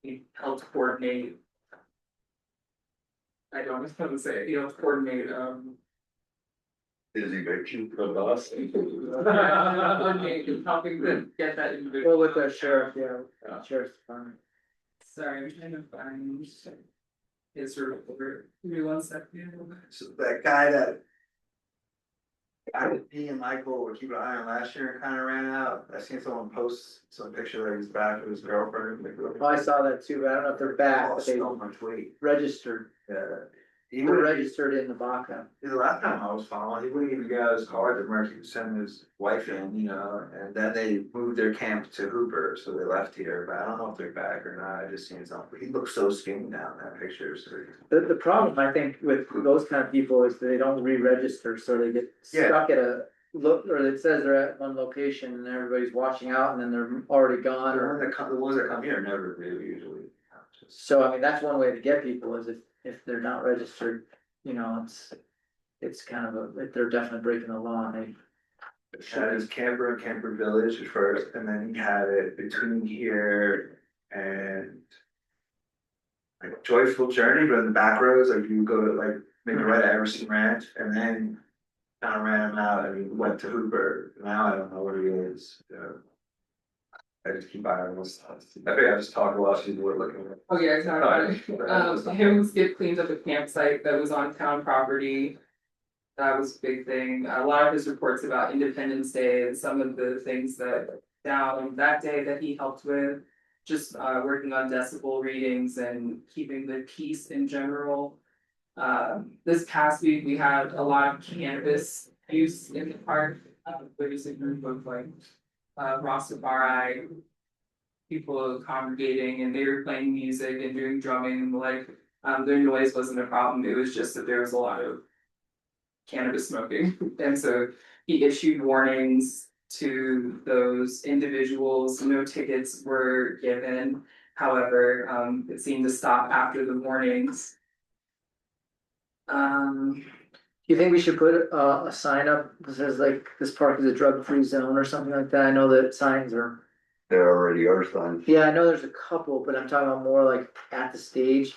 He helped coordinate. I don't know how to say it, he helped coordinate Is he vacation? The bus. coordinate helping them get that individual. Well, with the sheriff, yeah, sheriff's department. Sorry, I'm trying to find his report. Give me 1 second. So that guy that. He and Michael were keeping an eye on last year and kind of ran out. I seen someone post some picture that he's back with his girlfriend. Oh, I saw that too, but I don't know if they're back, but Lost they so much weight. registered, Yeah. they He were wouldn't, registered in the Baca. the last time I was following, he wouldn't even get out his car to Mercy to send his wife in, you know, and then they moved their camp to Hooper, so they left here, but I don't know if they're back or not, I just seen something, he looks so skinny now in that picture, so. The problem, I think, with those kind of people is they don't re-register, so they get Yeah. stuck at a look, or it says they're at one location and everybody's watching out and then they're already gone, or. The ones that come here never do usually. So, I mean, that's one way to get people is if they're not registered, you know, it's kind of they're definitely breaking the law and they. Had his camper in Camper Village at first, and then he had it between here and. Like Joyful Journey, but in the back roads, like you go to like maybe right at Emerson Ranch, and then. Kind of ran him out and he went to Hooper, now I don't know where he is, I just keep eyeing on this, I think I just talked while she was looking. Oh, yeah, exactly. Him and Skip cleaned up a campsite that was on town property. That was a big thing. A lot of his reports about Independence Day and some of the things that down that day that he helped with. Just working on decibel readings and keeping the peace in general. This past week, we had a lot of cannabis use in the park. There was a group of like Rastafari people congregating and they were playing music and doing drumming and like their noise wasn't a problem. It was just that there was a lot of cannabis smoking. And so he issued warnings to those individuals. No tickets were given. However, it seemed to stop after the warnings. Um, Do you think we should put a sign up that says like this park is a drug-free zone or something like that? I know that signs are. There already are signs. Yeah, I know there's a couple, but I'm talking about more like at the stage.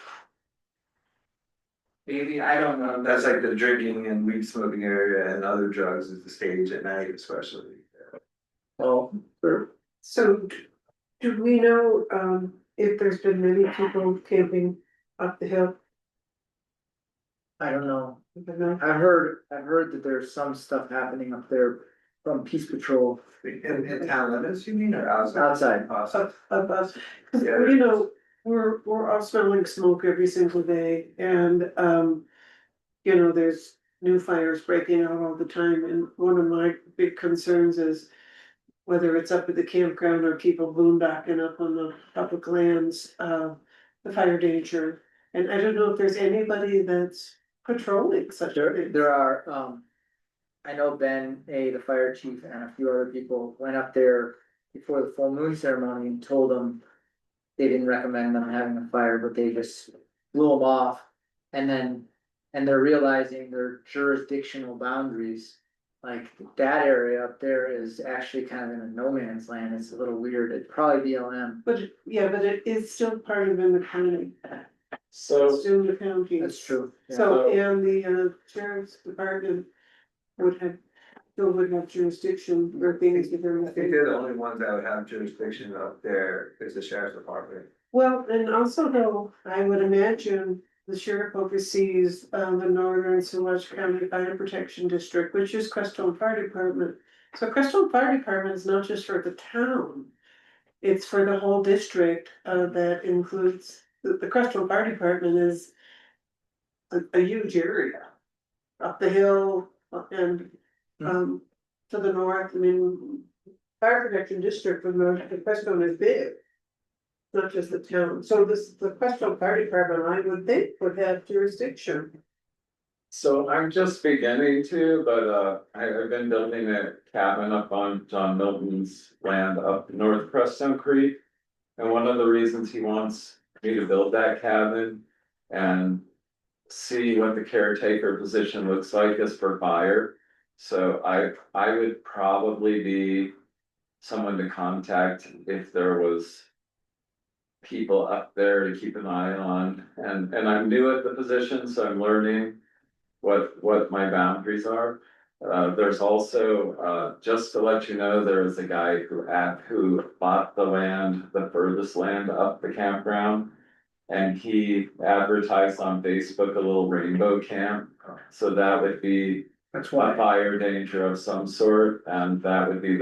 maybe, I don't know. That's like the drinking and weed smoking area and other drugs is the stage at night especially. Well, or So do we know, if there's been many people camping up the hill? I don't know. I don't know. I've heard that there's some stuff happening up there from Peace Patrol In town limits, you mean, or outside? outside. Outside. Of us, 'cause, Yeah. you know, we're all smelling smoke every single day and, you know, there's new fires breaking out all the time, and one of my big concerns is whether it's up at the campground or people boondocking up on the public lands, the fire danger. And I don't know if there's anybody that's patrolling such a There, thing. there are, I know Ben, the fire chief, and a few other people went up there before the full moon ceremony and told them they didn't recommend them having a fire, but they just blew them off. And they're realizing their jurisdictional boundaries. Like that area up there is actually kind of in a no man's land. It's a little weird. It'd probably be LM. But, yeah, but it is still part of in the county, So, it's still in the county. That's true. Yeah. So, and the sheriff's department would have jurisdiction where things are very. I think they're the only ones that would have jurisdiction up there is the sheriff's department. Well, and also though, I would imagine the sheriff oversees, the Northern Saluda County Fire Protection District, which is Crestone Fire Department. So Crestone Fire Department is not just for the town. It's for the whole district, that includes, the Crestone Fire Department is a huge area. Up the hill and, to the north, I mean, Fire Protection District for the Crestone is big. Not just the town, so the Crestone Fire Department, I would think, would have jurisdiction. so I'm just beginning to, but I've been building a cabin up on John Milton's land up North Crestone Creek. And one of the reasons he wants me to build that cabin and see what the caretaker position looks like is for fire. So I would probably be someone to contact if there was people up there to keep an eye on, and I'm new at the position, so I'm learning what my boundaries are. There's also, just to let you know, there was a guy who bought the land, the furthest land up the campground. And he advertised on Facebook a little rainbow camp, so that would be That's a why. fire danger of some sort, and that would be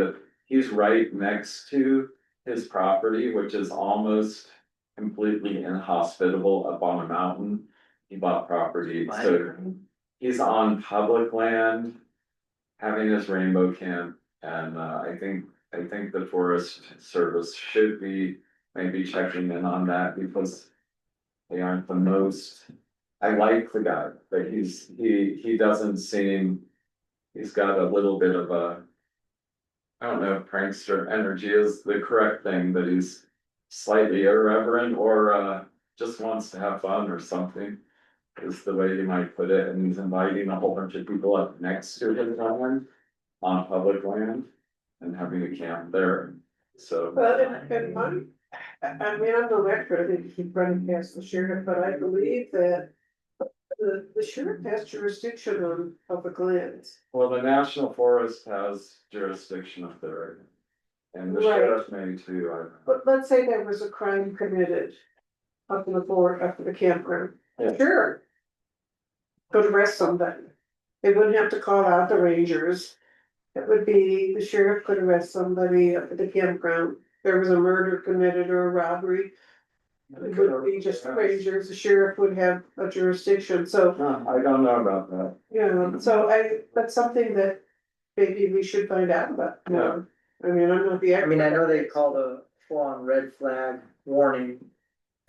he's right next to his property, which is almost completely inhospitable up on a mountain. He bought property, so he's on public land, having his rainbow camp, and I think the Forest Service should be maybe checking in on that because they aren't the most. I like the guy, but he doesn't seem, he's got a little bit of a, I don't know if prankster energy is the correct thing, but he's slightly irreverent or just wants to have fun or something, is the way you might put it, and he's inviting a whole bunch of people up next to his land on public land and having a camp there, so. But I mean, I'm no expert, I think you keep running past the sheriff, but I believe that the sheriff has jurisdiction on public lands. Well, the National Forest has jurisdiction up there. And the Right. sheriff may too, But let's say there was a crime committed up in the fort, up in the campground. Yeah. Sure. Could arrest somebody. They wouldn't have to call out the rangers. It would be, the sheriff could arrest somebody up at the campground. There was a murder committed or a robbery. It would be just the rangers, the sheriff would have a jurisdiction, so, No, I don't know about that. so that's something that maybe we should find out about. Yeah. I mean, I'm not the I mean, I know they expert. called a full-on red flag warning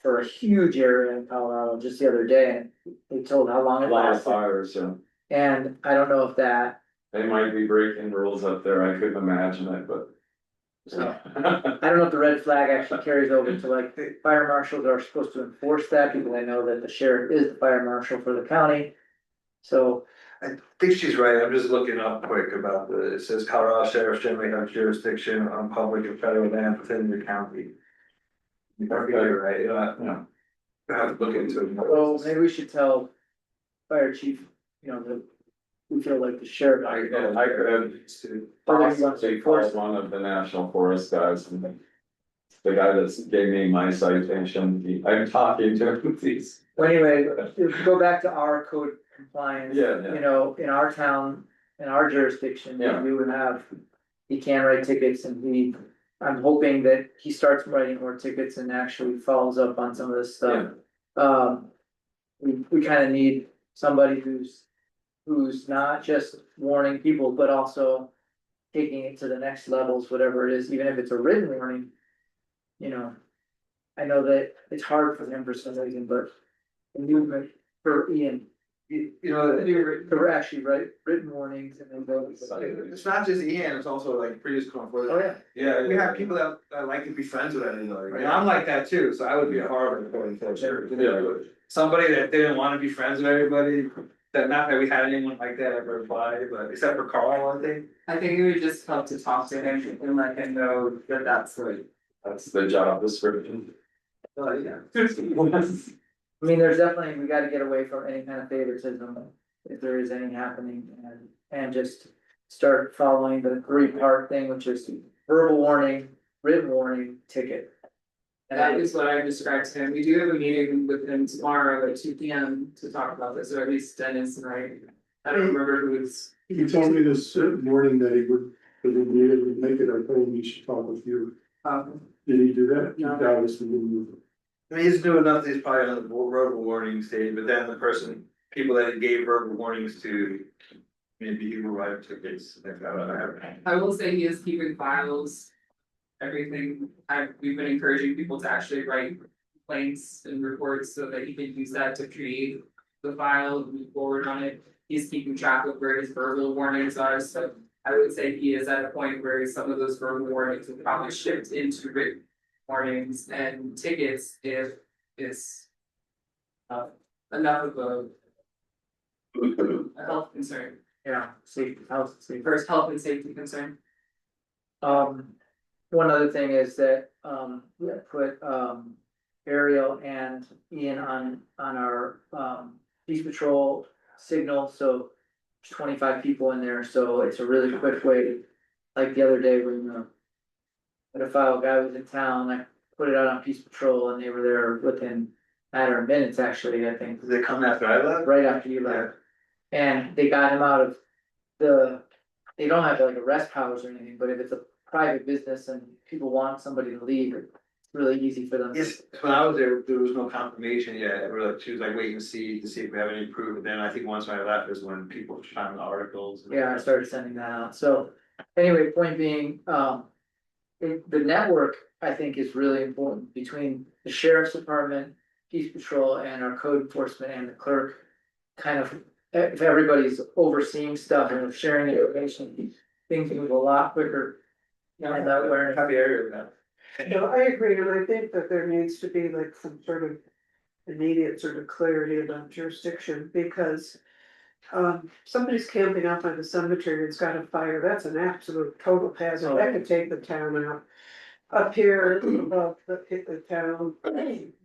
for a huge area in Colorado just the other day, and they told how long A it lot of lasted. fires, yeah. And I don't know if that, They might be breaking rules up there, I couldn't imagine it, but. I don't know if the red flag actually carries over to like, the fire marshals are supposed to enforce that, because I know that the sheriff is the fire marshal for the county. So, I think she's right, I'm just looking up quick about it says Colorado Sheriff generally have jurisdiction on public and federal land within the county. I think you're right, Yeah. I have to look into it. well, maybe we should tell fire chief, you know, that we feel like the sheriff. I could have To- possibly called one of the national forest guys and the guy that gave me my citation, I'm talking to him, please. Well, anyway, if we go back to our code compliance. Yeah, yeah. You know, in our town, in our jurisdiction, Yeah. we would have, he can write tickets and I'm hoping that he starts writing more tickets and actually follows up on some of this stuff. We kind of need somebody who's not just warning people, but also taking it to the next levels, whatever it is, even if it's a written warning. You know, I know that it's hard for him for some reason, but the movement for Ian, You know, to actually write written warnings and then go. it's not just Ian, it's also like previous conflict. Oh, yeah. Yeah, we have people that like to be friends with anybody, and I'm like that too, so I would be a horrible employee for sure. Yeah. Somebody that didn't wanna be friends with everybody, that not that we had anyone like that ever apply, but except for Carl, I think. I think it would just help to talk to him and let him know that That's the job description. Yeah. I mean, there's definitely, we gotta get away from any kind of favoritism, if there is any happening, and just start following the three-part thing, which is verbal warning, written warning, ticket. And that is what I described to him. We do have a meeting with him tomorrow at 2 p.m. to talk about this, or at least Dennis and I don't remember who it's. He told me this morning that he would, that he'd be able to make it, I told him he should talk with you. Did he do that? No. That was the move. I mean, he's new enough, that he's probably on the verbal warning stage, but then the people that he gave verbal warnings to. Maybe he will write tickets, like that. I will say he is keeping files, everything. We've been encouraging people to actually write complaints and reports so that he can use that to create the file and move forward on it. He's keeping track of where his verbal warnings are, so I would say he is at a point where some of those verbal warnings will probably shift into written warnings and tickets if it's enough of a health concern, Yeah, safety, health, safety. first health and safety concern. One other thing is that, we had put, Ariel and Ian on our, beach patrol signal, so. There's 25 people in there, so it's a really quick way, like the other day when, had a file guy was in town, I put it out on Peace Patrol and they were there within a matter of minutes, actually, I think, Did they come after I left? right after you left. And they got him out of they don't have like arrest powers or anything, but if it's a private business and people want somebody to leave, it's really easy for them. Yes, when I was there, there was no confirmation yet, she was like waiting to see if we have any proof, and then I think once I left is when people found the articles. Yeah, I started sending that out, so, anyway, point being, the network, I think, is really important between the sheriff's department, Peace Patrol, and our code enforcement and the clerk. Kind of, if everybody's overseeing stuff and sharing information, things move a lot quicker. And that where, Happy area with that. No, I agree, and I think that there needs to be like some sort of immediate sort of clarity about jurisdiction, because. Somebody's camping out by the cemetery, it's got a fire, that's an absolute total hazard, that could take the town out. Up here above the town,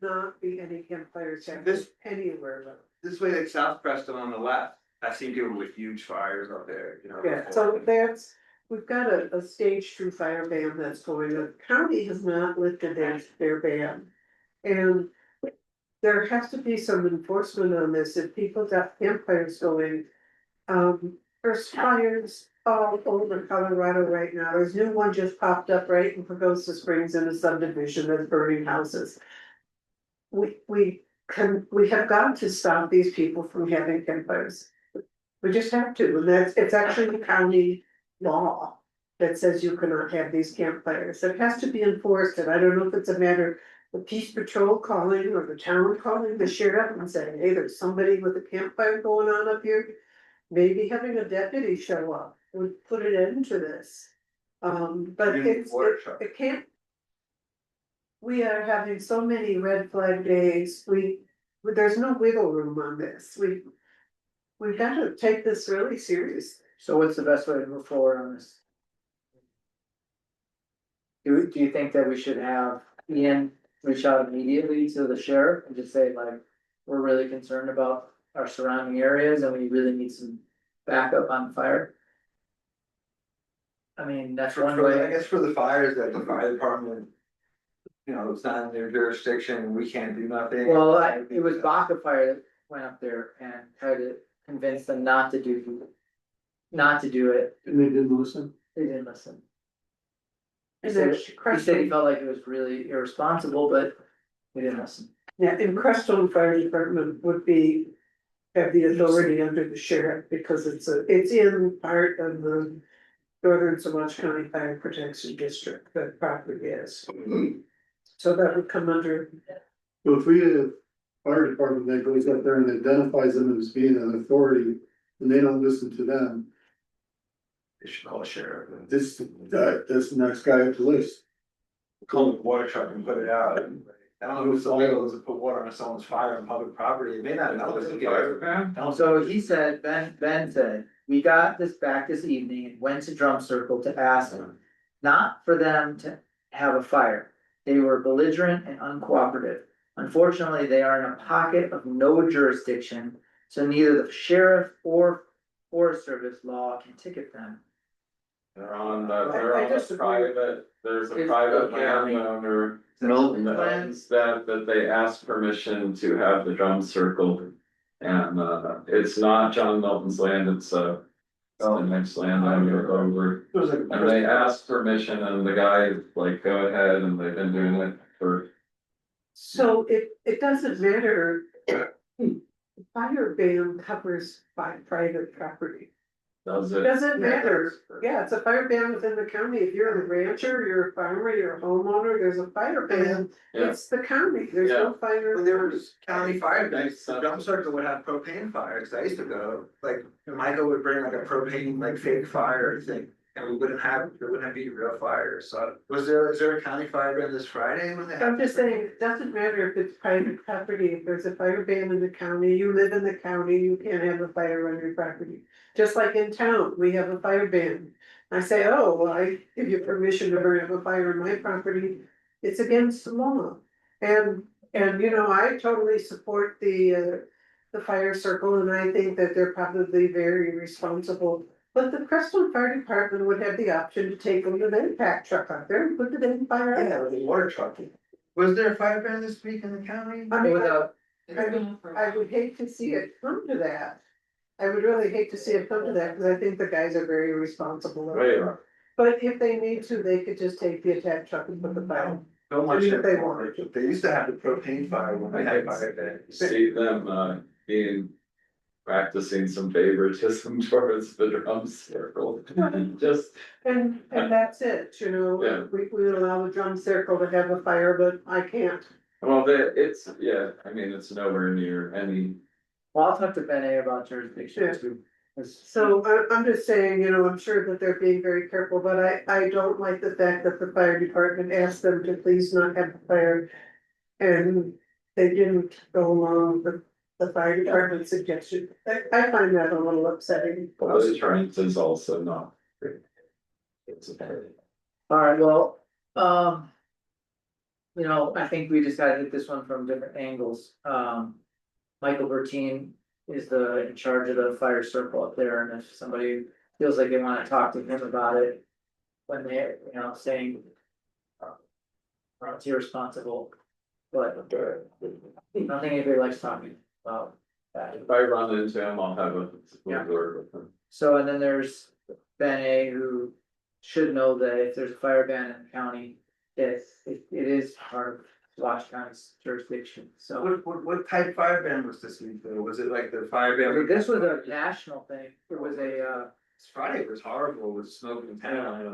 not be any campfires anywhere. This way, like South Preston on the left, I've seen people with huge fires up there, you know. Yeah, so we've got a stage 2 fire ban that's going, the county has not lifted their ban. And there has to be some enforcement on this, if people got campfires going. There's fires all over Colorado right now, there's new one just popped up right in Pagosa Springs in a subdivision that's burning houses. We have got to stop these people from having campfires. We just have to, and it's actually the county law that says you cannot have these campfires. It has to be enforced, and I don't know if it's a matter of the Peace Patrol calling or the town calling the sheriff and saying, hey, there's somebody with a campfire going on up here. Maybe having a deputy show up would put an end to this. But it can't. We are having so many red flag days, there's no wiggle room on this, we gotta take this really seriously. So what's the best way to move forward on this? Do you think that we should have Ian reach out immediately to the sheriff and just say like, we're really concerned about our surrounding areas and we really need some backup on fire? I mean, that's one I way. guess for the fires, that the fire department. You know, it's not in their jurisdiction, we can't do nothing. Well, it was Baca Fire that went up there and tried to convince them not to do it. And they didn't listen. They didn't listen. He And said, then he said he Crestone, felt like it was really irresponsible, but they didn't listen. yeah, and Crestone Fire Department would be. Have the authority under the sheriff because it's in part of the Northern Saguache County Fire Protection District, that property is. So that would come under, So if we have a fire department that goes up there and identifies them as being an authority, and they don't listen to them, They should call a sheriff. this, that's the next guy up the list. Call the water truck and put it out. I don't know if it's illegal to put water on someone's fire on public property, it may not know it's illegal. So he said, Ben said, we got this back this evening and went to Drum Circle to ask them. Not for them to have a fire. They were belligerent and uncooperative. Unfortunately, they are in a pocket of no jurisdiction, so neither the sheriff or Forest Service law can ticket them. They're on, I they're on a disagree. private, there's a It's private the county. landowner. Milton That they asked permission to have the drum circle. And it's not John Milton's land, it's the next landowner over. It was like. And they asked permission and the guy like, go ahead, and they've been doing it for. so it doesn't matter. Fire ban covers by private property. Does It it? doesn't matter, yeah, it's a fire ban within the county, if you're a rancher, you're a farmer, you're a homeowner, there's a fire ban. Yeah. It's the county, there's no fire. When there was county fire Makes days, the sense. drum circle would have propane fires, I used to go, like, Michael would bring like a propane, like fake fire thing. And we wouldn't have, there wouldn't be real fires, so is there a county fire ban this Friday when they have? I'm just saying, it doesn't matter if it's private property, if there's a fire ban in the county, you live in the county, you can't have a fire on your property. Just like in town, we have a fire ban. I say, oh, well, I give you permission to burn up a fire on my property, it's against the law. And you know, I totally support the fire circle, and I think that they're probably very responsible. But the Crestone Fire Department would have the option to take them to their pack truck out there and put the damn fire Yeah, out. with the water truck. Was there a fire ban this week in the county? I mean, Without, I would hate to see it come to that. I would really hate to see it come to that, because I think the guys are very responsible. Right. But if they need to, they could just take the attack truck and put the fire. So much. If they wanted to. They used to have the propane fire when they had fire ban. See them practicing some favoritism towards the drum circle, just. And that's it, you know, Yeah. we would allow the drum circle to have a fire, but I can't. Well, it's, yeah, I mean, it's nowhere near any, well, I'll talk to Ben A about jurisdiction too. 'Cause- So I'm just saying, you know, I'm sure that they're being very careful, but I don't like the fact that the fire department asked them to please not have a fire. And they didn't go along with the fire department suggestion. I find that a little upsetting. the Trent is also not. It's a pity. Alright, well, you know, I think we just gotta hit this one from different angles. Michael Bertine is in charge of the fire circle up there, and if somebody feels like they wanna talk to him about it. When they're, you know, saying. It's irresponsible, but I don't think anybody likes talking about that. If I run into him, I'll have a Yeah. word with him. So, and then there's Ben A, who should know that if there's a fire ban in the county, it is part of Saguache County's jurisdiction, so. What type fire ban was this week though? Was it like the fire ban? This was a national thing, it was a, Friday was horrible with smoke and town,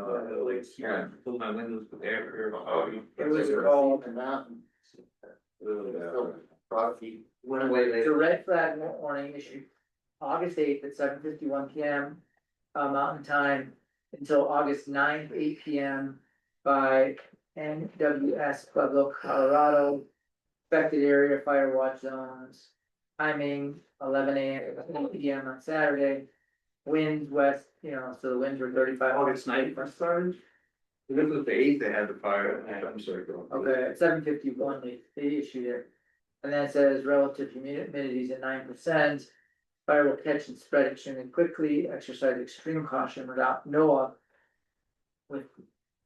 like, Yeah. fill my windows with air. it was called, The mountain. Yeah. Rocky went away the later. red flag warning issued August 8th at 7:51 PM. Mountain time until August 9th, 8 PM by NWS Pueblo, Colorado. Affected area fire watch zones, Timing 11 a.m. p.m. on Saturday. Winds west, so the winds were 35. August 9th, I started. This was the 8th, they had the fire, I'm sorry, go on. Okay, at 7:51, they issued it. And then it says relative humidity is at 9%. Fire will catch and spread extremely quickly, exercise extreme caution without with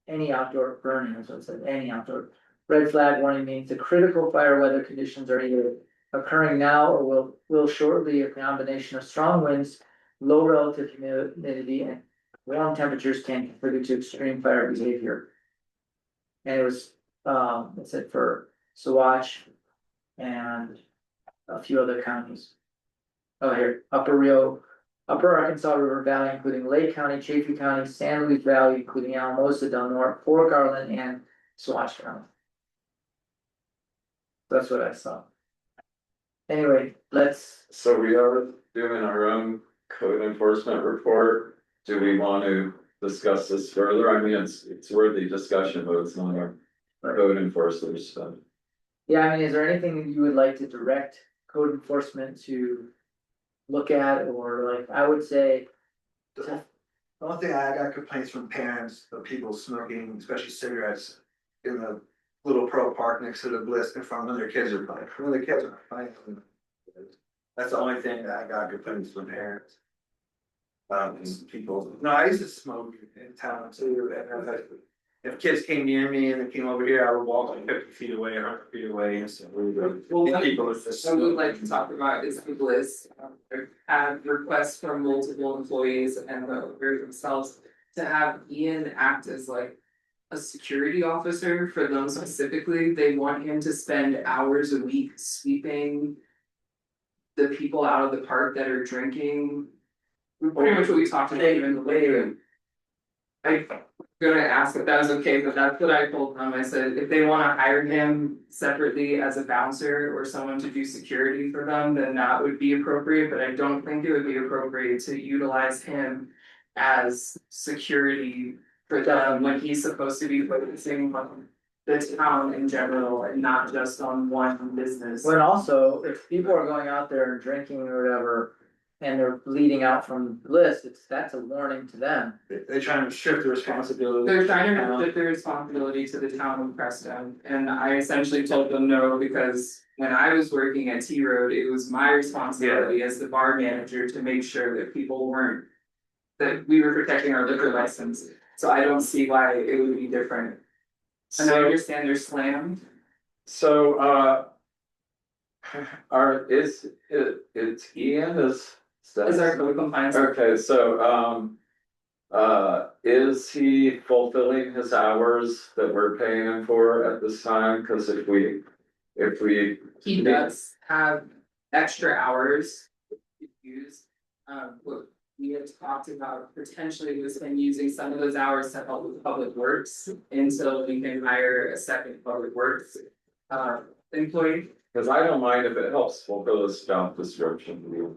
any outdoor burning, so it says any outdoor. Red flag warning means the critical fire weather conditions are either occurring now or will shortly. A combination of strong winds, low relative humidity, and warm temperatures can contribute to extreme fire behavior. And it was, it said for Saguache and a few other counties. Oh, here, Upper Arkansas River Valley, including Lake County, Chaffey County, San Luis Valley, including Alamosa, Del Norte, Fort Garland, and Saguache County. That's what I saw. Anyway, So we are doing our own code enforcement report. Do we want to discuss this further? I mean, it's worthy discussion, but it's not our code enforcers stuff. yeah, I mean, is there anything that you would like to direct code enforcement to look at, or like, I would say. The only thing, I got complaints from parents of people smoking, especially cigarettes, in the little pro park next to the Bliss in front of when their kids are playing, when the kids are playing. That's the only thing that I got complaints from parents. People, no, I used to smoke in town too, and I was like, if kids came near me and they came over here, I would walk like 50 feet away, 100 feet away, and so. Well, what People are just. I would like to talk about is the Bliss. I've had requests from multiple employees and the owners themselves to have Ian act as like a security officer for them specifically. They want him to spend hours a week sweeping the people out of the park that are drinking. Pretty much what we talked about in the later. I'm gonna ask if that was okay, but that's what I told them. I said, if they wanna hire him separately as a bouncer or someone to do security for them, then that would be appropriate, but I don't think it would be appropriate to utilize him as security for them when he's supposed to be focusing on the town in general and not just on one business. But also, if people are going out there and drinking or whatever, and they're bleeding out from the list, that's a warning to them. They're trying to shift the responsibility. They're trying to shift the responsibility to the town of Crestone, and I essentially told them no, because when I was working at T Road, it was my responsibility as the bar manager to make sure that people weren't. That we were protecting our liquor license, so I don't see why it would be different. And I understand they're slammed. So, it's Ian is. Is our code compliance. Okay, so, is he fulfilling his hours that we're paying him for at this time? Cause if we. He does have extra hours to use. What we had talked about potentially was him using some of those hours to help with public works until we can hire a second public works employee. Cause I don't mind if it helps fulfill his job description.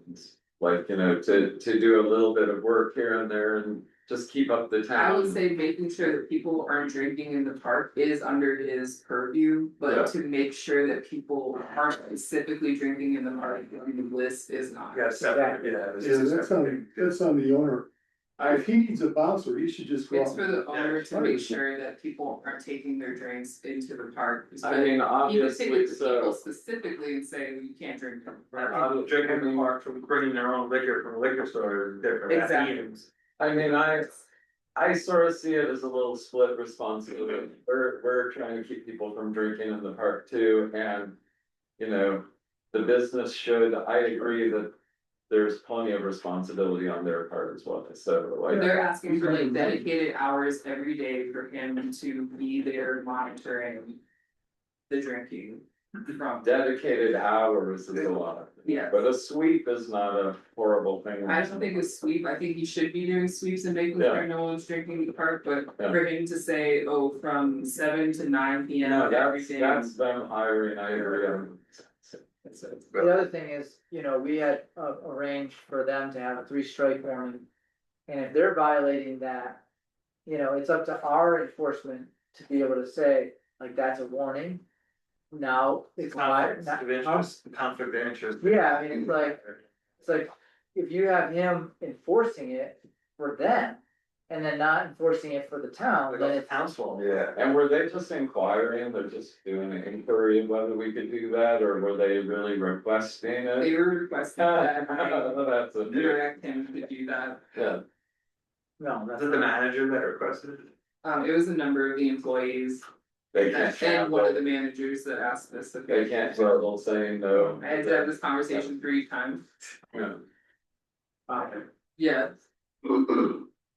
Like, to do a little bit of work here and there and just keep up the town. I would say making sure that people aren't drinking in the park is under his purview, Yeah. but to make sure that people aren't specifically drinking in the park, the list is not. Yeah, separate, yeah. That's on the owner. If he needs a bouncer, he should just go It's out. for the owner to make 100%. sure that people aren't taking their drinks into the park. I mean, You would obviously, take it to so. people specifically and say, you can't drink from the park. I'm drinking in the park from bringing their own liquor from a liquor store is different. That's Exactly. Ian's. I mean, I sort of see it as a little split responsibility. We're trying to keep people from drinking in the park too, and. The business should, I agree that there's plenty of responsibility on their part as well, so like. They're asking for like dedicated hours every day for him to be there monitoring the drinking from. Dedicated hours is a lot. Yeah. But a sweep is not a horrible thing. I don't think it's sweep, I think he should be doing sweeps and making Yeah. sure no one's drinking in the park, but Yeah. for him to say, oh, from 7 to 9 p.m. No, every that's, day. that's them hiring, I agree. The other thing is, we had arranged for them to have a 3-strike warning. And if they're violating that, it's up to our enforcement to be able to say, like, that's a warning. now it's why. Conflict of interest, conflict of interest. Yeah, I mean, it's like, if you have him enforcing it for them. And then not enforcing it for the town, then it's. council. Yeah. And were they just inquiring, they're just doing an inquiry of whether we could do that, or were they really requesting They it? were requesting that I That's a, direct him to do that. yeah, No, Was that's it the manager that requested it? It was a number of the employees they can't. and one of the managers that asked this. They can't struggle saying no. I had to have this conversation 3 times. Yeah. Yeah,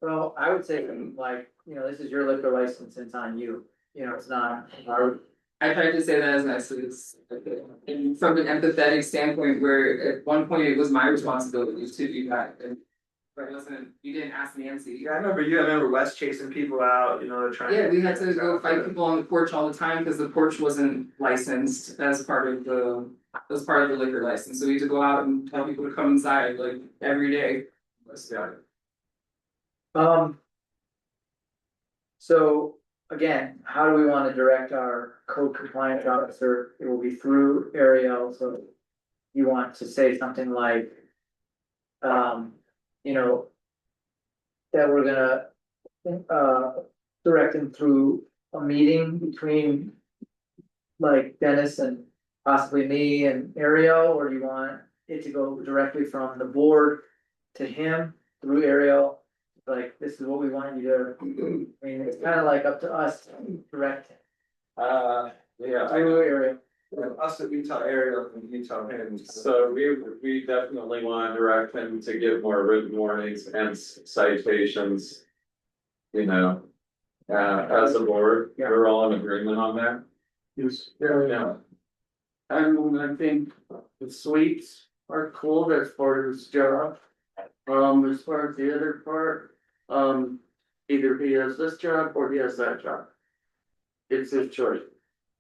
Well, I would say like, this is your liquor license, it's on you, it's not our. I tried to say that as nicely as I could. And from an empathetic standpoint, where at one point it was my responsibility to do that, and. But it wasn't, you didn't ask Nancy. Yeah, I remember Wes chasing people out, they're trying. Yeah, we had to go fight people on the porch all the time, because the porch wasn't licensed as part of the liquor license, so we had to go out and tell people to come inside, like, every day. So again, how do we wanna direct our code compliance officer? It will be through Ariel, so. You want to say something like. That we're gonna, direct him through a meeting between. Like Dennis and possibly me and Ariel, or do you want it to go directly from the board to him through Ariel? Like, this is what we want you to, I mean, it's kind of like up to us to direct Yeah, through Ariel. Us that we tell Ariel and you tell him. so we definitely want to direct him to give more written warnings and citations. As a board, Yeah. we're all in agreement on that. Yes. Yeah. I think the suites are cool, that's part of his job. As far as the other part, either he has this job or he has that job. It's his choice.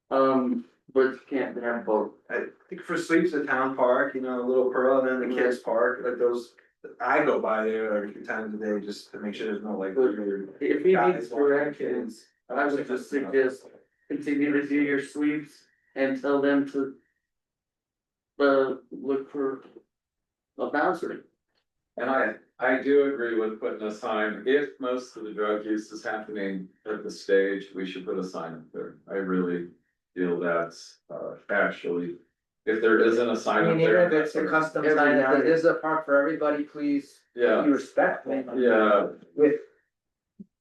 But you can't have both. I think for sleeps the town park, Little Pearl, and then the kids park, like those. I go by there every 2 times a day just to make sure there's no like. If he guys needs walking directions, I would just suggest continue to do your sweeps and tell them to. Look for a boundary. And I do agree with putting a sign, if most of the drug use is happening at the stage, we should put a sign up there. I really feel that's, actually, if there isn't a I sign up mean, even there. if it's a custom Every sign, if night. it is a park for everybody, please Yeah, be respectful. yeah, With.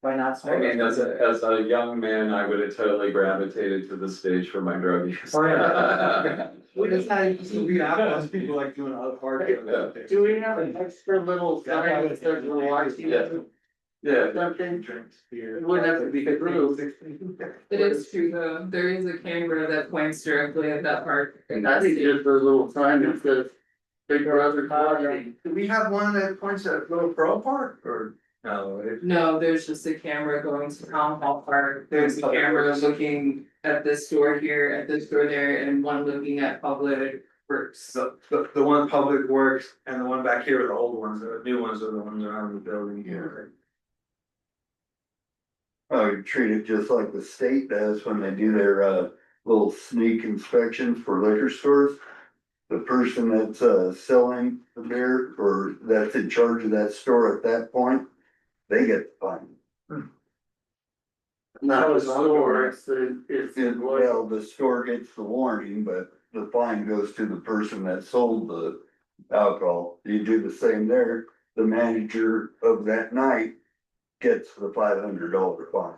By not I smoking. mean, as a young man, I would have totally gravitated to the stage for my drug use. Oh, yeah. Well, it's not even we have most people like doing other park. Do we have an extra little sign that says we're watching? Yeah. Yeah, Something, Drinks, beer. it wouldn't have to be approved. It is true though, there is a camera that points directly at that park. And I think just a little sign that says Big Brother watching. Do we have one that points at Little Pearl Park or no? No, there's just a camera going to Town Hall Park, there's a Public camera Works. looking at this store here, at this store there, and one looking at Public Works. So the one Public Works and the one back here are the old ones, the new ones are the ones around the building here. I would treat it just like the state does when they do their little sneak inspections for liquor stores. The person that's selling the beer or that's in charge of that store at that point, they get the fine. Not the store, it's the. Well, the store gets the warning, but the fine goes to the person that sold the alcohol. You do the same there, the manager of that night gets the $500 fine.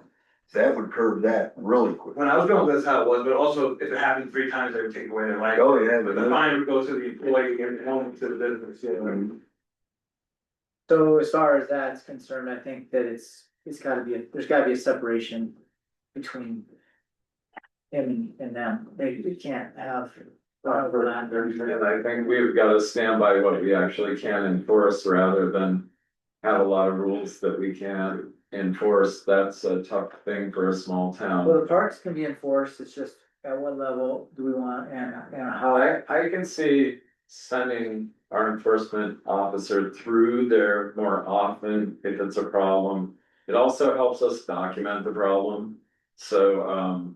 That would curb that really quick. When I was going, that's how it was, but also if it happened 3 times, they would take away their license. Oh, yeah, But the fine would go to the employee and home to the business, So as far as that's concerned, I think that there's gotta be a separation between. Him and them, they can't have. Overlap. and I think we've got to stand by what we actually can enforce rather than have a lot of rules that we can't enforce. That's a tough thing for a small town. Well, the parks can be enforced, it's just at what level do we want and how. I can see sending our enforcement officer through there more often if it's a problem. It also helps us document the problem, so,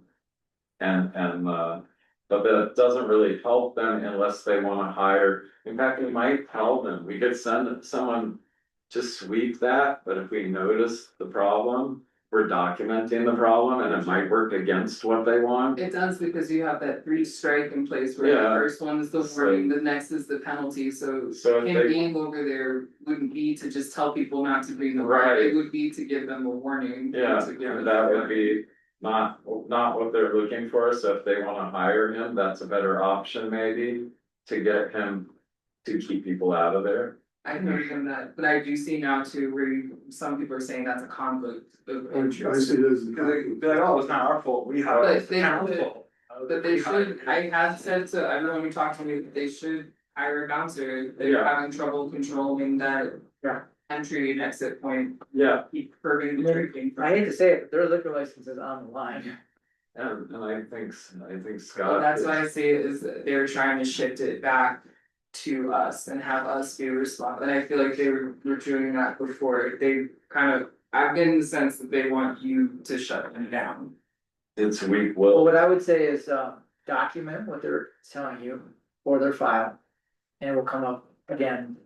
But that doesn't really help them unless they wanna hire, in fact, we might tell them, we could send someone to sweep that, but if we notice the problem, we're documenting the problem and it might work against what they want. It does because you have that 3 strike in place where the Yeah. first one is the warning, the next is the penalty, so. So if Him they, being over there wouldn't be to just tell people not to bring the work, Right. it would be to give them a warning. yeah, to give them that a would be not what they're looking for, so if they wanna hire him, that's a better option maybe. To get him to keep people out of there. I can understand that, but I do see now too, where some people are saying that's a conflict of I interest. see this. Because they'd be like, oh, it's not our fault, we have. But it's the they town's should- fault. But they should, I have said to everyone we talked to, that they should hire a bouncer, they're Yeah. having trouble controlling that. Yeah. Entry and exit point, Yeah, keep curbing the drinking. I hate to say it, but their liquor license is on the line. and I think But Scott. that's why I see it is that they're trying to shift it back to us and have us be responsible, and I feel like they were doing that before, they kind of, I've getting the sense that they want you to shut them down. It's weak Well, will. what I would say is, document what they're telling you or their file. And it will come up again.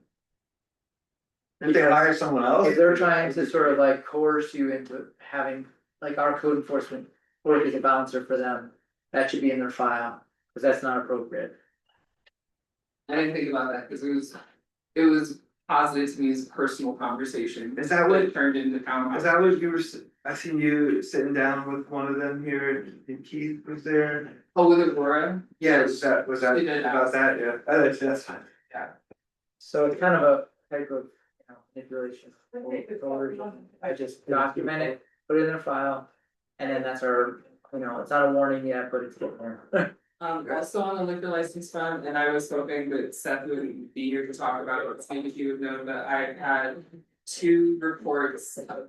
If they hire someone else. If they're trying to sort of like coerce you into having, like our code enforcement work as a bouncer for them, that should be in their file, cause that's not appropriate. I didn't think about that, cause it was positive to me as a personal conversation. Is that what- It turned into town. Is that what you were, I seen you sitting down with one of them here, and Keith was there. Oh, with Aurora? Yeah, was that She did about ask. that, yeah, that's fine. So it's kind of a type of, manipulation. I just document it, put it in a file, and then that's our, it's not a warning yet, but it's getting there. Also on the liquor license fund, and I was hoping that Seth would be here to talk about it, maybe he would know that I had 2 reports of.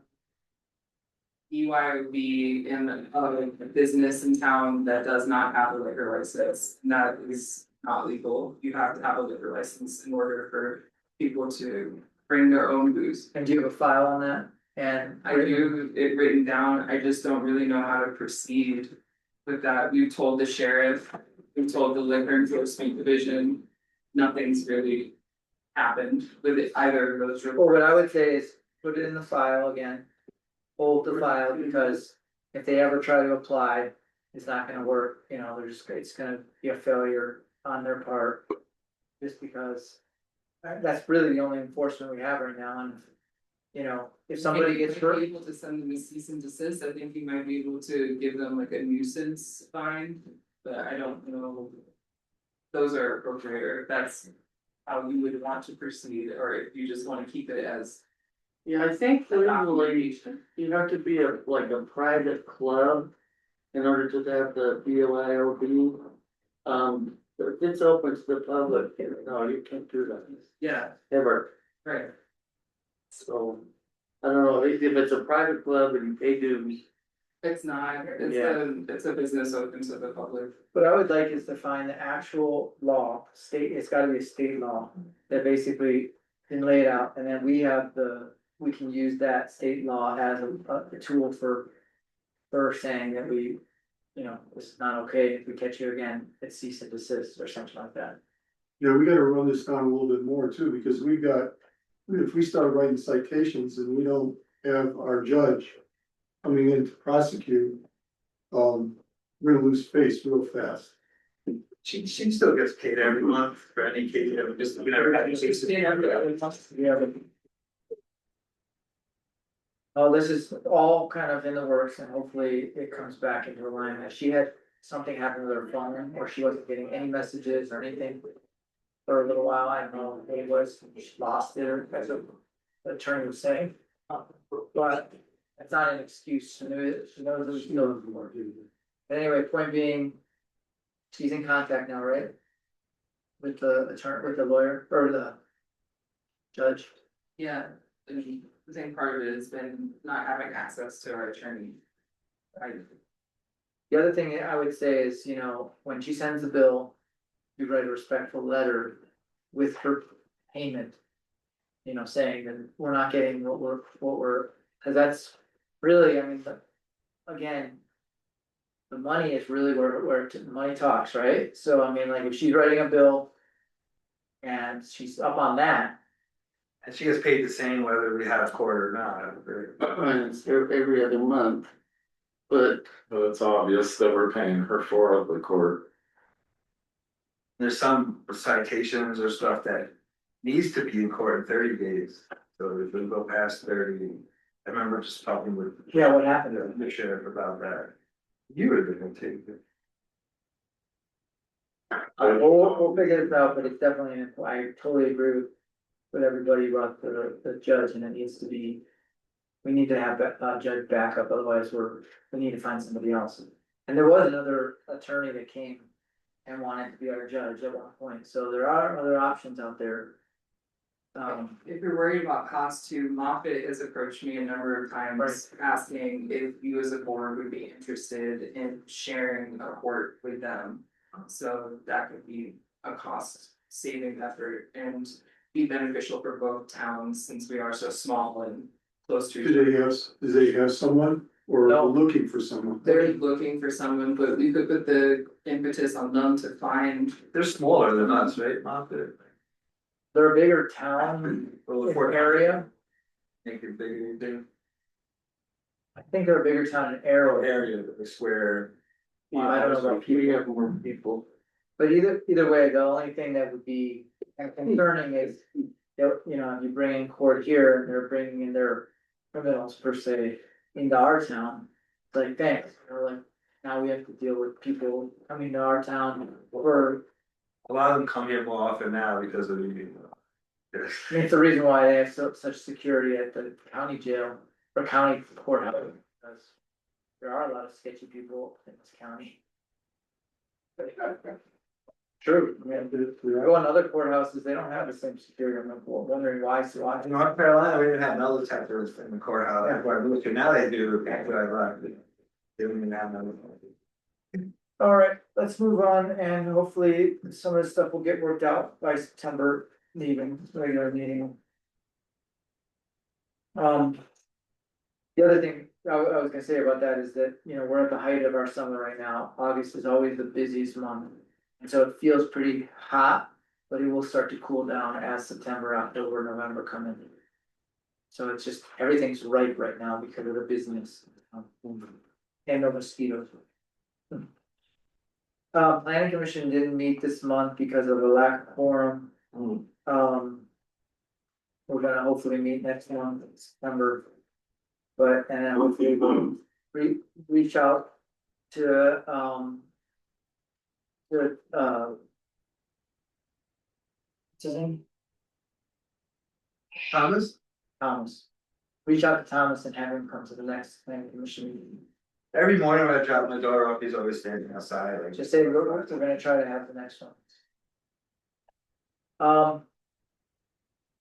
BYOB in a business in town that does not have a liquor license, and that is not legal, you have to have a liquor license in order for people to bring their own booze. And do you have a file on that? And I do it written down, I just don't really know how to proceed with that. We told the sheriff, we told the liquor enforcement division, nothing's really happened with either of those Well, reports. what I would say is put it in the file again. Hold the file, because if they ever try to apply, it's not gonna work, it's gonna be a failure on their part. Just because that's really the only enforcement we have right now, and if somebody gets If you're hurt. able to send them a cease and desist, I think you might be able to give them like a nuisance fine, but I don't know. Those are appropriate, or if that's how you would want to proceed, or if you just wanna keep it as. Yeah, I think a legally, documentation. you have to be like a private club in order to have the BYOB. If it's open to the public, no, you can't do that, Yeah, ever, right. so. I don't know, if it's a private club and you pay dues, It's not, Yeah. it's a business open to the public. What I would like is to find the actual law, it's gotta be a state law, that basically can lay it out, and then we can use that state law as a tool for. For saying that this is not okay, if we catch you again, it's cease and desist or something like that. Yeah, we gotta run this down a little bit more too, because if we start writing citations and we don't have our judge coming in to prosecute. We're gonna lose face real fast. She still gets paid every month for any case, just, we never had any. Yeah. Oh, this is all kind of in the works, and hopefully it comes back into alignment. She had something happen with her phone, or she wasn't getting any messages or anything. For a little while, I don't know what it was, she lost it, or as the attorney was saying. But it's not an excuse, she knows it was still. But anyway, point being, she's in contact now, right? With the attorney, with the lawyer, or the judge. Yeah, I mean, the same part of it has been not having access to our attorney. The other thing I would say is, when she sends the bill, you write a respectful letter with her payment. Saying that we're not getting what we're, cause that's really, again. the money is really where the money talks, right? So I mean, like, if she's writing a bill. And she's up on that, And she gets paid the same whether we have court or not. It's every other month. But But it's obvious that we're paying her for the court. There's some citations or stuff that needs to be in court in 30 days. So if we go past 30, I remember just talking with yeah, what happened to her? the sheriff about that. You would have been too. We'll figure this out, but it's definitely, I totally agree with everybody about the judge, and it needs to be. We need to have a judge backup, otherwise we need to find somebody else. And there was another attorney that came and wanted to be our judge at one point, so there are other options out there. If you're worried about cost too, Moffett has approached me a number of times asking if you as a board would be interested in sharing a court with them. So that could be a cost saving effort and be beneficial for both towns since we are so small and close to each other. Do they have someone or No. looking for someone? They're looking for someone, but we could put the impetus on them to find. They're smaller than us, right, Moffett? They're a bigger town area, Make it bigger, than I think they're a bigger town in area. area, the square. I don't know about we people. have more people. But either way, the only thing that would be concerning is, you know, if you bring in court here, and they're bringing in their criminals per se into our town. It's like, thanks, you know, like, now we have to deal with people coming to our town for, A lot of them come here more often now because of the. I mean, it's the reason why they have such security at the county jail or county courthouse. Because there are a lot of sketchy people in this county. True, I mean, go in other courthouses, they don't have the same security, I'm wondering why, so I. In North Carolina, we didn't have metal detectors in the courthouse, that's why I moved here. Now they do, after I left. They don't even have metal detectors. All right, let's move on, and hopefully some of this stuff will get worked out by September meeting, regular meeting. The other thing I was gonna say about that is that, you know, we're at the height of our summer right now, August is always the busiest month. And so it feels pretty hot, but it will start to cool down as September, October, November come in. So it's just, everything's ripe right now because of the business. And the mosquitoes. Planning commission didn't meet this month because of a lack of quorum. We're gonna hopefully meet next month, in September. But, and then hopefully we'll reach out to, what's his name? Thomas, Thomas. Reach out to Thomas and have him come to the next planning commission meeting. every morning when I drop my daughter off, he's always standing outside, like. Just say we're gonna try to have the next one.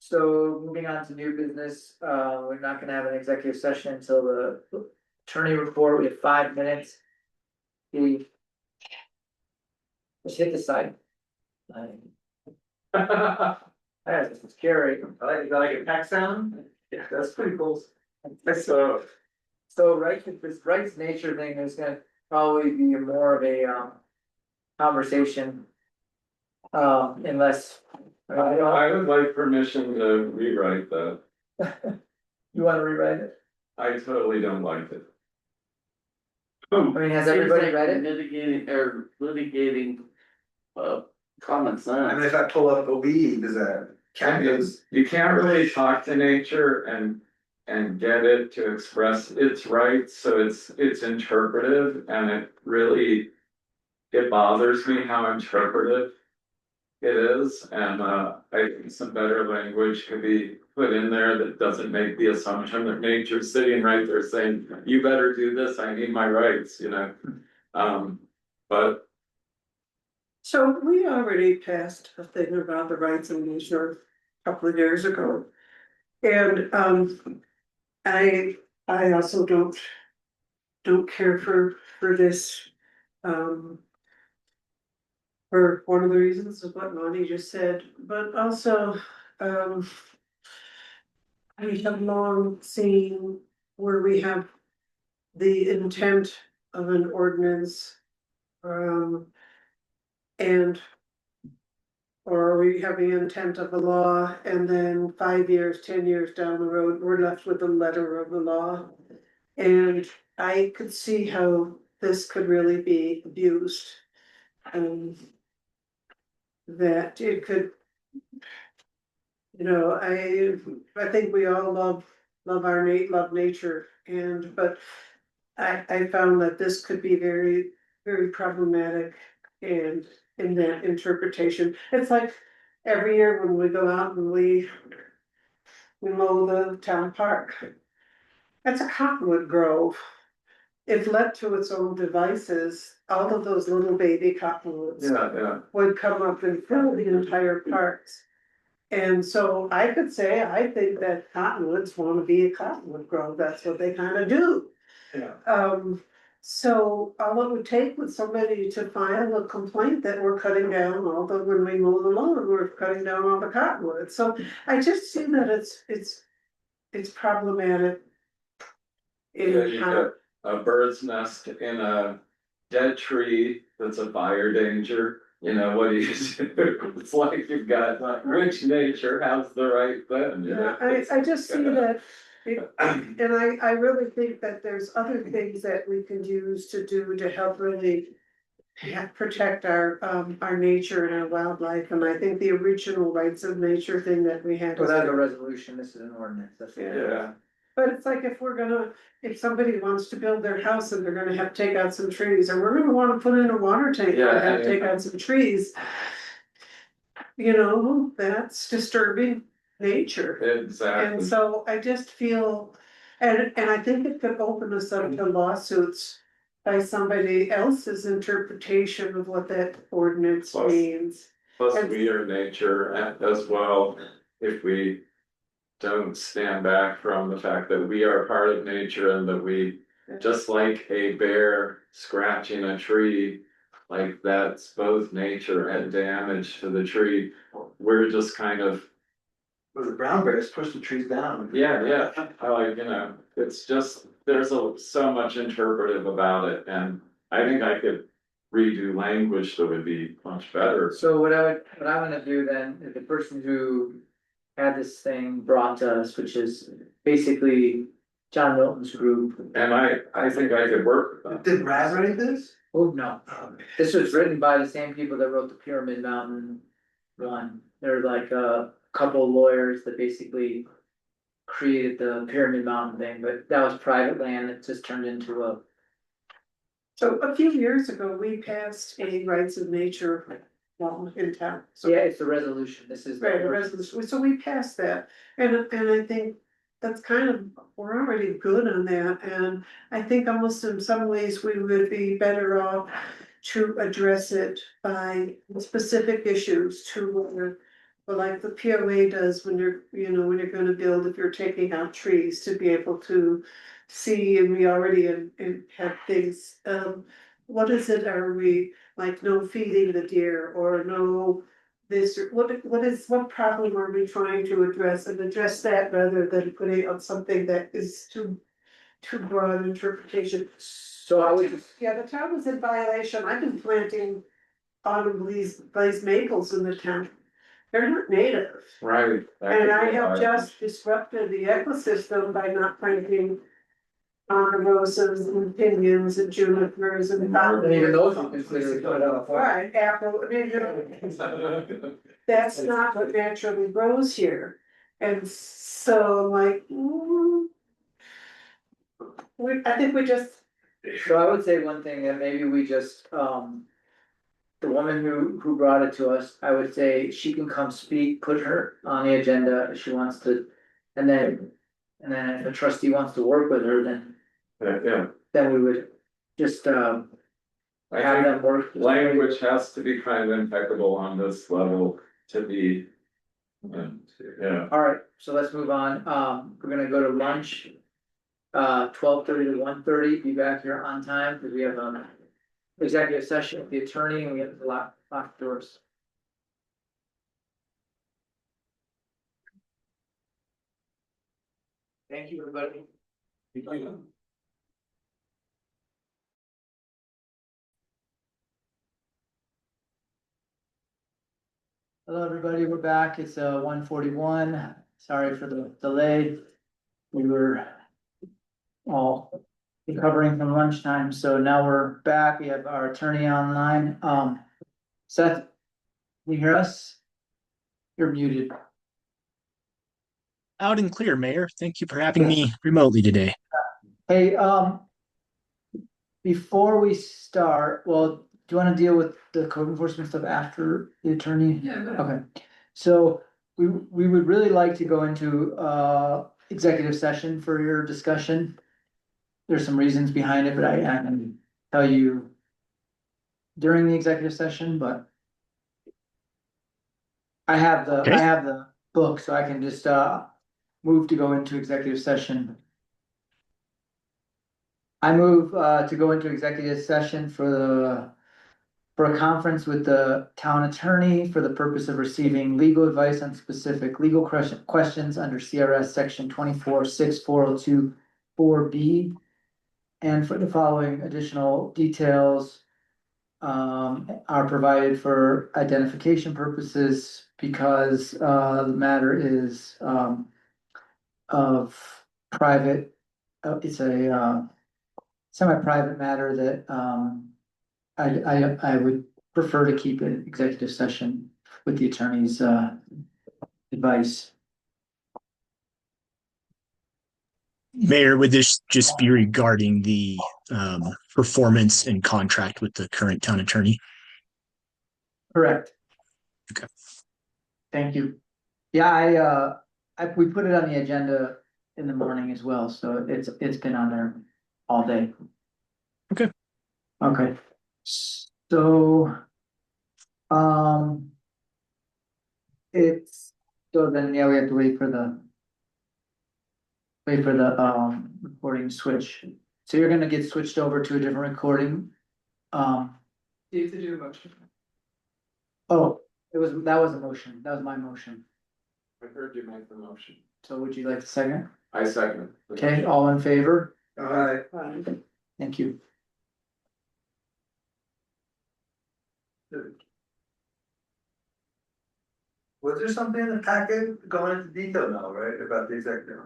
So moving on to new business, we're not gonna have an executive session until the attorney report, we have 5 minutes. Just hit the side. That's scary. I like a peck sound, yeah, that's pretty cool. So right, this rights nature thing is gonna probably be more of a conversation. Unless. I would like permission to rewrite that. You wanna rewrite it? I totally don't like it. I mean, has everybody read it? Litigating, common I mean, sense. if I pull up a weed, does that count as? You can't really talk to nature and get it to express its rights, so it's interpretive and it really. It bothers me how interpretive it is, and I think some better language could be put in there that doesn't make the assumption that nature's sitting right there saying, you better do this, I need my rights, you know? But So we already passed a thing about the rights of nature a couple of years ago. And I also don't care for this. For one of the reasons of what Lonnie just said, but also I have long seen where we have the intent of an ordinance. And. Or are we having intent of the law and then 5 years, 10 years down the road, we're left with the letter of the law? And I could see how this could really be abused. That it could. You know, I think we all love love nature but I found that this could be very, very problematic and in that interpretation. It's like every year when we go out and we mow the town park. That's a cottonwood grove. If left to its own devices, all of those little baby cottonwoods Yeah. would come up and fill the entire parks. And so I could say, I think that cottonwoods wanna be a cottonwood grove, that's what they kinda do. Yeah. So all it would take was somebody to file a complaint that we're cutting down when we mow the lawn, we're cutting down all the cottonwood. So I just see that it's problematic. Yeah, In you how, got a bird's nest in a dead tree that's a fire danger, you know, what do you do? It's like you've got like rich nature, how's the right thing, you know? I just see that. And I really think that there's other things that we can use to do to help really. Protect our nature and our wildlife, and I think the original rights of nature thing that we had. Without a resolution, this is an ordinance, that's. Yeah, But it's like if somebody wants to build their house and they're gonna have to take out some trees, and we're gonna wanna put in a water tank, Yeah, and have to take out some trees. You know, that's disturbing nature. And exactly. so I just feel, and I think it could open us up to lawsuits. By somebody else's interpretation of what that ordinance Plus- means. Plus, we are nature as well, if we don't stand back from the fact that we are part of nature and that we, just like a bear scratching a tree, like that's both nature and damage to the tree, we're just kind of, But the brown bears push the trees down. yeah, I like, you know, it's just, there's so much interpretive about it, and I think I could redo language that would be much better. So what I'm gonna do then, is the person who had this thing brought to us, which is basically John Milton's group. And I think I could work with them. Did Brad write this? Oh, no, this was written by the same people that wrote the Pyramid Mountain one. They're like a couple of lawyers that basically created the Pyramid Mountain thing, but that was private land that just turned into a. So a few years ago, we passed a rights of nature law in town. So Yeah, it's the resolution, this is. right, a resolution, so we passed that, and I think that's kind of, we're already good on that, and I think almost in some ways we would be better off to address it by specific issues to where, but like the POA does when when you're gonna build, if you're taking out trees, to be able to see, and we already have things, what is it, are we, like, no feeding the deer, or no this, or what problem are we trying to address, and address that rather than putting on something that is too broad interpretation. So I would, Yeah, the town is in violation, I've been planting autumn glazed maples in the town. They're not native, Right. and I have just disrupted the ecosystem by not planting roses and pinions and junipers and. and even those you consider cut off. Right, apple, I mean, that's not what naturally grows here, and so like, I think we just. So I would say one thing that maybe we just, the woman who brought it to us, I would say she can come speak, put her on the agenda if she wants to. And then if a trustee wants to work with her, then Yeah, we would just, I have think them work. language has to be kind of impeccable on this level to be. Yeah, Alright, so let's move on, we're gonna go to lunch. 12:30 to 1:30. Be back here on time, because we have executive session with the attorney, and we have to lock doors. Thank you, everybody. Hello, everybody. We're back. It's 1:41. Sorry for the delay. We were all recovering from lunchtime, so now we're back. We have our attorney online. Seth, can you hear us? You're muted. Loud and clear, Mayor. Thank you for having me remotely today. Hey, before we start, well, do you want to deal with the code enforcement stuff after the attorney? Yeah, go ahead. Okay, so we would really like to go into executive session for your discussion. There's some reasons behind it, but I can tell you during the executive session, but I have Okay. the book, so I can just move to go into executive session. I move to go into executive session for a conference with the town attorney for the purpose of receiving legal advice on specific legal questions under CRS section 24-6402-4B. And for the following additional details are provided for identification purposes because the matter is of private, it's a semi-private matter that I would prefer to keep an executive session with the attorney's advice. Mayor, would this just be regarding the performance and contract with the current town attorney? Correct. Okay. Thank you. Yeah, we put it on the agenda in the morning as well, so it's been on there all day. Okay. Okay. So, it's, so then, yeah, we have to wait for the recording switch. So you're gonna get switched over to a different recording. You have to do a motion. Oh, that was a motion. That was my motion. I heard you make the motion. So would you like to second? I second. Okay, all in favor? Alright. Thank you. Was there something in the packet going into detail now, right, about the executive?